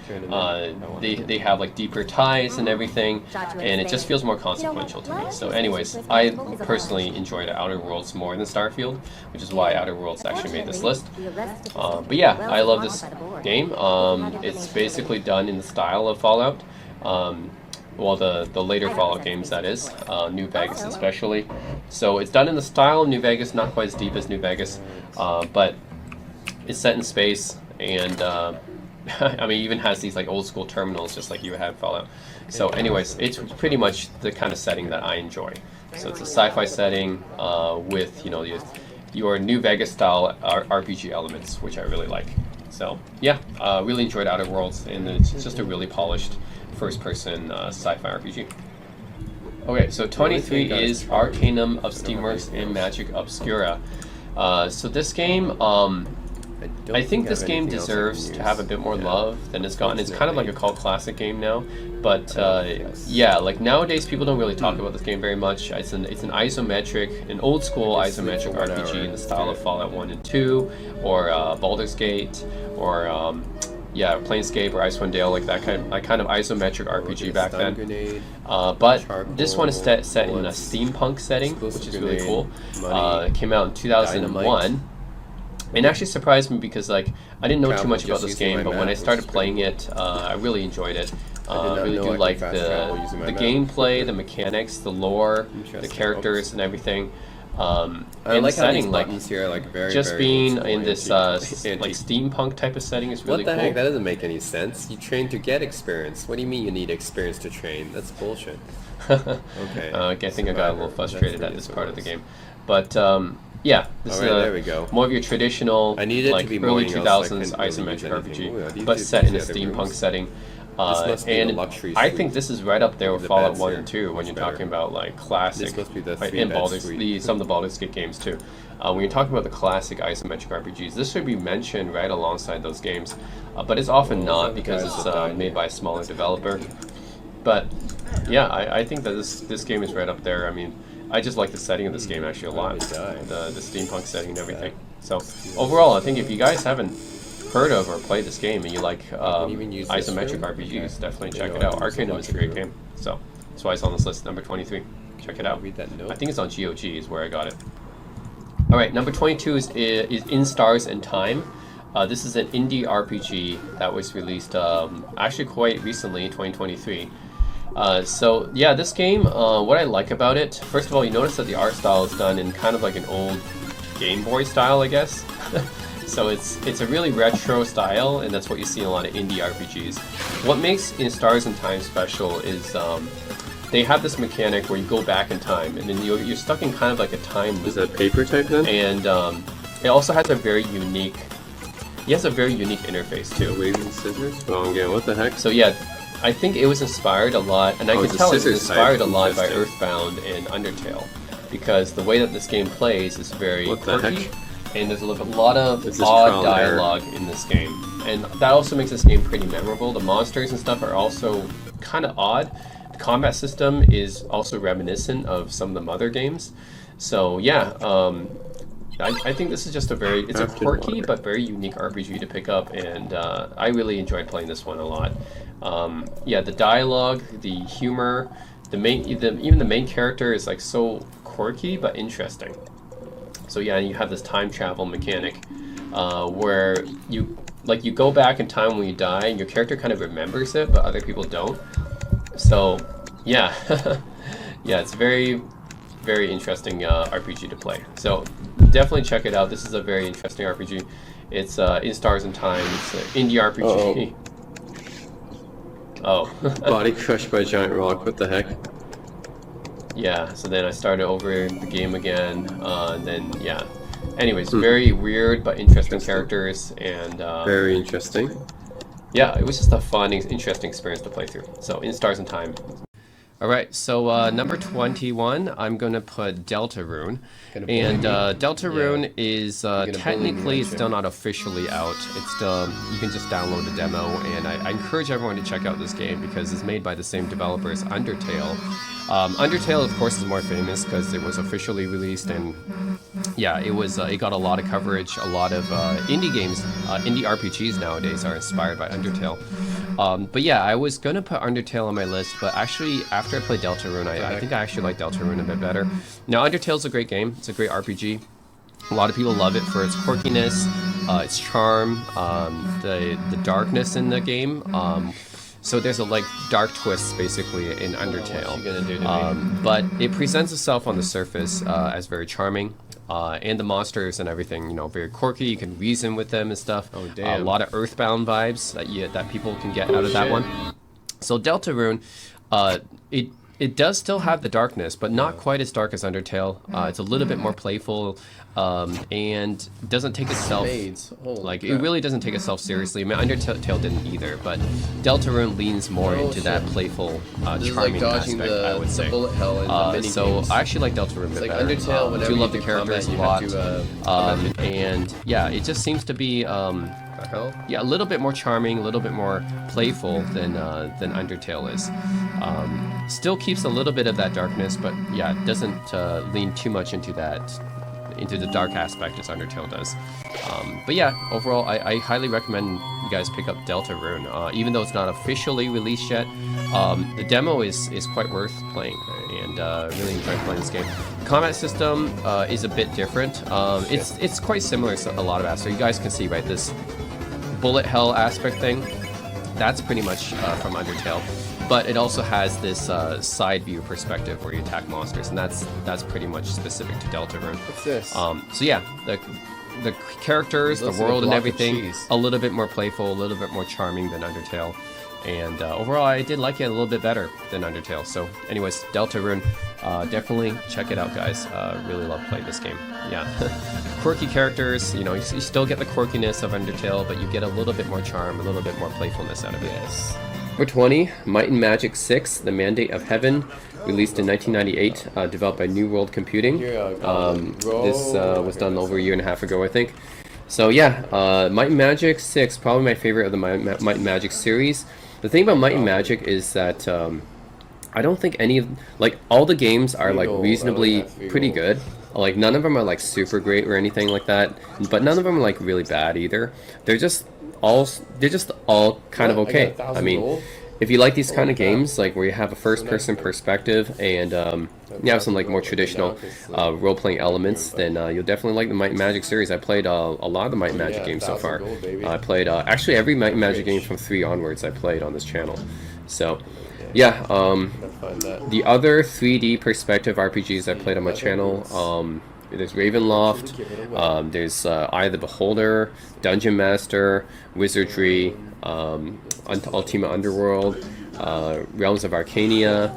they have like deeper ties and everything, and it just feels more consequential to me. So anyways, I personally enjoyed Outer Worlds more than Starfield, which is why Outer Worlds actually made this list. But yeah, I love this game. It's basically done in the style of Fallout. Well, the later Fallout games, that is, New Vegas especially. So it's done in the style of New Vegas, not quite as deep as New Vegas, but it's set in space, and I mean, even has these like old school terminals, just like you had Fallout. So anyways, it's pretty much the kind of setting that I enjoy. So it's a sci-fi setting with, your New Vegas style RPG elements, which I really like. So yeah, really enjoyed Outer Worlds, and it's just a really polished first-person sci-fi RPG. Okay, so 23 is Arcanum of Steamworks and Magic Obscura. So this game, I think this game deserves to have a bit more love than it's gotten. It's kind of like a cult classic game now, but yeah, like nowadays people don't really talk about this game very much. It's an isometric, an old school isometric RPG in the style of Fallout 1 and 2, or Baldur's Gate, or Planescape or Icewind Dale, like that kind of isometric RPG back then. But this one is set in a steampunk setting, which is really cool. It came out in 2001. It actually surprised me because like I didn't know too much about this game, but when I started playing it, I really enjoyed it. I really do like the gameplay, the mechanics, the lore, the characters, and everything. And the setting, like here, like just being in this like steampunk type of setting is really cool. What the heck? That doesn't make any sense. You train to get experience. What do you mean you need experience to train? That's bullshit. Okay. I think I got a little frustrated at this part of the game, but yeah, this is more of your traditional like early 2000s isometric RPG, but set in a steampunk setting. And I think this is right up there with Fallout 1 and 2 when you're talking about like classic, and some of the Baldur's Gate games too. When you're talking about the classic isometric RPGs, this should be mentioned right alongside those games, but it's often not because it's made by a smaller developer. But yeah, I think that this game is right up there. I mean, I just like the setting of this game actually a lot, the steampunk setting and everything. So overall, I think if you guys haven't heard of or played this game and you like isometric RPGs, definitely check it out. Arcanum is a great game, so that's why it's on this list, number 23. Check it out. I think it's on GOG is where I got it. All right, number 22 is In Stars and Time. This is an indie RPG that was released actually quite recently, 2023. So yeah, this game, what I like about it, first of all, you notice that the art style is done in kind of like an old Game Boy style, I guess. So it's a really retro style, and that's what you see in a lot of indie RPGs. What makes In Stars and Time special is they have this mechanic where you go back in time, and then you're stuck in kind of like a time loop. Is that paper type then? And it also has a very unique. He has a very unique interface too. Waving scissors? Oh, again, what the heck? So yeah, I think it was inspired a lot, and I can tell it was inspired a lot by Earthbound and Undertale, because the way that this game plays is very quirky, and there's a lot of odd dialogue in this game, and that also makes this game pretty memorable. The monsters and stuff are also kind of odd. The combat system is also reminiscent of some of the Mother games. So yeah, I think this is just it's a quirky but very unique RPG to pick up, and I really enjoyed playing this one a lot. Yeah, the dialogue, the humor, even the main character is like so quirky but interesting. So yeah, and you have this time travel mechanic where you go back in time when you die, and your character kind of remembers it, but other people don't. So yeah, yeah, it's very interesting RPG to play. So definitely check it out. This is a very interesting RPG. It's In Stars and Time. It's an indie RPG. Oh. Body crushed by a giant rock. What the heck? Yeah. So then I started over the game again. And then yeah. Anyways, very weird but interesting characters, and very interesting. Yeah, it was just a fun, interesting experience to play through. So In Stars and Time. Alright, so number 21, I'm going to put Deltarune. And Deltarune is technically still not officially out. It's still, you can just download the demo, and I encourage everyone to check out this game because it's made by the same developer as Undertale. Undertale, of course, is more famous because it was officially released, and yeah, it got a lot of coverage. A lot of indie games, indie RPGs nowadays are inspired by Undertale. But yeah, I was gonna put Undertale on my list, but actually after I played Deltarune, I think I actually like Deltarune a bit better. Now, Undertale's a great game. It's a great RPG. A lot of people love it for its quirkiness, its charm, the darkness in the game. So there's a dark twists basically in Undertale. What you gonna do to me? But it presents itself on the surface as very charming. And the monsters and everything, very quirky. You can reason with them and stuff. Oh, damn. A lot of Earthbound vibes that people can get out of that one. So Deltarune, it does still have the darkness, but not quite as dark as Undertale. It's a little bit more playful, and doesn't take itself it really doesn't take itself seriously. I mean, Undertale didn't either, but Deltarune leans more into that playful, charming aspect, I would say. Bullet hell in the mini so games. I actually like Deltarune a bit better. Undertale, I do love the characters a lot, and yeah, it just seems to be a little bit more charming, a little bit more playful than Undertale is. Still keeps a little bit of that darkness, but yeah, it doesn't lean too much into the dark aspect as Undertale does. But yeah, overall, I highly recommend you guys pick up Deltarune. Even though it's not officially released yet, the demo is quite worth playing, and really enjoyed playing this game. The combat system is a bit different. It's quite similar to a lot of aspects. So you guys can see, right, this bullet hell aspect thing, that's pretty much from Undertale. But it also has this side view perspective where you attack monsters, and that's pretty much specific to Deltarune. What's this? So yeah, the characters, the world, and everything, a little bit more playful, a little bit more charming than Undertale. And overall, I did like it a little bit better than Undertale. So anyways, Deltarune, definitely check it out, guys. Really love playing this game. Yeah. Quirky characters, you still get the quirkiness of Undertale, but you get a little bit more charm, a little bit more playfulness out of it. Yes. Number 20, Might and Magic 6, The Mandate of Heaven, released in 1998, developed by New World Computing. This was done over a year and a half ago, I think. So yeah, Might and Magic 6, probably my favorite of the Might and Magic series. The thing about Might and Magic is that I don't think all the games are reasonably pretty good. None of them are super great or anything like that, but none of them are really bad either. They're just all kind of okay. I mean, if you like these kind of games, where you have a first-person perspective and you have some more traditional role-playing elements, then you'll definitely like the Might and Magic series. I played a lot of the Might and Magic games so far. I played actually every Might and Magic game from 3 onwards. I played on this channel. So yeah, the other 3D perspective RPGs I played on my channel. There's Ravenloft, there's Eye of the Beholder, Dungeon Master, Wizardry, Ultima Underworld, Realms of Arcania,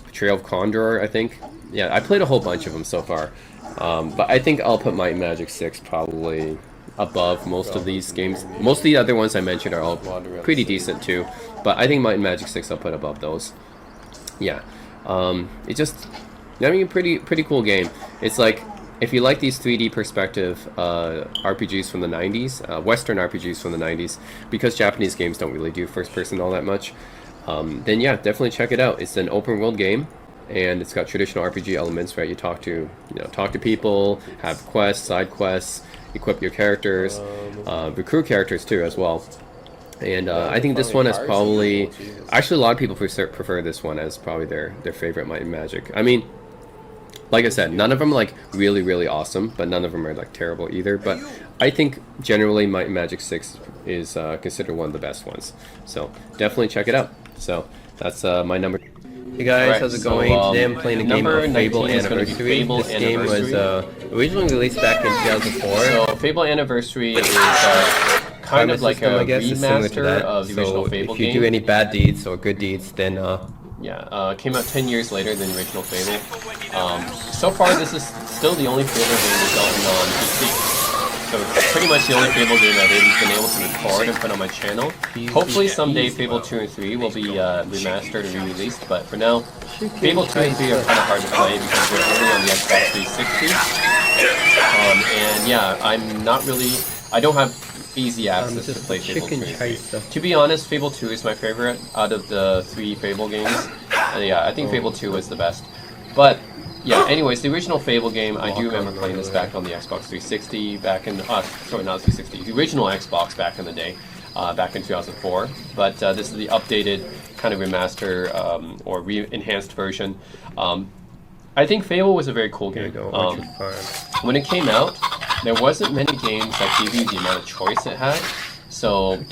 Betrayal of Condor, I think. Yeah, I played a whole bunch of them so far. But I think I'll put Might and Magic 6 probably above most of these games. Most of the other ones I mentioned are all pretty decent too. But I think Might and Magic 6 I'll put above those. Yeah. It just, I mean, pretty cool game. It's like, if you like these 3D perspective RPGs from the 90s, Western RPGs from the 90s, because Japanese games don't really do first person all that much, then yeah, definitely check it out. It's an open world game, and it's got traditional RPG elements, right? You talk to people, have quests, side quests, equip your characters, recruit characters too as well. And I think this one is probably, actually a lot of people prefer this one as probably their favorite Might and Magic. I mean, like I said, none of them are like really awesome, but none of them are like terrible either. But I think generally Might and Magic 6 is considered one of the best ones. So definitely check it out. So that's my number. Hey guys, Alright, how's it so, going? Today I'm playing a game number of Fable 19 is gonna be Anniversary. Fable This game was originally released back in 2004. So Fable Anniversary is kind of like system, a I guess, is similar to remaster that. of the original So Fable if you game. do any bad deeds or good deeds, then Came out 10 years later than the original Fable. So far, this is still the only Fable game resulting on PC. So it's pretty much the only Fable game I've been able to record and put on my channel. Hopefully someday Fable 2 and 3 will be remastered and re-released, but for now, Fable 2 and 3 are kind of hard to play because they're only on the Xbox 360. And yeah, I don't have easy access to play Fable 2 and 3. To be honest, Fable 2 is my favorite out of the 3 Fable games. Yeah, I think Fable 2 is the best. But yeah, anyways, the original Fable game, I do remember playing this back on the Xbox 360 back in, sorry, not 360, the original Xbox back in the day, back in 2004. But this is the updated kind of remaster or enhanced version. I think Fable was a very cool game. When it came out, there wasn't many games that give you the amount of choice it had. So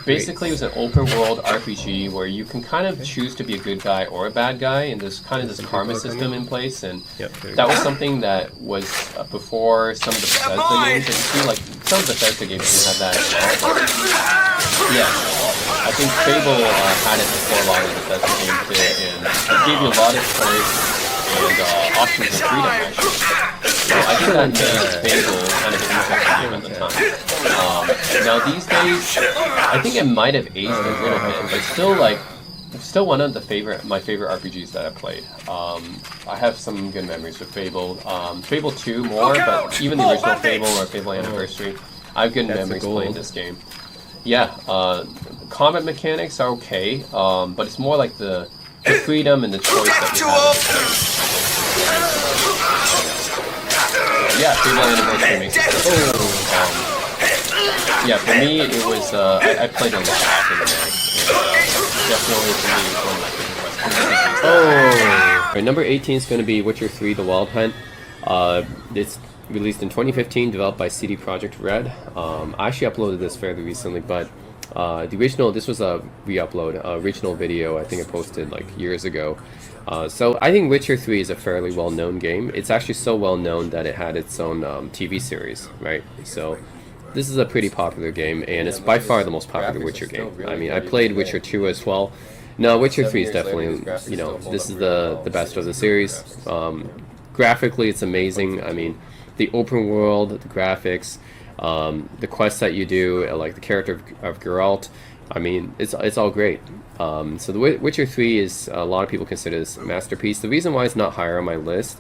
basically it was an open world RPG where you can kind of choose to be a good guy or a bad guy, and there's kind of this karma system in place, and that was something that was before some of the Bethesda games. And you see, like, some of the Bethesda games do have that as well. But yeah, I think Fable had it before a lot of the Bethesda games did, and it gave you a lot of choice and options and freedom, actually. So I think that made Fable kind of an interesting game at the time. Now these days, I think it might have aged a little bit, but still one of my favorite RPGs that I've played. I have some good memories with Fable. Fable 2 more, but even the original Fable or Fable Anniversary, I have good memories playing this game. Yeah, combat mechanics are okay, but it's more like the freedom and the choice that you have. Yeah, Fable Anniversary makes it. Yeah, for me, it was, I played a lot back in the day. Definitely for me, it was one of my favorite questions. Alright, number 18 is going to be Witcher 3: The Wild Hunt. It's released in 2015, developed by CD Projekt Red. I actually uploaded this fairly recently, but the original, this was a re-upload, original video I think I posted like years ago. So I think Witcher 3 is a fairly well-known game. It's actually so well-known that it had its own TV series, right? So this is a pretty popular game, and it's by far the most popular Witcher game. I mean, I played Witcher 2 as well. No, Witcher 3 is definitely, this is the best of the series. Graphically, it's amazing. I mean, the open world, the graphics, the quests that you do, like the character of Geralt, I mean, it's all great. So the Witcher 3 is, a lot of people consider this a masterpiece. The reason why it's not higher on my list,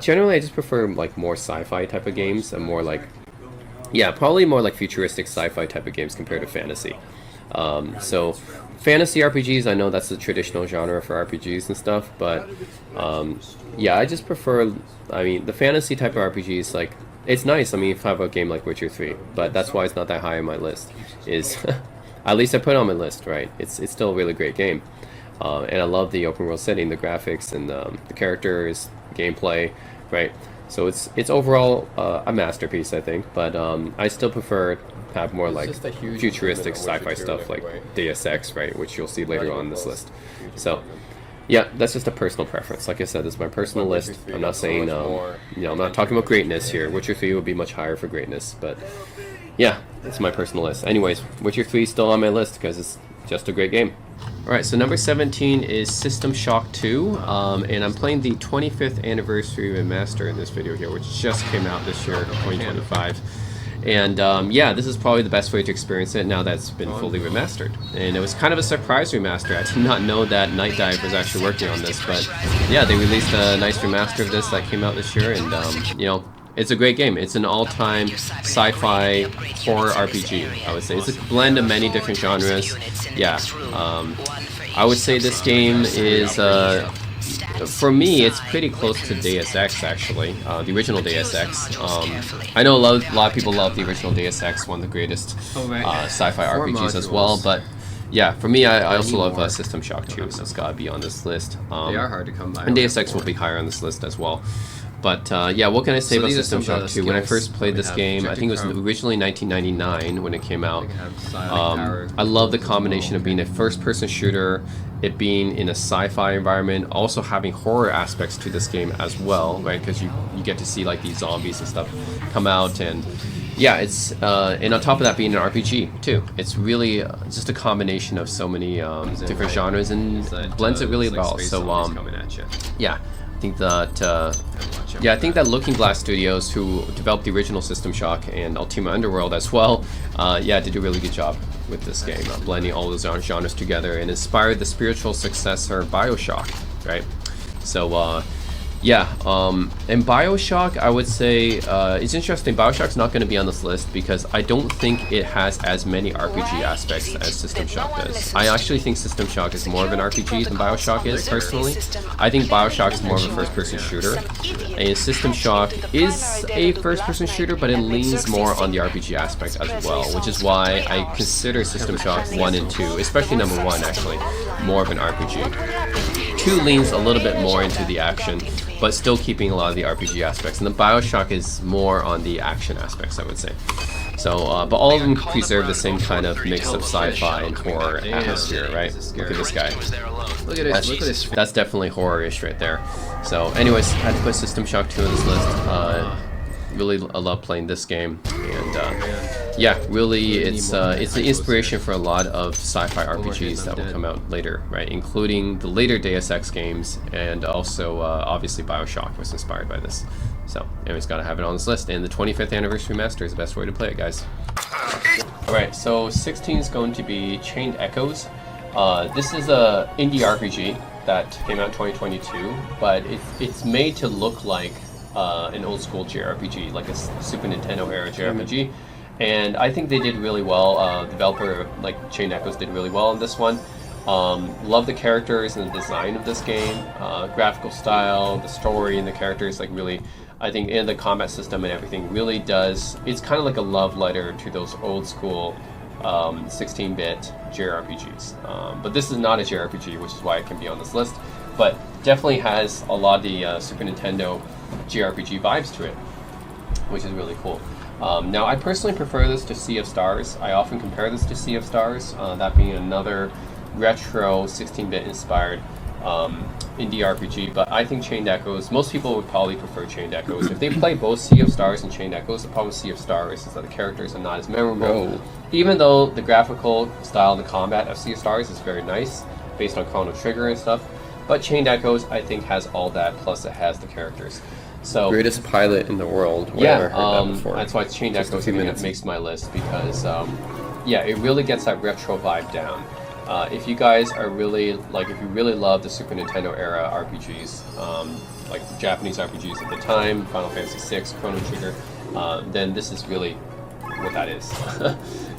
generally I just prefer like more sci-fi type of games, and more like, yeah, probably more like futuristic sci-fi type of games compared to fantasy. So fantasy RPGs, I know that's the traditional genre for RPGs and stuff, but yeah, I just prefer, I mean, the fantasy type of RPGs, like, it's nice. I mean, if I have a game like Witcher 3, but that's why it's not that high on my list. Is at least I put it on my list, right? It's still a really great game, and I love the open world setting, the graphics, and the characters, gameplay, right? So it's overall a masterpiece, I think. But I still prefer have more like futuristic sci-fi stuff like Deus Ex, right? Which you'll see later on this list. So yeah, that's just a personal preference. Like I said, this is my personal list. I'm not saying, I'm not talking about greatness here. Witcher 3 would be much higher for greatness, but yeah, it's my personal list. Anyways, Witcher 3 is still on my list because just a great game. Alright, so number 17 is System Shock 2, and I'm playing the 25th Anniversary Remaster in this video here, which just came out this year, 2025. And yeah, this is probably the best way to experience it now that it's been fully remastered. And it was kind of a surprise remaster. I did not know that Night Dive was actually working on this, but yeah, they released a nice remaster of this that came out this year, and you know, it's a great game. It's an all-time sci-fi horror RPG, I would say. It's a blend of many different genres. Yeah, I would say this game is, for me, it's pretty close to Deus Ex, actually. The original Deus Ex. I know a lot of people love the original Deus Ex, one of the greatest sci-fi RPGs as well, but yeah, for me, I also love System Shock 2, so it's gotta be on this list. They are hard to come by. And Deus Ex will be higher on this list as well. But yeah, what can I say about System Shock 2? When I first played this game, I think it was originally 1999 when it came out. I love the combination of being a first-person shooter, it being in a sci-fi environment, also having horror aspects to this game as well, right? Because you get to see like these zombies and stuff come out, and yeah, it's and on top of that being an RPG too. It's really just a combination of so many different genres and blends it really well. So yeah. I think that Looking Glass Studios, who developed the original System Shock and Ultima Underworld as well, yeah, did a really good job with this game, blending all those genres together and inspired the spiritual successor BioShock, right? So yeah, and BioShock, I would say, it's interesting. BioShock's not going to be on this list because I don't think it has as many RPG aspects as System Shock does. I actually think System Shock is more of an RPG than BioShock is, personally. I think BioShock is more of a first-person shooter, and System Shock is a first-person shooter, but it leans more on the RPG aspect as well, which is why I consider System Shock 1 and 2, especially number 1, actually, more of an RPG. 2 leans a little bit more into the action, but still keeping a lot of the RPG aspects. And the BioShock is more on the action aspects, I would say. So, but all of them preserve the same kind of mix of sci-fi and horror atmosphere, right? Look at this guy. Look at this. That's definitely horror-ish right there. So, anyways, I had to put System Shock 2 on this list. Really, I love playing this game, and yeah, really, it's the inspiration for a lot of sci-fi RPGs that will come out later, right? Including the later Deus Ex games, and also obviously BioShock was inspired by this. So, anyways, gotta have it on this list. And the 25th Anniversary Remaster is the best way to play it, guys. All right, so 16 is going to be Chained Echoes. This is a indie RPG that came out in 2022, but it's made to look like an old school JRPG, like a Super Nintendo era JRPG, and I think they did really well. Developer like Chained Echoes did really well on this one. Love the characters and the design of this game, graphical style, the story and the characters, like really, I think, and the combat system and everything really does. It's kind of like a love letter to those old school 16-bit JRPGs. But this is not a JRPG, which is why it can be on this list. But definitely has a lot of the Super Nintendo JRPG vibes to it, which is really cool. Now, I personally prefer this to Sea of Stars. I often compare this to Sea of Stars, that being another retro 16-bit inspired indie RPG, but I think Chained Echoes, most people would probably prefer Chained Echoes. If they play both Sea of Stars and Chained Echoes, the problem with Sea of Stars is that the characters are not as memorable. Even though the graphical style and the combat of Sea of Stars is very nice, based on Chrono Trigger and stuff, but Chained Echoes, I think, has all that, plus it has the characters. So greatest pilot in the world. Yeah, heard that before. that's why Chained Echoes makes my list, because yeah, it really gets that retro vibe down. If you guys are really, like, if you really love the Super Nintendo era RPGs, like the Japanese RPGs at the time, Final Fantasy VI, Chrono Trigger, then this is really what that is.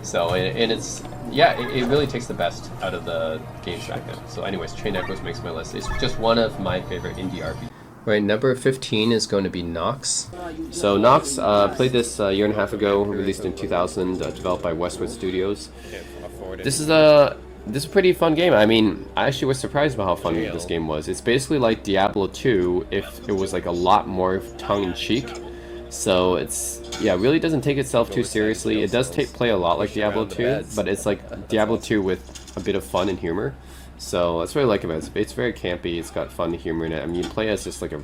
So, and it's, yeah, it really takes the best out of the games back then. So anyways, Chained Echoes makes my list. It's just one of my favorite indie RPGs. Right, number 15 is going to be Nox. So Nox, played this a year and a half ago, released in 2000, developed by Westwood Studios. This is a pretty fun game. I mean, I actually was surprised about how fun this game was. It's basically like Diablo 2 if it was like a lot more tongue-in-cheek. So it's, yeah, really doesn't take itself too seriously. It does play a lot like Diablo 2, but it's like Diablo 2 with a bit of fun and humor. So that's what I like about it. It's very campy. It's got fun and humor in it. I mean, you play as just like a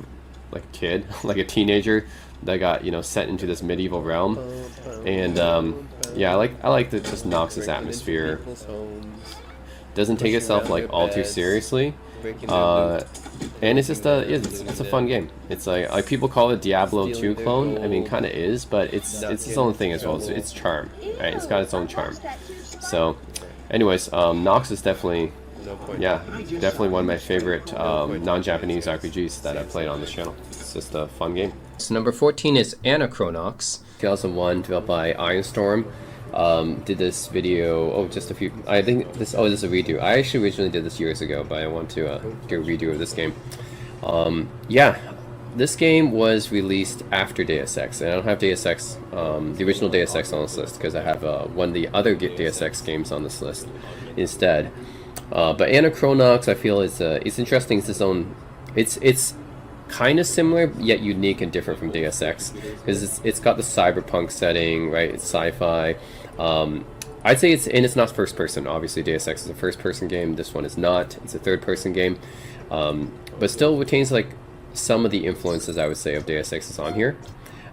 kid, like a teenager that got, you know, sent into this medieval realm. And yeah, I like the just Nox's atmosphere. Doesn't take itself like all too seriously. And it's just it's a fun game. It's like people call it Diablo 2 clone. I mean, kind of is, but it's its own thing as well. It's charm, right? It's got its own charm. So, anyways, Nox is definitely, definitely one of my favorite non-Japanese RPGs that I've played on this channel. It's just a fun game. So number 14 is Anachronox, 2001, developed by Ironstorm. Did this video, just a few, I think this, this is a redo. I actually originally did this years ago, but I want to do a redo of this game. This game was released after Deus Ex, and I don't have Deus Ex, the original Deus Ex on this list, because I have one of the other Deus Ex games on this list instead. But Anachronox, I feel it's interesting. It's its own, it's kind of similar yet unique and different from Deus Ex, because it's got the cyberpunk setting, right? It's sci-fi. I'd say it's not first person. Obviously Deus Ex is a first person game. This one is not. It's a third person game, but still retains like some of the influences, I would say, of Deus Ex is on here.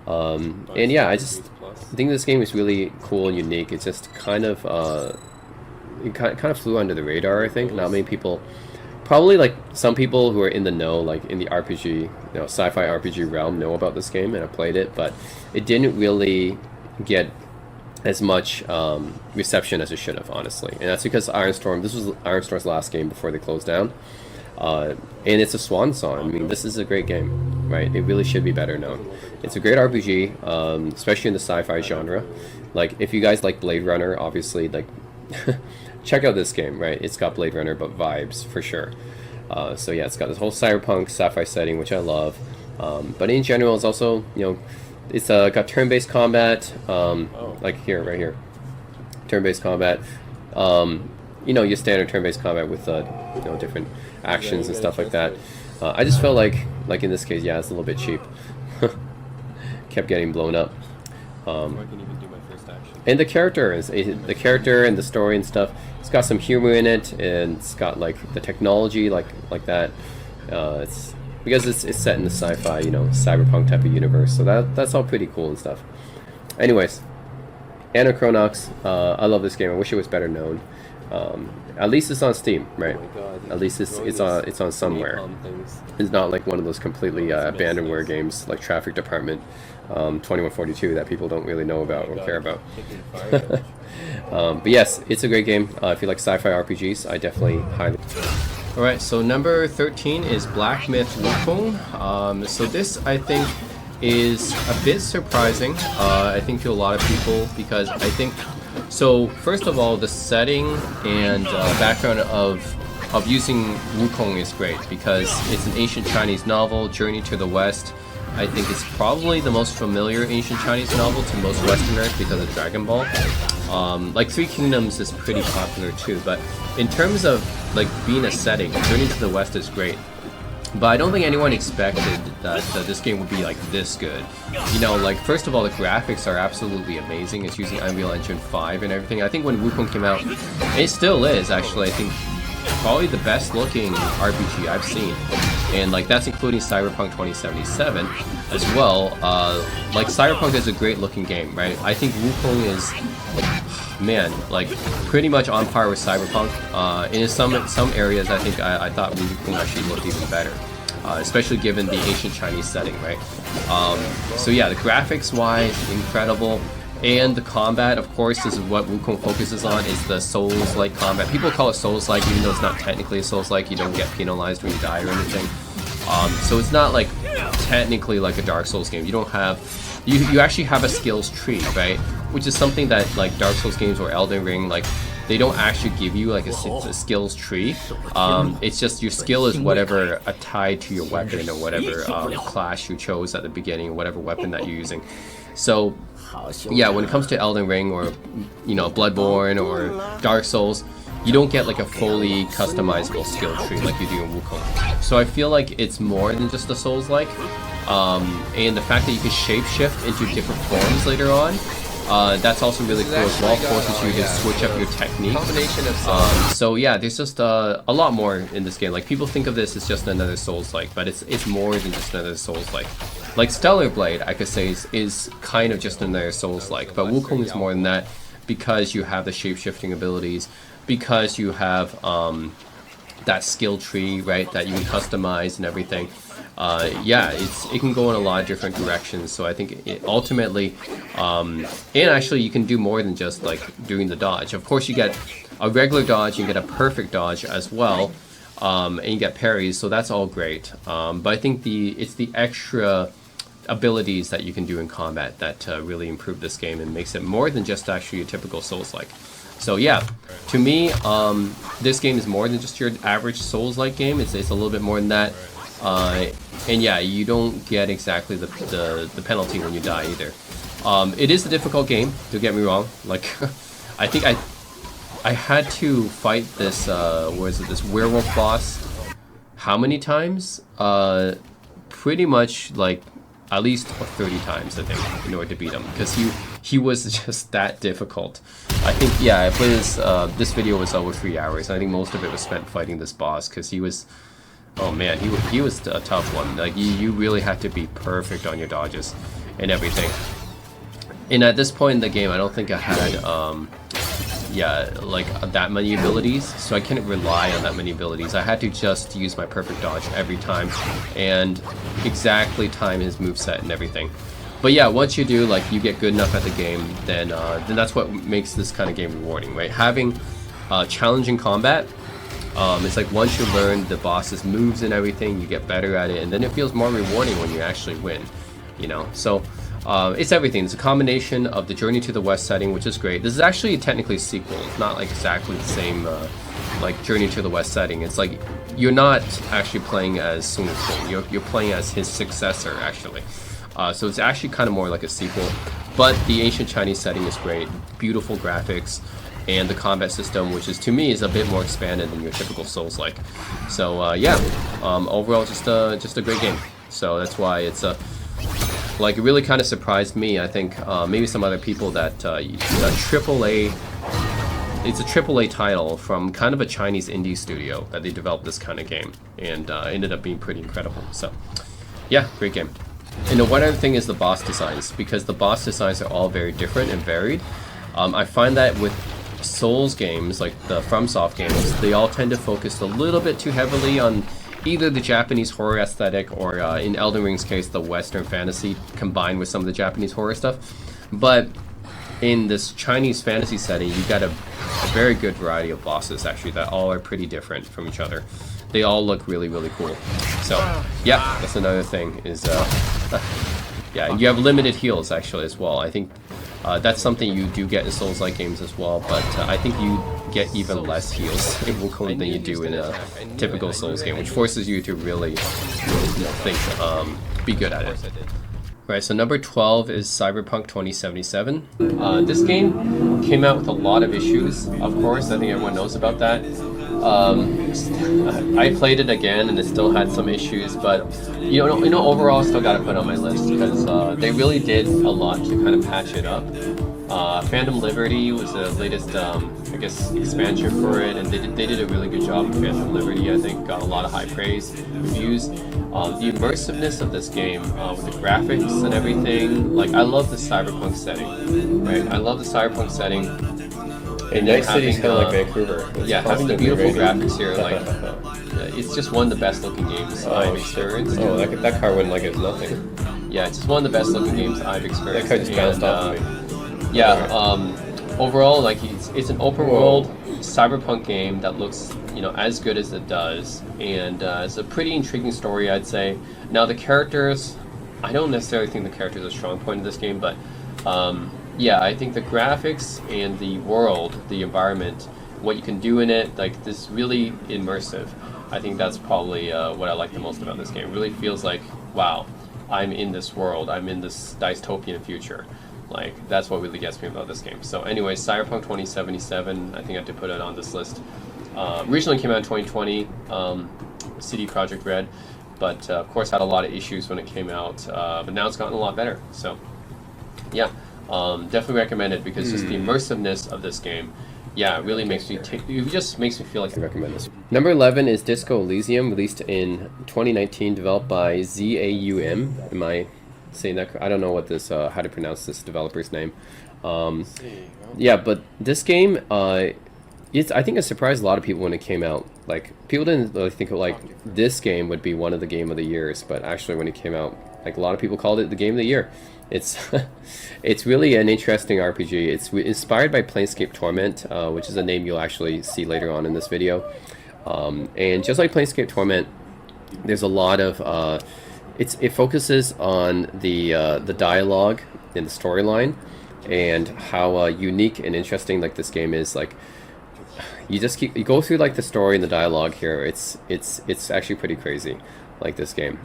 And yeah, I think this game is really cool and unique. It's just kind of it kind of flew under the radar. I think not many people, probably like some people who are in the know, like in the RPG, sci-fi RPG realm, know about this game and have played it, but it didn't really get as much reception as it should have, honestly. And that's because Ironstorm, this was Ironstorm's last game before they closed down. And it's a swan song. I mean, this is a great game, right? It really should be better known. It's a great RPG, especially in the sci-fi genre. Like, if you guys like Blade Runner, obviously, like, check out this game, right? It's got Blade Runner, but vibes, for sure. So yeah, it's got this whole cyberpunk sci-fi setting, which I love. But in general, it's also, it's got turn-based combat, like here, right here. Turn-based combat. Your standard turn-based combat with different actions and stuff like that. I just felt like in this case, it's a little bit cheap. Kept getting blown up. And the character and the story and stuff. It's got some humor in it, and it's got like the technology like that. It's because it's set in the sci-fi, cyberpunk type of universe. So that's all pretty cool and stuff. Anyways, Anachronox. I love this game. I wish it was better known. At least it's on Steam, right? At least it's on somewhere. It's not like one of those completely abandonware games like Traffic Department 2142 that people don't really know about or care about. But yes, it's a great game. If you like sci-fi RPGs, I definitely highly. Alright, so number 13 is Black Myth: Wukong. So this, I think, is a bit surprising, I think, to a lot of people, because I think, so first of all, the setting and background of using Wukong is great, because it's an ancient Chinese novel. Journey to the West, I think, is probably the most familiar ancient Chinese novel to most Westerners because of Dragon Ball. Like Three Kingdoms is pretty popular too, but in terms of like being a setting, Journey to the West is great. But I don't think anyone expected that this game would be like this good. Like, first of all, the graphics are absolutely amazing. It's using Unreal Engine 5 and everything. I think when Wukong came out, it still is actually, I think, probably the best looking RPG I've seen. And like, that's including Cyberpunk 2077 as well. Like, Cyberpunk is a great looking game, right? I think Wukong is, man, like pretty much on par with Cyberpunk. In some areas, I think I thought Wukong actually looked even better, especially given the ancient Chinese setting, right? So yeah, the graphics wise, incredible. And the combat, of course, is what Wukong focuses on, is the Souls-like combat. People call it Souls-like, even though it's not technically a Souls-like. You don't get penalized when you die or anything. So it's not like technically like a Dark Souls game. You don't have, you actually have a skills tree, right? Which is something that like Dark Souls games or Elden Ring, like, they don't actually give you like a skills tree. It's just your skill is whatever tied to your weapon or whatever class you chose at the beginning, or whatever weapon that you're using. So yeah, when it comes to Elden Ring or Bloodborne or Dark Souls, you don't get like a fully customizable skill tree like you do in Wukong. So I feel like it's more than just a Souls-like, and the fact that you can shapeshift into different forms later on, that's also really cool as well. Forces you to switch up your technique. So yeah, there's just a lot more in this game. Like, people think of this as just another Souls-like, but it's more than just another Souls-like. Like Stellar Blade, I could say, is kind of just another Souls-like, but Wukong is more than that, because you have the shape-shifting abilities, because you have that skill tree, right, that you can customize and everything. Yeah, it can go in a lot of different directions. So I think ultimately, and actually you can do more than just like doing the dodge. Of course, you get a regular dodge, you get a perfect dodge as well, and you get parries. So that's all great. But I think it's the extra abilities that you can do in combat that really improve this game and makes it more than just actually a typical Souls-like. So yeah, to me, this game is more than just your average Souls-like game. It's a little bit more than that. And yeah, you don't get exactly the penalty when you die either. It is a difficult game, don't get me wrong. Like, I think I had to fight this, this werewolf boss how many times? Pretty much like at least 30 times, I think, in order to beat him, because he was just that difficult. I think, yeah, I played this video was over 3 hours. I think most of it was spent fighting this boss, because he was, oh man, he was a tough one. Like, you really had to be perfect on your dodges and everything. And at this point in the game, I don't think I had, yeah, like that many abilities, so I couldn't rely on that many abilities. I had to just use my perfect dodge every time and exactly time his moveset and everything. But yeah, once you do, like, you get good enough at the game, then that's what makes this kind of game rewarding, right? Having challenging combat, it's like once you learn the boss's moves and everything, you get better at it, and then it feels more rewarding when you actually win, you know? So it's everything. It's a combination of the Journey to the West setting, which is great. This is actually technically a sequel. It's not like exactly the same like Journey to the West setting. It's like you're not actually playing as Sun Wukong. You're playing as his successor, actually. So it's actually kind of more like a sequel. But the ancient Chinese setting is great. Beautiful graphics. And the combat system, which is, to me, is a bit more expanded than your typical Souls-like. So yeah, overall just a great game. So that's why it's like, it really kind of surprised me. I think maybe some other people that it's a AAA title from kind of a Chinese indie studio that they developed this kind of game, and ended up being pretty incredible. So yeah, great game. And the one other thing is the boss designs, because the boss designs are all very different and varied. I find that with Souls games, like the FromSoft games, they all tend to focus a little bit too heavily on either the Japanese horror aesthetic or, in Elden Ring's case, the Western fantasy combined with some of the Japanese horror stuff. But in this Chinese fantasy setting, you got a very good variety of bosses, actually, that all are pretty different from each other. They all look really, really cool. So yeah, that's another thing is, yeah, you have limited heals, actually, as well. I think that's something you do get in Souls-like games as well, but I think you get even less heals in Wukong than you do in a typical Souls game, which forces you to really think, be good at it. Right, so number 12 is Cyberpunk 2077. This game came out with a lot of issues, of course. I think everyone knows about that. I played it again and it still had some issues, but you know, overall, still got to put on my list because they really did a lot to kind of patch it up. Phantom Liberty was the latest, I guess, expansion for it, and they did a really good job with Phantom Liberty. I think got a lot of high praise reviews. The immersiveness of this game, with the graphics and everything, like, I love the cyberpunk setting, right? I love the cyberpunk setting. And Night City's kind of like Vancouver. Yeah, having the beautiful graphics here, like, it's just one of the best looking games I've experienced. Oh, that car went like it's nothing. Yeah, it's just one of the best looking games I've experienced. That car just bounced off of me. Yeah, overall, like, it's an open world cyberpunk game that looks, you know, as good as it does, and it's a pretty intriguing story, I'd say. Now, the characters, I don't necessarily think the characters are a strong point of this game, but yeah, I think the graphics and the world, the environment, what you can do in it, like, this is really immersive. I think that's probably what I like the most about this game. It really feels like, wow, I'm in this world, I'm in this dystopian future. Like, that's what really gets me about this game. So anyway, Cyberpunk 2077, I think I have to put it on this list. Originally came out in 2020, CD Projekt Red, but of course had a lot of issues when it came out, but now it's gotten a lot better. So yeah, definitely recommend it because just the immersiveness of this game, yeah, it really makes me it just makes me feel like I recommend this. Number 11 is Disco Elysium, released in 2019, developed by ZAUM. Am I saying that? I don't know what this how to pronounce this developer's name. Yeah, but this game I think it surprised a lot of people when it came out. Like, people didn't really think of, like, this game would be one of the game of the years, but actually when it came out, like, a lot of people called it the game of the year. It's it's really an interesting RPG. It's inspired by Planescape Torment, which is a name you'll actually see later on in this video. And just like Planescape Torment, there's a lot of it focuses on the dialogue in the storyline and how unique and interesting like this game is. Like, you go through like the story and the dialogue here. It's actually pretty crazy, like this game.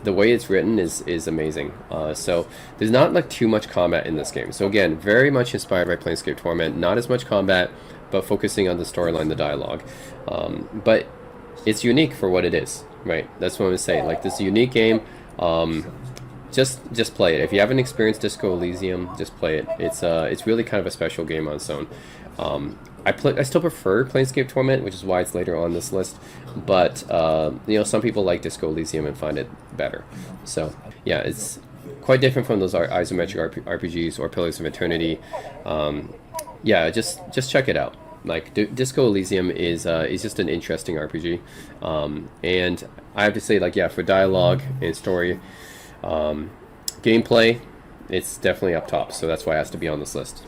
The way it's written is amazing. So there's not like too much combat in this game. So again, very much inspired by Planescape Torment. Not as much combat, but focusing on the storyline, the dialogue. But it's unique for what it is, right? That's what I'm saying. Like, this is a unique game. Just play it. If you haven't experienced Disco Elysium, just play it. It's really kind of a special game on its own. I still prefer Planescape Torment, which is why it's later on this list. But you know, some people like Disco Elysium and find it better. So yeah, it's quite different from those isometric RPGs or Pillars of Eternity. Yeah, just check it out. Like, Disco Elysium is just an interesting RPG, and I have to say, like, yeah, for dialogue and story, gameplay, it's definitely up top. So that's why it has to be on this list.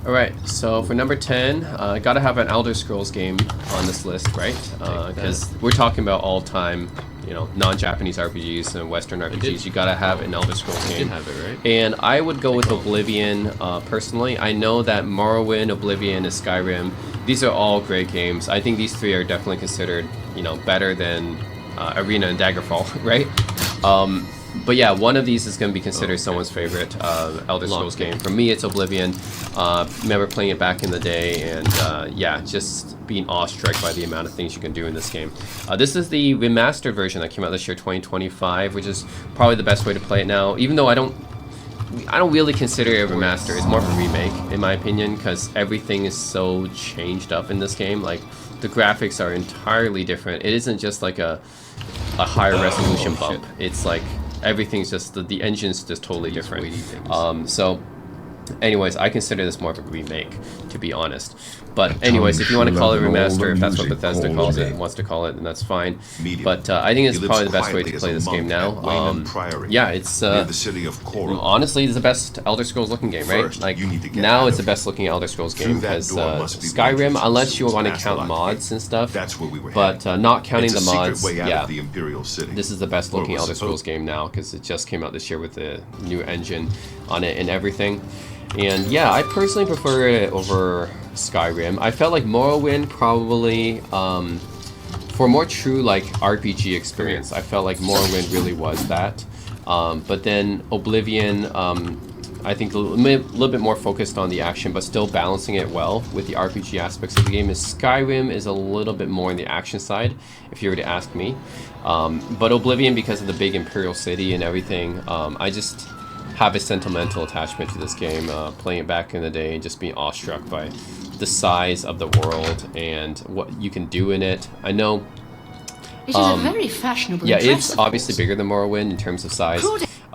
Alright, so for number 10, gotta have an Elder Scrolls game on this list, right? Because we're talking about all-time, you know, non-Japanese RPGs and Western RPGs. You gotta have an Elder Scrolls game. Have it, right? And I would go with Oblivion, personally. I know that Morrowind, Oblivion, and Skyrim, these are all great games. I think these three are definitely considered, you know, better than Arena and Daggerfall, right? But yeah, one of these is going to be considered someone's favorite Elder Scrolls game. For me, it's Oblivion. Remember playing it back in the day, and yeah, just being awestruck by the amount of things you can do in this game. This is the remastered version that came out this year, 2025, which is probably the best way to play it now. Even though I don't really consider it a remaster. It's more of a remake, in my opinion, because everything is so changed up in this game. Like, the graphics are entirely different. It isn't just like a higher resolution bump. It's like everything's just the engine's just totally different. So anyways, I consider this more of a remake, to be honest. But anyways, if you want to call it a remaster, if that's what Bethesda wants to call it, then that's fine. But I think it's probably the best way to play this game now. Yeah, it's honestly, it's the best Elder Scrolls looking game, right? Like, now it's the best looking Elder Scrolls game, because Skyrim, unless you want to count mods and stuff, but not counting the mods, yeah, this is the best looking Elder Scrolls game now, because it just came out this year with the new engine on it and everything. And yeah, I personally prefer it over Skyrim. I felt like Morrowind probably, for more true like RPG experience, I felt like Morrowind really was that. But then Oblivion, I think a little bit more focused on the action, but still balancing it well with the RPG aspects of the game. Skyrim is a little bit more on the action side, if you were to ask me. But Oblivion, because of the big Imperial City and everything, I just have a sentimental attachment to this game, playing it back in the day and just being awestruck by the size of the world and what you can do in it. I know it is a very fashionable. Yeah, it's obviously bigger than Morrowind in terms of size.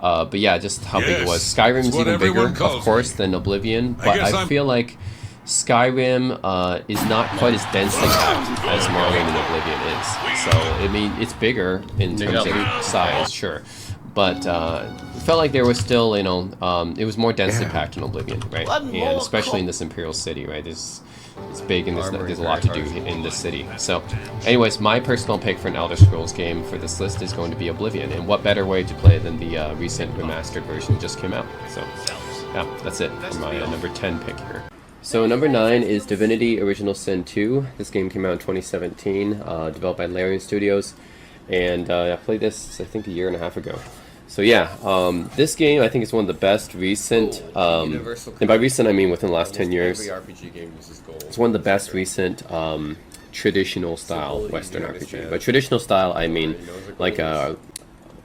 But yeah, just how big it was. Skyrim's even bigger, of course, than Oblivion. But I feel like Skyrim is not quite as densely packed as Morrowind and Oblivion is. So, I mean, it's bigger in terms of size, sure. But it felt like there was still, you know, it was more densely packed in Oblivion, right? And especially in this Imperial City, right? It's big and there's a lot to do in this city. So, anyways, my personal pick for an Elder Scrolls game for this list is going to be Oblivion. And what better way to play it than the recent remastered version that just came out? So, yeah, that's it for my number 10 pick here. So number 9 is Divinity Original Sin 2. This game came out in 2017, developed by Larian Studios. And I played this, I think, a year and a half ago. So yeah, this game I think is one of the best recent, and by recent I mean within the last 10 years. It's one of the best recent traditional style Western RPG. By traditional style I mean like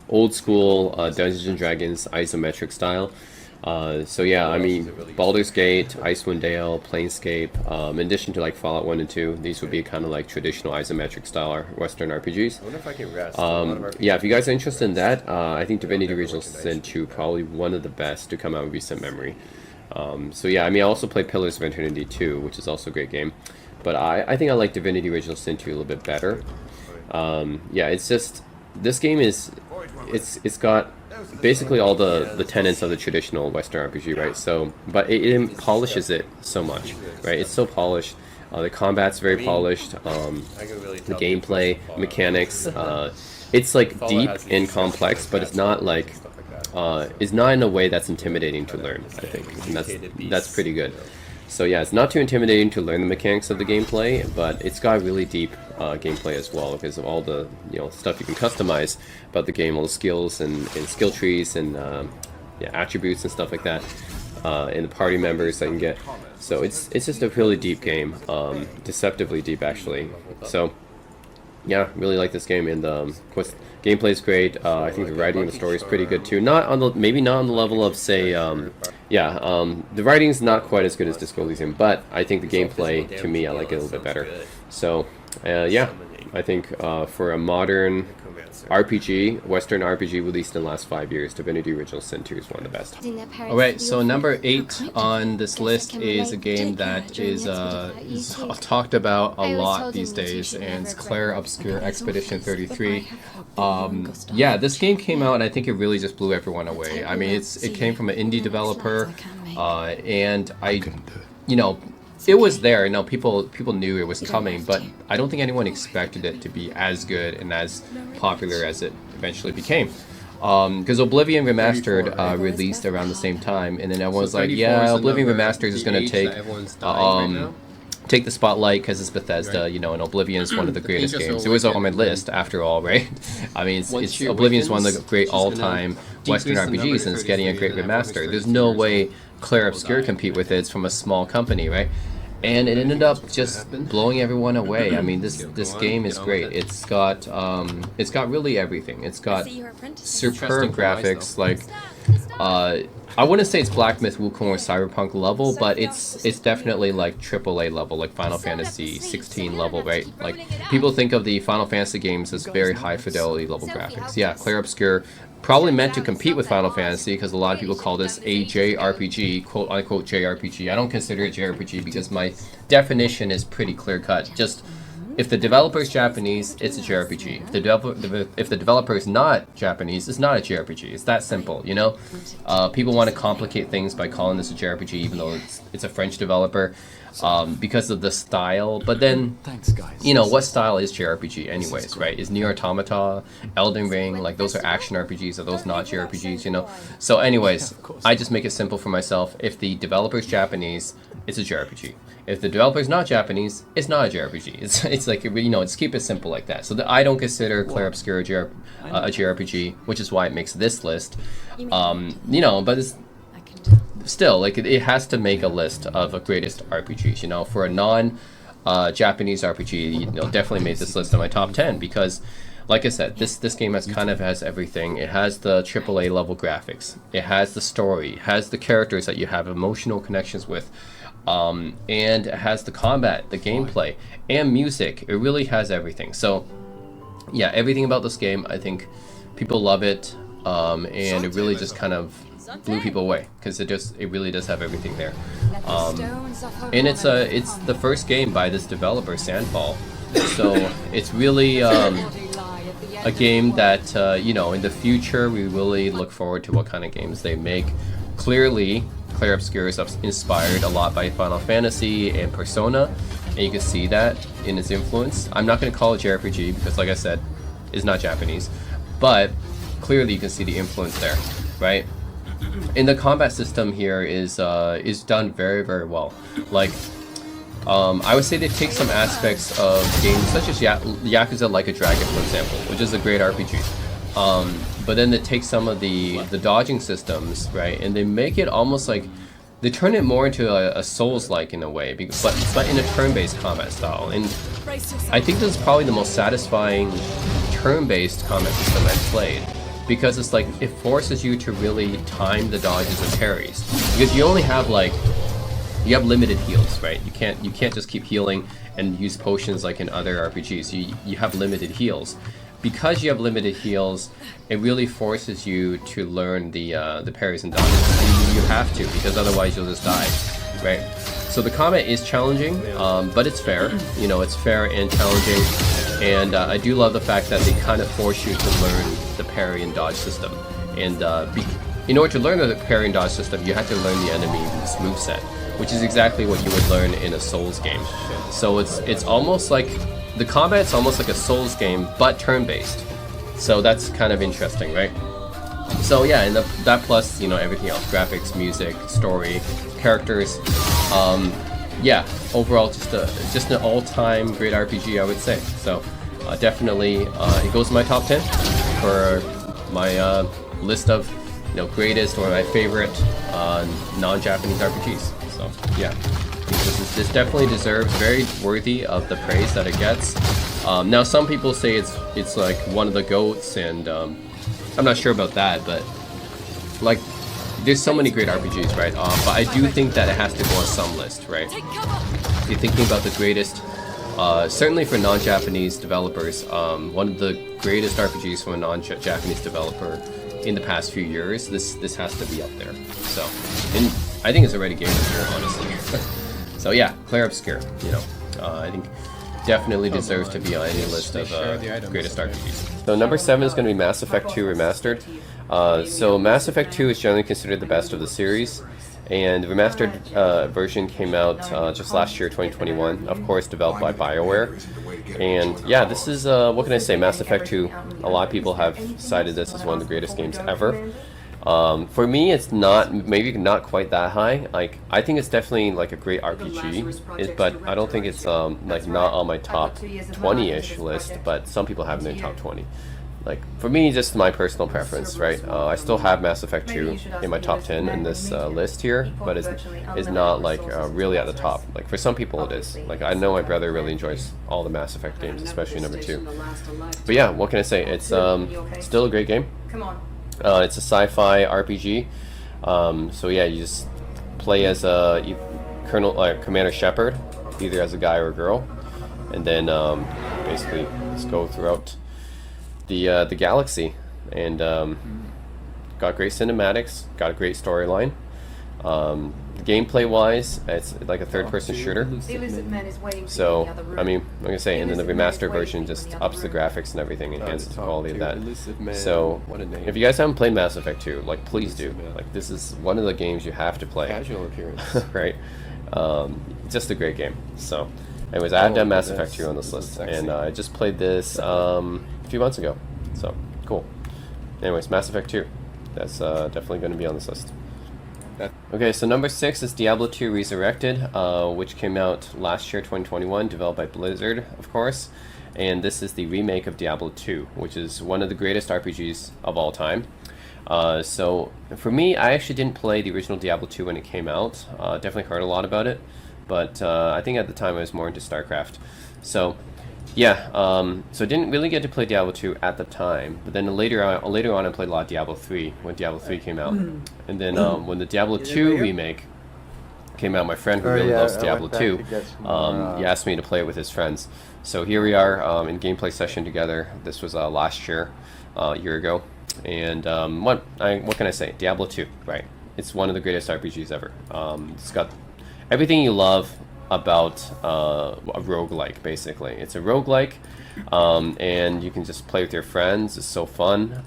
old school Dungeons and Dragons isometric style. So yeah, I mean, Baldur's Gate, Icewind Dale, Planescape, in addition to like Fallout 1 and 2, these would be kind of like traditional isometric style Western RPGs. I wonder if I can rest yeah, if you guys are interested in that, I think Divinity Original Sin 2 probably one of the best to come out of recent memory. So yeah, I mean, I also played Pillars of Eternity 2, which is also a great game. But I think I like Divinity Original Sin 2 a little bit better. Yeah, it's just, this game is, it's got basically all the tenets of the traditional Western RPG, right? So, but it polishes it so much, right? It's so polished. The combat's very polished. The gameplay, mechanics, it's like deep and complex, but it's not like, it's not in a way that's intimidating to learn, I think, and that's pretty good. So yeah, it's not too intimidating to learn the mechanics of the gameplay, but it's got really deep gameplay as well because of all the stuff you can customize about the game, all the skills and skill trees and yeah, attributes and stuff like that, and the party members that you can get. So it's just a really deep game, deceptively deep actually. So yeah, really like this game, and of course gameplay is great. I think the writing and the story is pretty good too. Not on the maybe not on the level of say the writing's not quite as good as Disco Elysium, but I think the gameplay, to me, I like it a little bit better. So yeah, I think for a modern RPG, Western RPG released in the last 5 years, Divinity Original Sin 2 is one of the best. Alright, so number 8 on this list is a game that is talked about a lot these days, and it's Clair Obscur Expedition 33. Yeah, this game came out and I think it really just blew everyone away. I mean, it came from an indie developer, and it was there. People knew it was coming, but I don't think anyone expected it to be as good and as popular as it eventually became. Because Oblivion Remastered released around the same time, and then everyone was like, yeah, Oblivion Remastered is going to take the spotlight because it's Bethesda, and Oblivion is one of the greatest games. It was on my list after all, right? I mean, Oblivion is one of the great all-time Western RPGs, and it's getting a great remaster. There's no way Clair Obscur compete with it. It's from a small company, right? And it ended up just blowing everyone away. I mean, this game is great. It's got really everything. It's got superb graphics, like I wouldn't say it's Black Myth Wukong or Cyberpunk level, but it's definitely like AAA level, like Final Fantasy 16 level, right? Like people think of the Final Fantasy games as very high fidelity level graphics. Yeah, Clair Obscur probably meant to compete with Final Fantasy because a lot of people call this a JRPG, quote unquote JRPG. I don't consider it JRPG because my definition is pretty clear cut. Just if the developer is Japanese, it's a JRPG. If the developer is not Japanese, it's not a JRPG. It's that simple, People want to complicate things by calling this a JRPG, even though it's a French developer, because of the style. But then, what style is JRPG anyways, right? Is Nier Automata, Elden Ring, like those are action RPGs, are those not JRPGs, So anyways, I just make it simple for myself. If the developer is Japanese, it's a JRPG. If the developer is not Japanese, it's not a JRPG. It's like, it's keep it simple like that. So I don't consider Clair Obscur a JRPG, which is why it makes this list. But it's still, like, it has to make a list of greatest RPGs, For a non-Japanese RPG, definitely made this list of my top 10 because, like I said, this game has everything. It has the AAA level graphics. It has the story. It has the characters that you have emotional connections with. And it has the combat, the gameplay, and music. It really has everything. So, yeah, everything about this game, I think people love it, and it really just kind of blew people away because it really does have everything there. And it's the first game by this developer, Sandfall. So it's really a game that in the future we really look forward to what kind of games they make. Clearly, Clair Obscur is inspired a lot by Final Fantasy and Persona, and you can see that in its influence. I'm not going to call it JRPG because, like I said, it's not Japanese, but clearly you can see the influence there, right? And the combat system here is done very, very well. Like, I would say they take some aspects of games such as Yakuza Like a Dragon, for example, which is a great RPG. But then they take some of the dodging systems, right, and they make it almost like they turn it more into a Souls-like in a way, but in a turn-based combat style. And I think this is probably the most satisfying turn-based combat system I've played because it's like it forces you to really time the dodges and parries because you only have you have limited heals, right? You can't just keep healing and use potions like in other RPGs. You have limited heals. because you have limited heals, it really forces you to learn the parries and dodges. You have to, because otherwise you'll just die, right? So the combat is challenging, but it's fair. You know, it's fair and challenging, and I do love the fact that they kind of force you to learn the parry and dodge system. And in order to learn the parry and dodge system, you have to learn the enemy's moveset, which is exactly what you would learn in a Souls game. So it's almost like the combat's almost like a Souls game, but turn-based. So that's kind of interesting, right? So yeah, and that plus, you know, everything else: graphics, music, story, characters. Yeah, overall, just an all-time great RPG, I would say. So definitely, it goes in my top 10 for my list of, you know, greatest or my favorite non-Japanese RPGs. So yeah, this definitely deserves, very worthy of the praise that it gets. Now some people say it's like one of the GOATs, and I'm not sure about that, but like, there's so many great RPGs, right? But I do think that it has to go on some list, right? If you're thinking about the greatest, certainly for non-Japanese developers, one of the greatest RPGs from a non-Japanese developer in the past few years, this has to be up there. So, and I think it's already game of the year, honestly. So yeah, Clair Obscur, you know, I think definitely deserves to be on any list of greatest RPGs. So number 7 is going to be Mass Effect 2 Remastered. So Mass Effect 2 is generally considered the best of the series, and the remastered version came out just last year, 2021, of course developed by BioWare. And yeah, this is, what can I say, Mass Effect 2, a lot of people have cited this as one of the greatest games ever. For me, it's not, maybe not quite that high. Like, I think it's definitely like a great RPG, but I don't think it's like not on my top 20-ish list, but some people have it in their top 20. Like, for me, just my personal preference, right? I still have Mass Effect 2 in my top 10 in this list here, but it's not like really at the top. Like, for some people it is. Like, I know my brother really enjoys all the Mass Effect games, especially number 2. But yeah, what can I say? It's still a great game. It's a sci-fi RPG. So yeah, you just play as Commander Shepard, either as a guy or a girl, and then basically just go throughout the galaxy, and got great cinematics, got a great storyline. Gameplay wise, it's like a third-person shooter. So I mean, like I say, and then the remastered version just ups the graphics and everything, enhances the quality of that. So if you guys haven't played Mass Effect 2, like, please do. Like, this is one of the games you have to play. Casual appearance. Right? Just a great game. So anyways, I have done Mass Effect 2 on this list, and I just played this a few months ago. So cool. Anyways, Mass Effect 2. That's definitely going to be on this list. Okay, so number 6 is Diablo 2 Resurrected, which came out last year, 2021, developed by Blizzard, of course. And this is the remake of Diablo 2, which is one of the greatest RPGs of all time. So for me, I actually didn't play the original Diablo 2 when it came out. Definitely heard a lot about it, but I think at the time I was more into StarCraft. So yeah, so I didn't really get to play Diablo 2 at the time, but then later on I played a lot of Diablo 3 when Diablo 3 came out. And then when the Diablo 2 remake came out, my friend who really loves Diablo 2, he asked me to play it with his friends. So here we are in gameplay session together. This was last year, a year ago. And what can I say? Diablo 2, right? It's one of the greatest RPGs ever. It's got everything you love about a roguelike, basically. It's a roguelike, and you can just play with your friends. It's so fun.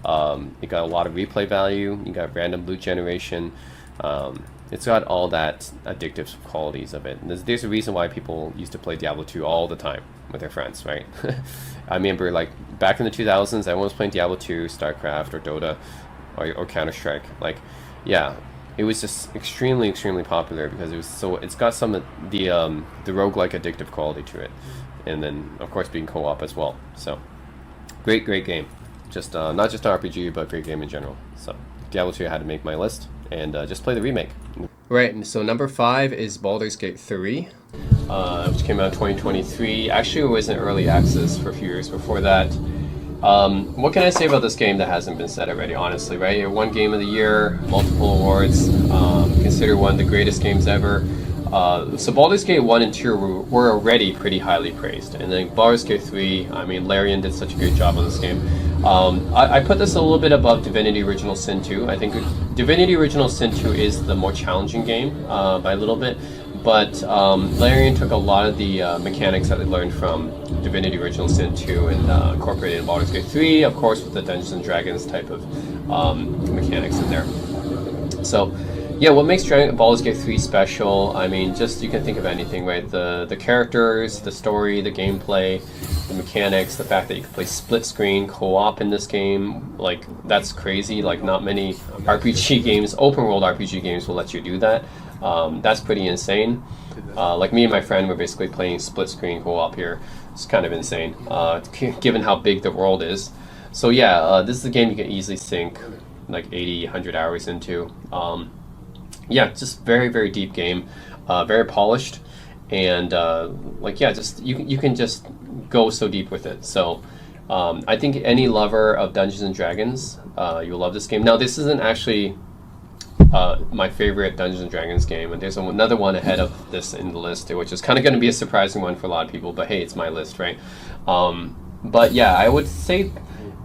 You got a lot of replay value. You got random loot generation. It's got all that addictive qualities of it. And there's a reason why people used to play Diablo 2 all the time with their friends, right? I remember, like, back in the 2000s, everyone was playing Diablo 2, StarCraft, or Dota, or Counter-Strike. Like, yeah. It was just extremely, extremely popular because it's got some of the roguelike addictive quality to it, and then of course being co-op as well. So great game. Just not just an RPG, but great game in general. So Diablo 2 had to make my list, and just play the remake. Right. And so number 5 is Baldur's Gate 3, which came out in 2023. Actually, it was in early access for a few years before that. What can I say about this game that hasn't been said already, honestly, right? It won Game of the Year, multiple awards, considered one of the greatest games ever. So Baldur's Gate 1 and 2 were already pretty highly praised, and then Baldur's Gate 3, I mean, Larian did such a great job on this game. I put this a little bit above Divinity Original Sin 2. I think Divinity Original Sin 2 is the more challenging game by a little bit, but Larian took a lot of the mechanics that they learned from Divinity Original Sin 2 and incorporated in Baldur's Gate 3, of course, with the Dungeons and Dragons type of mechanics in there. So, yeah, what makes Baldur's Gate 3 special? I mean, just you can think of anything, right? The characters, the story, the gameplay, the mechanics, the fact that you can play split screen co-op in this game, like that's crazy. Like not many RPG games, open world RPG games will let you do that. That's pretty insane. Like me and my friend were basically playing split screen co-op here. It's kind of insane, given how big the world is. So yeah, this is a game you can easily sink like 80, 100 hours into. Yeah, just very, very deep game, very polished, and like yeah, just you can just go so deep with it. So I think any lover of Dungeons and Dragons, you'll love this game. Now this isn't actually my favorite Dungeons and Dragons game, and there's another one ahead of this in the list, which is kind of going to be a surprising one for a lot of people. But hey, it's my list, right? But yeah, I would say,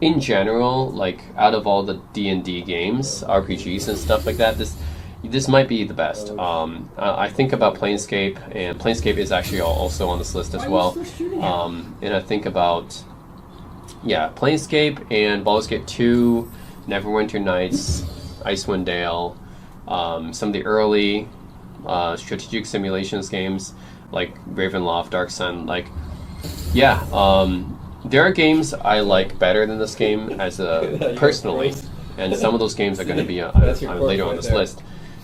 in general, like out of all the D&D games, RPGs and stuff like that, this might be the best. I think about Planescape, and Planescape is actually also on this list as well. And I think about, yeah, Planescape and Baldur's Gate 2, Neverwinter Nights, Icewind Dale, some of the early strategic simulations games like Ravenloft, Dark Sun. Like, yeah, there are games I like better than this game as personally, and some of those games are going to be later on this list.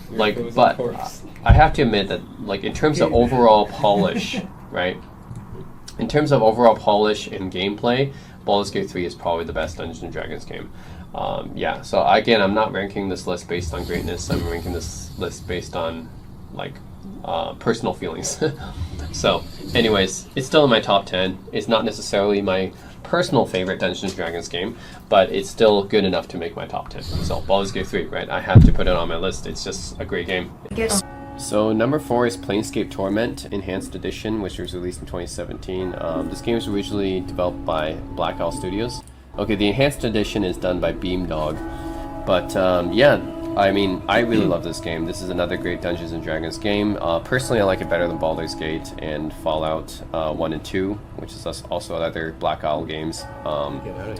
Like, but I have to admit that, like, in terms of overall polish, right? In terms of overall polish and gameplay, Baldur's Gate 3 is probably the best Dungeons and Dragons game. Yeah, so again, I'm not ranking this list based on greatness. I'm ranking this list based on, like, personal feelings. So, anyways, it's still in my top 10. It's not necessarily my personal favorite Dungeons & Dragons game, but it's still good enough to make my top 10. So, Baldur's Gate 3, right? I have to put it on my list. It's just a great game. So number 4 is Planescape Torment Enhanced Edition, which was released in 2017. This game was originally developed by Black Owl Studios. Okay, the Enhanced Edition is done by Beamdog, but yeah, I mean, I really love this game. This is another great Dungeons & Dragons game. Personally, I like it better than Baldur's Gate and Fallout 1 and 2, which is also other Black Owl games.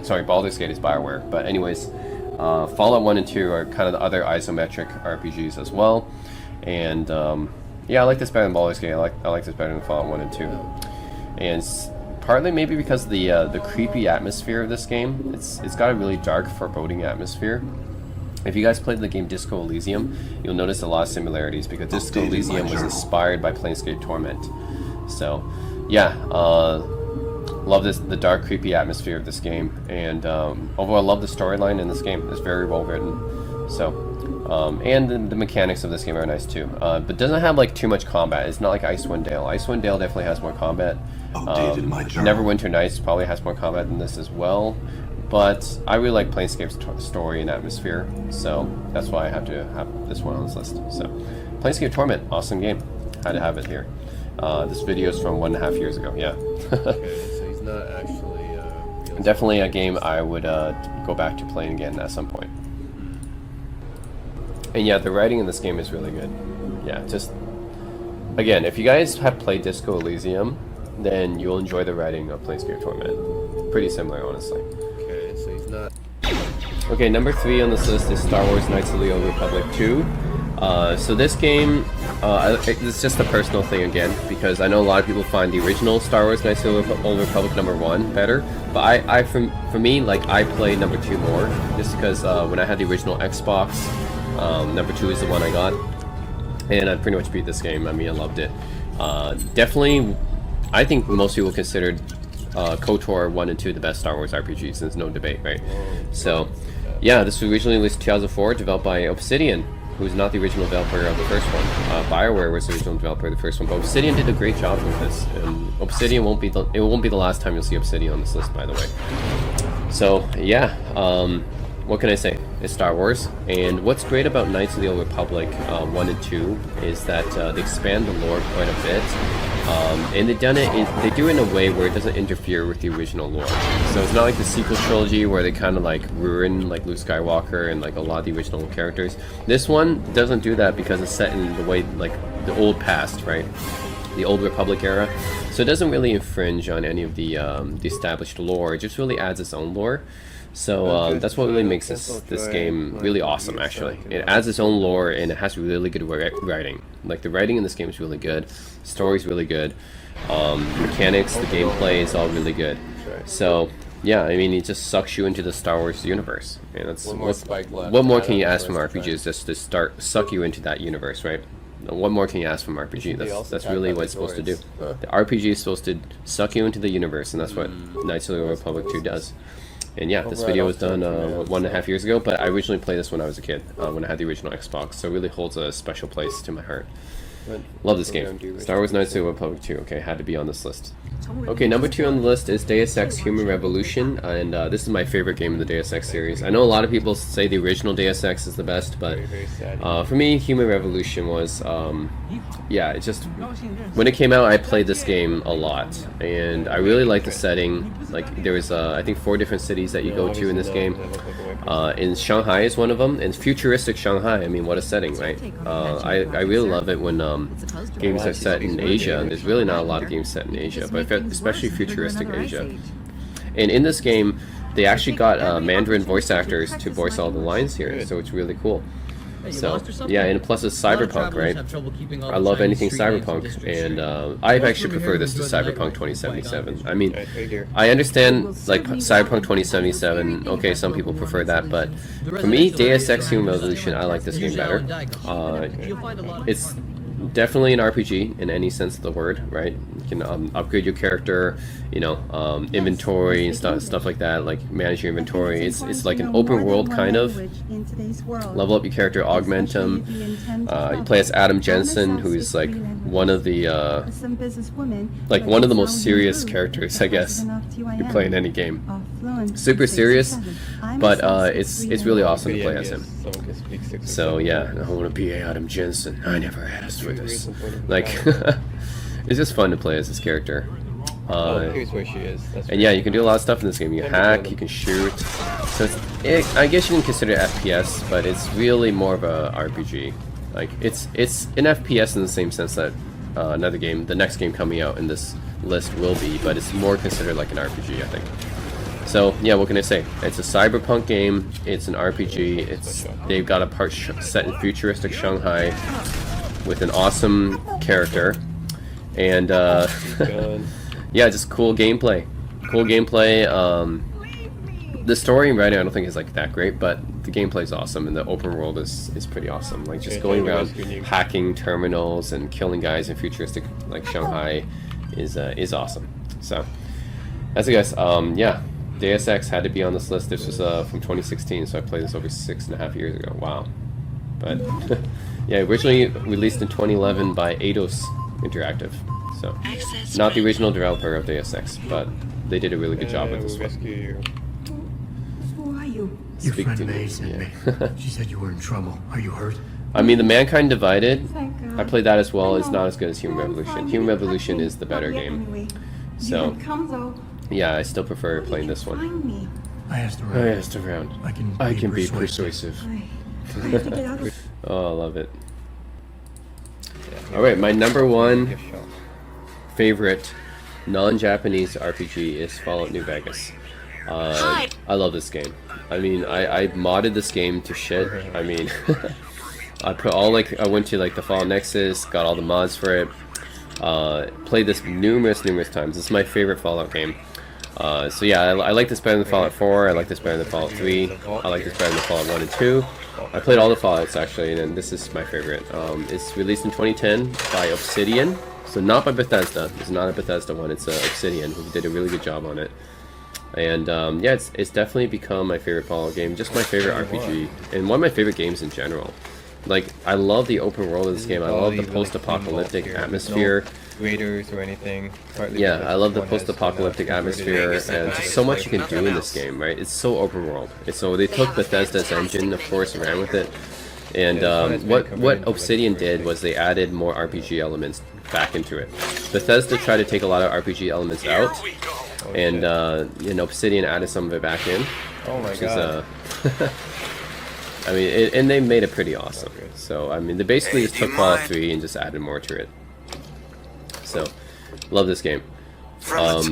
Sorry, Baldur's Gate is BioWare. But anyways, Fallout 1 and 2 are kind of the other isometric RPGs as well. And yeah, I like this better than Baldur's Gate. I like this better than Fallout 1 and 2. And partly maybe because of the creepy atmosphere of this game. It's got a really dark, foreboding atmosphere. If you guys played the game Disco Elysium, you'll notice a lot of similarities because Disco Elysium was inspired by Planescape Torment. So, yeah, love the dark, creepy atmosphere of this game, and overall, love the storyline in this game. It's very well written. So, and the mechanics of this game are nice too. But doesn't have like too much combat. It's not like Icewind Dale. Icewind Dale definitely has more combat. Neverwinter Nights probably has more combat than this as well. But I really like Planescape's story and atmosphere, so that's why I have to have this one on this list. So, Planescape Torment, awesome game. Had to have it here. This video is from 1.5 years ago, yeah. Okay, so he's not actually... Definitely a game I would go back to playing again at some point. And yeah, the writing in this game is really good. Yeah, just... Again, if you guys have played Disco Elysium, then you'll enjoy the writing of Planescape Torment. Pretty similar, honestly. So he's not... Okay, number 3 on this list is Star Wars Knights of the Old Republic 2. So this game, it's just a personal thing again, because I know a lot of people find the original Star Wars Knights of the Old Republic number 1 better, but for me, like, I play number 2 more, just because when I had the original Xbox, number 2 is the one I got, and I pretty much beat this game. I mean, I loved it. Definitely, I think most people considered KOTOR 1 and 2 the best Star Wars RPGs. There's no debate, right? So, yeah, this was originally released in 2004, developed by Obsidian, who's not the original developer of the first one. BioWare was the original developer of the first one, but Obsidian did a great job with this. And Obsidian won't be the last time you'll see Obsidian on this list, by the way. So, yeah, what can I say? is Star Wars. And what's great about Knights of the Old Republic 1 and 2 is that they expand the lore quite a bit. And they do it in a way where it doesn't interfere with the original lore. So it's not like the sequel trilogy where they kind of like ruin like Luke Skywalker and like a lot of the original characters. This one doesn't do that because it's set in the way like the old past, right? The Old Republic era. So it doesn't really infringe on any of the established lore. It just really adds its own lore. So that's what really makes this game really awesome, actually. It adds its own lore, and it has really good writing. Like, the writing in this game is really good. The story's really good. Mechanics, the gameplay is all really good. So, yeah, I mean, it just sucks you into the Star Wars universe. And that's what more can you ask from RPGs? Just to suck you into that universe, right? What more can you ask from RPG? That's really what it's supposed to do. The RPG is supposed to suck you into the universe, and that's what Knights of the Old Republic 2 does. And yeah, this video was done 1.5 years ago, but I originally played this when I was a kid, when I had the original Xbox, so it really holds a special place to my heart. Love this game. Star Wars Knights of the Old Republic 2, okay, had to be on this list. Okay, number 2 on the list is Deus Ex Human Revolution, and this is my favorite game in the Deus Ex series. I know a lot of people say the original Deus Ex is the best, but for me, Human Revolution was, yeah, it just, when it came out, I played this game a lot, and I really liked the setting. Like, there was, I think, 4 different cities that you go to in this game. In Shanghai is one of them, and futuristic Shanghai, I mean, what a setting, right? I really love it when games are set in Asia. There's really not a lot of games set in Asia, but especially futuristic Asia. And in this game, they actually got Mandarin voice actors to voice all the lines here, so it's really cool. So, yeah, and plus it's cyberpunk, right? I love anything cyberpunk, and I actually prefer this to Cyberpunk 2077. I mean, I understand, like, Cyberpunk 2077, okay, some people prefer that, but for me, Deus Ex Human Revolution, I like this game better. It's definitely an RPG in any sense of the word, right? You can upgrade your character, you know, inventory and stuff like that, like manage your inventory. It's like an open world kind of. Level up your character, augment him. You play as Adam Jensen, who's like one of the most serious characters, I guess, you play in any game. Super serious, but it's really awesome to play as him. So yeah, I want to be Adam Jensen. I never asked for this. Like, it's just fun to play as this character. Here's where she is. And yeah, you can do a lot of stuff in this game. You can hack, you can shoot. So I guess you can consider it FPS, but it's really more of a RPG. Like, it's an FPS in the same sense that another game, the next game coming out in this list will be, but it's more considered like an RPG, I think. So yeah, what can I say? It's a cyberpunk game. It's an RPG. They've got a part set in futuristic Shanghai with an awesome character, and yeah, just cool gameplay. Cool gameplay. The story and writing I don't think is like that great, but the gameplay is awesome, and the open world is pretty awesome. Like, just going around hacking terminals and killing guys in futuristic like Shanghai is awesome. So that's it, guys. Yeah. Deus Ex had to be on this list. This was from 2016, so I played this over 6.5 years ago. Wow. But yeah, originally released in 2011 by Eidos Interactive. So not the original developer of Deus Ex, but they did a really good job with this one. Who are you? Your friend May sent me. She said you were in trouble. Are you hurt? I mean, the Mankind Divided, Thank God. I played that as well. It's not as good as Human Revolution. Human Revolution is the better game. So yeah, I still prefer playing this one. I asked around. I asked around. I can be persuasive. Oh, I love it. Alright, my number 1 favorite non-Japanese RPG is Fallout New Vegas. I love this game. I mean, I modded this game to shit. I mean, I went to like the Fallout Nexus, got all the mods for it. Played this numerous times. This is my favorite Fallout game. So yeah, I like this better than Fallout 4, I like this better than Fallout 3, I like this better than Fallout 1 and 2. I played all the Fallouts actually, and this is my favorite. It's released in 2010 by Obsidian, so not by Bethesda. It's not a Bethesda one, it's Obsidian, who did a really good job on it. And yeah, it's definitely become my favorite Fallout game, just my favorite RPG, and one of my favorite games in general. Like, I love the open world of this game. I love the post-apocalyptic atmosphere. raiders or anything. Partly Yeah, because I love the one has been, post-apocalyptic converted atmosphere into and just so much you can do in this game, right? It's so open world. So they took Bethesda's engine, of course, and ran with it. And what Obsidian did was they added more RPG elements back into it. Bethesda tried to take a lot of RPG elements out, and Obsidian added some of it back in. Oh my Which god. is, I mean, and they made it pretty awesome. So I mean, they basically just took Fallout 3 and just added more to it. So, love this game.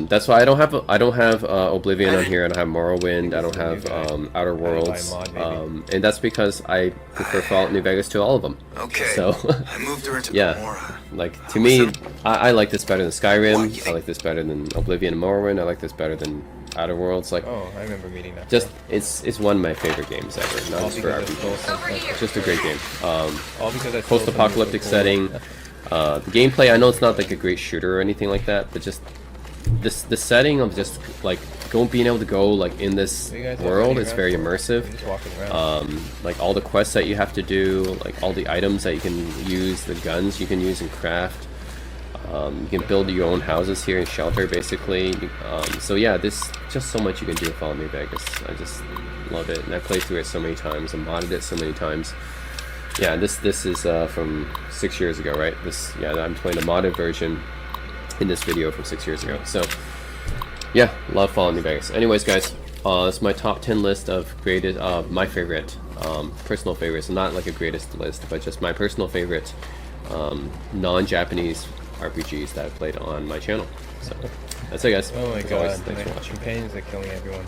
That's why I don't have Oblivion on here. I don't have Morrowind. I don't have Outer Worlds. And that's because I prefer Fallout New Vegas to all of them. Okay. So, I moved her into yeah, Gamora. like to me, I like this better than Skyrim. I like this better than Oblivion and Morrowind. I like this better than Outer Worlds. Like, Oh, I remember meeting that. just it's one of my favorite games ever. Not all just for because it RPG. stole some It's just a great game. all because I stole some Post-apocalyptic really cool- setting. The gameplay, I know it's not like a great shooter or anything like that, but just the setting of just like being able to go like in this You guys world walking is around very for- immersive. you're just walking around. Like all the quests that you have to do, like all the items that you can use, the guns you can use and craft. You can build your own houses here and shelter basically. So yeah, there's just so much you can do with Fallout New Vegas. I just love it, and I played through it so many times and modded it so many times. Yeah, this is from 6 years ago, right? I'm playing a modded version in this video from 6 years ago. So yeah, love Fallout New Vegas. Anyways, guys, it's my top 10 list of greatest, my favorite, personal favorites. Not like a greatest list, but just my personal favorite non-Japanese RPGs that I've played on my channel. So that's it, guys. Oh my As always, god, thanks my for watching. companions are killing everyone.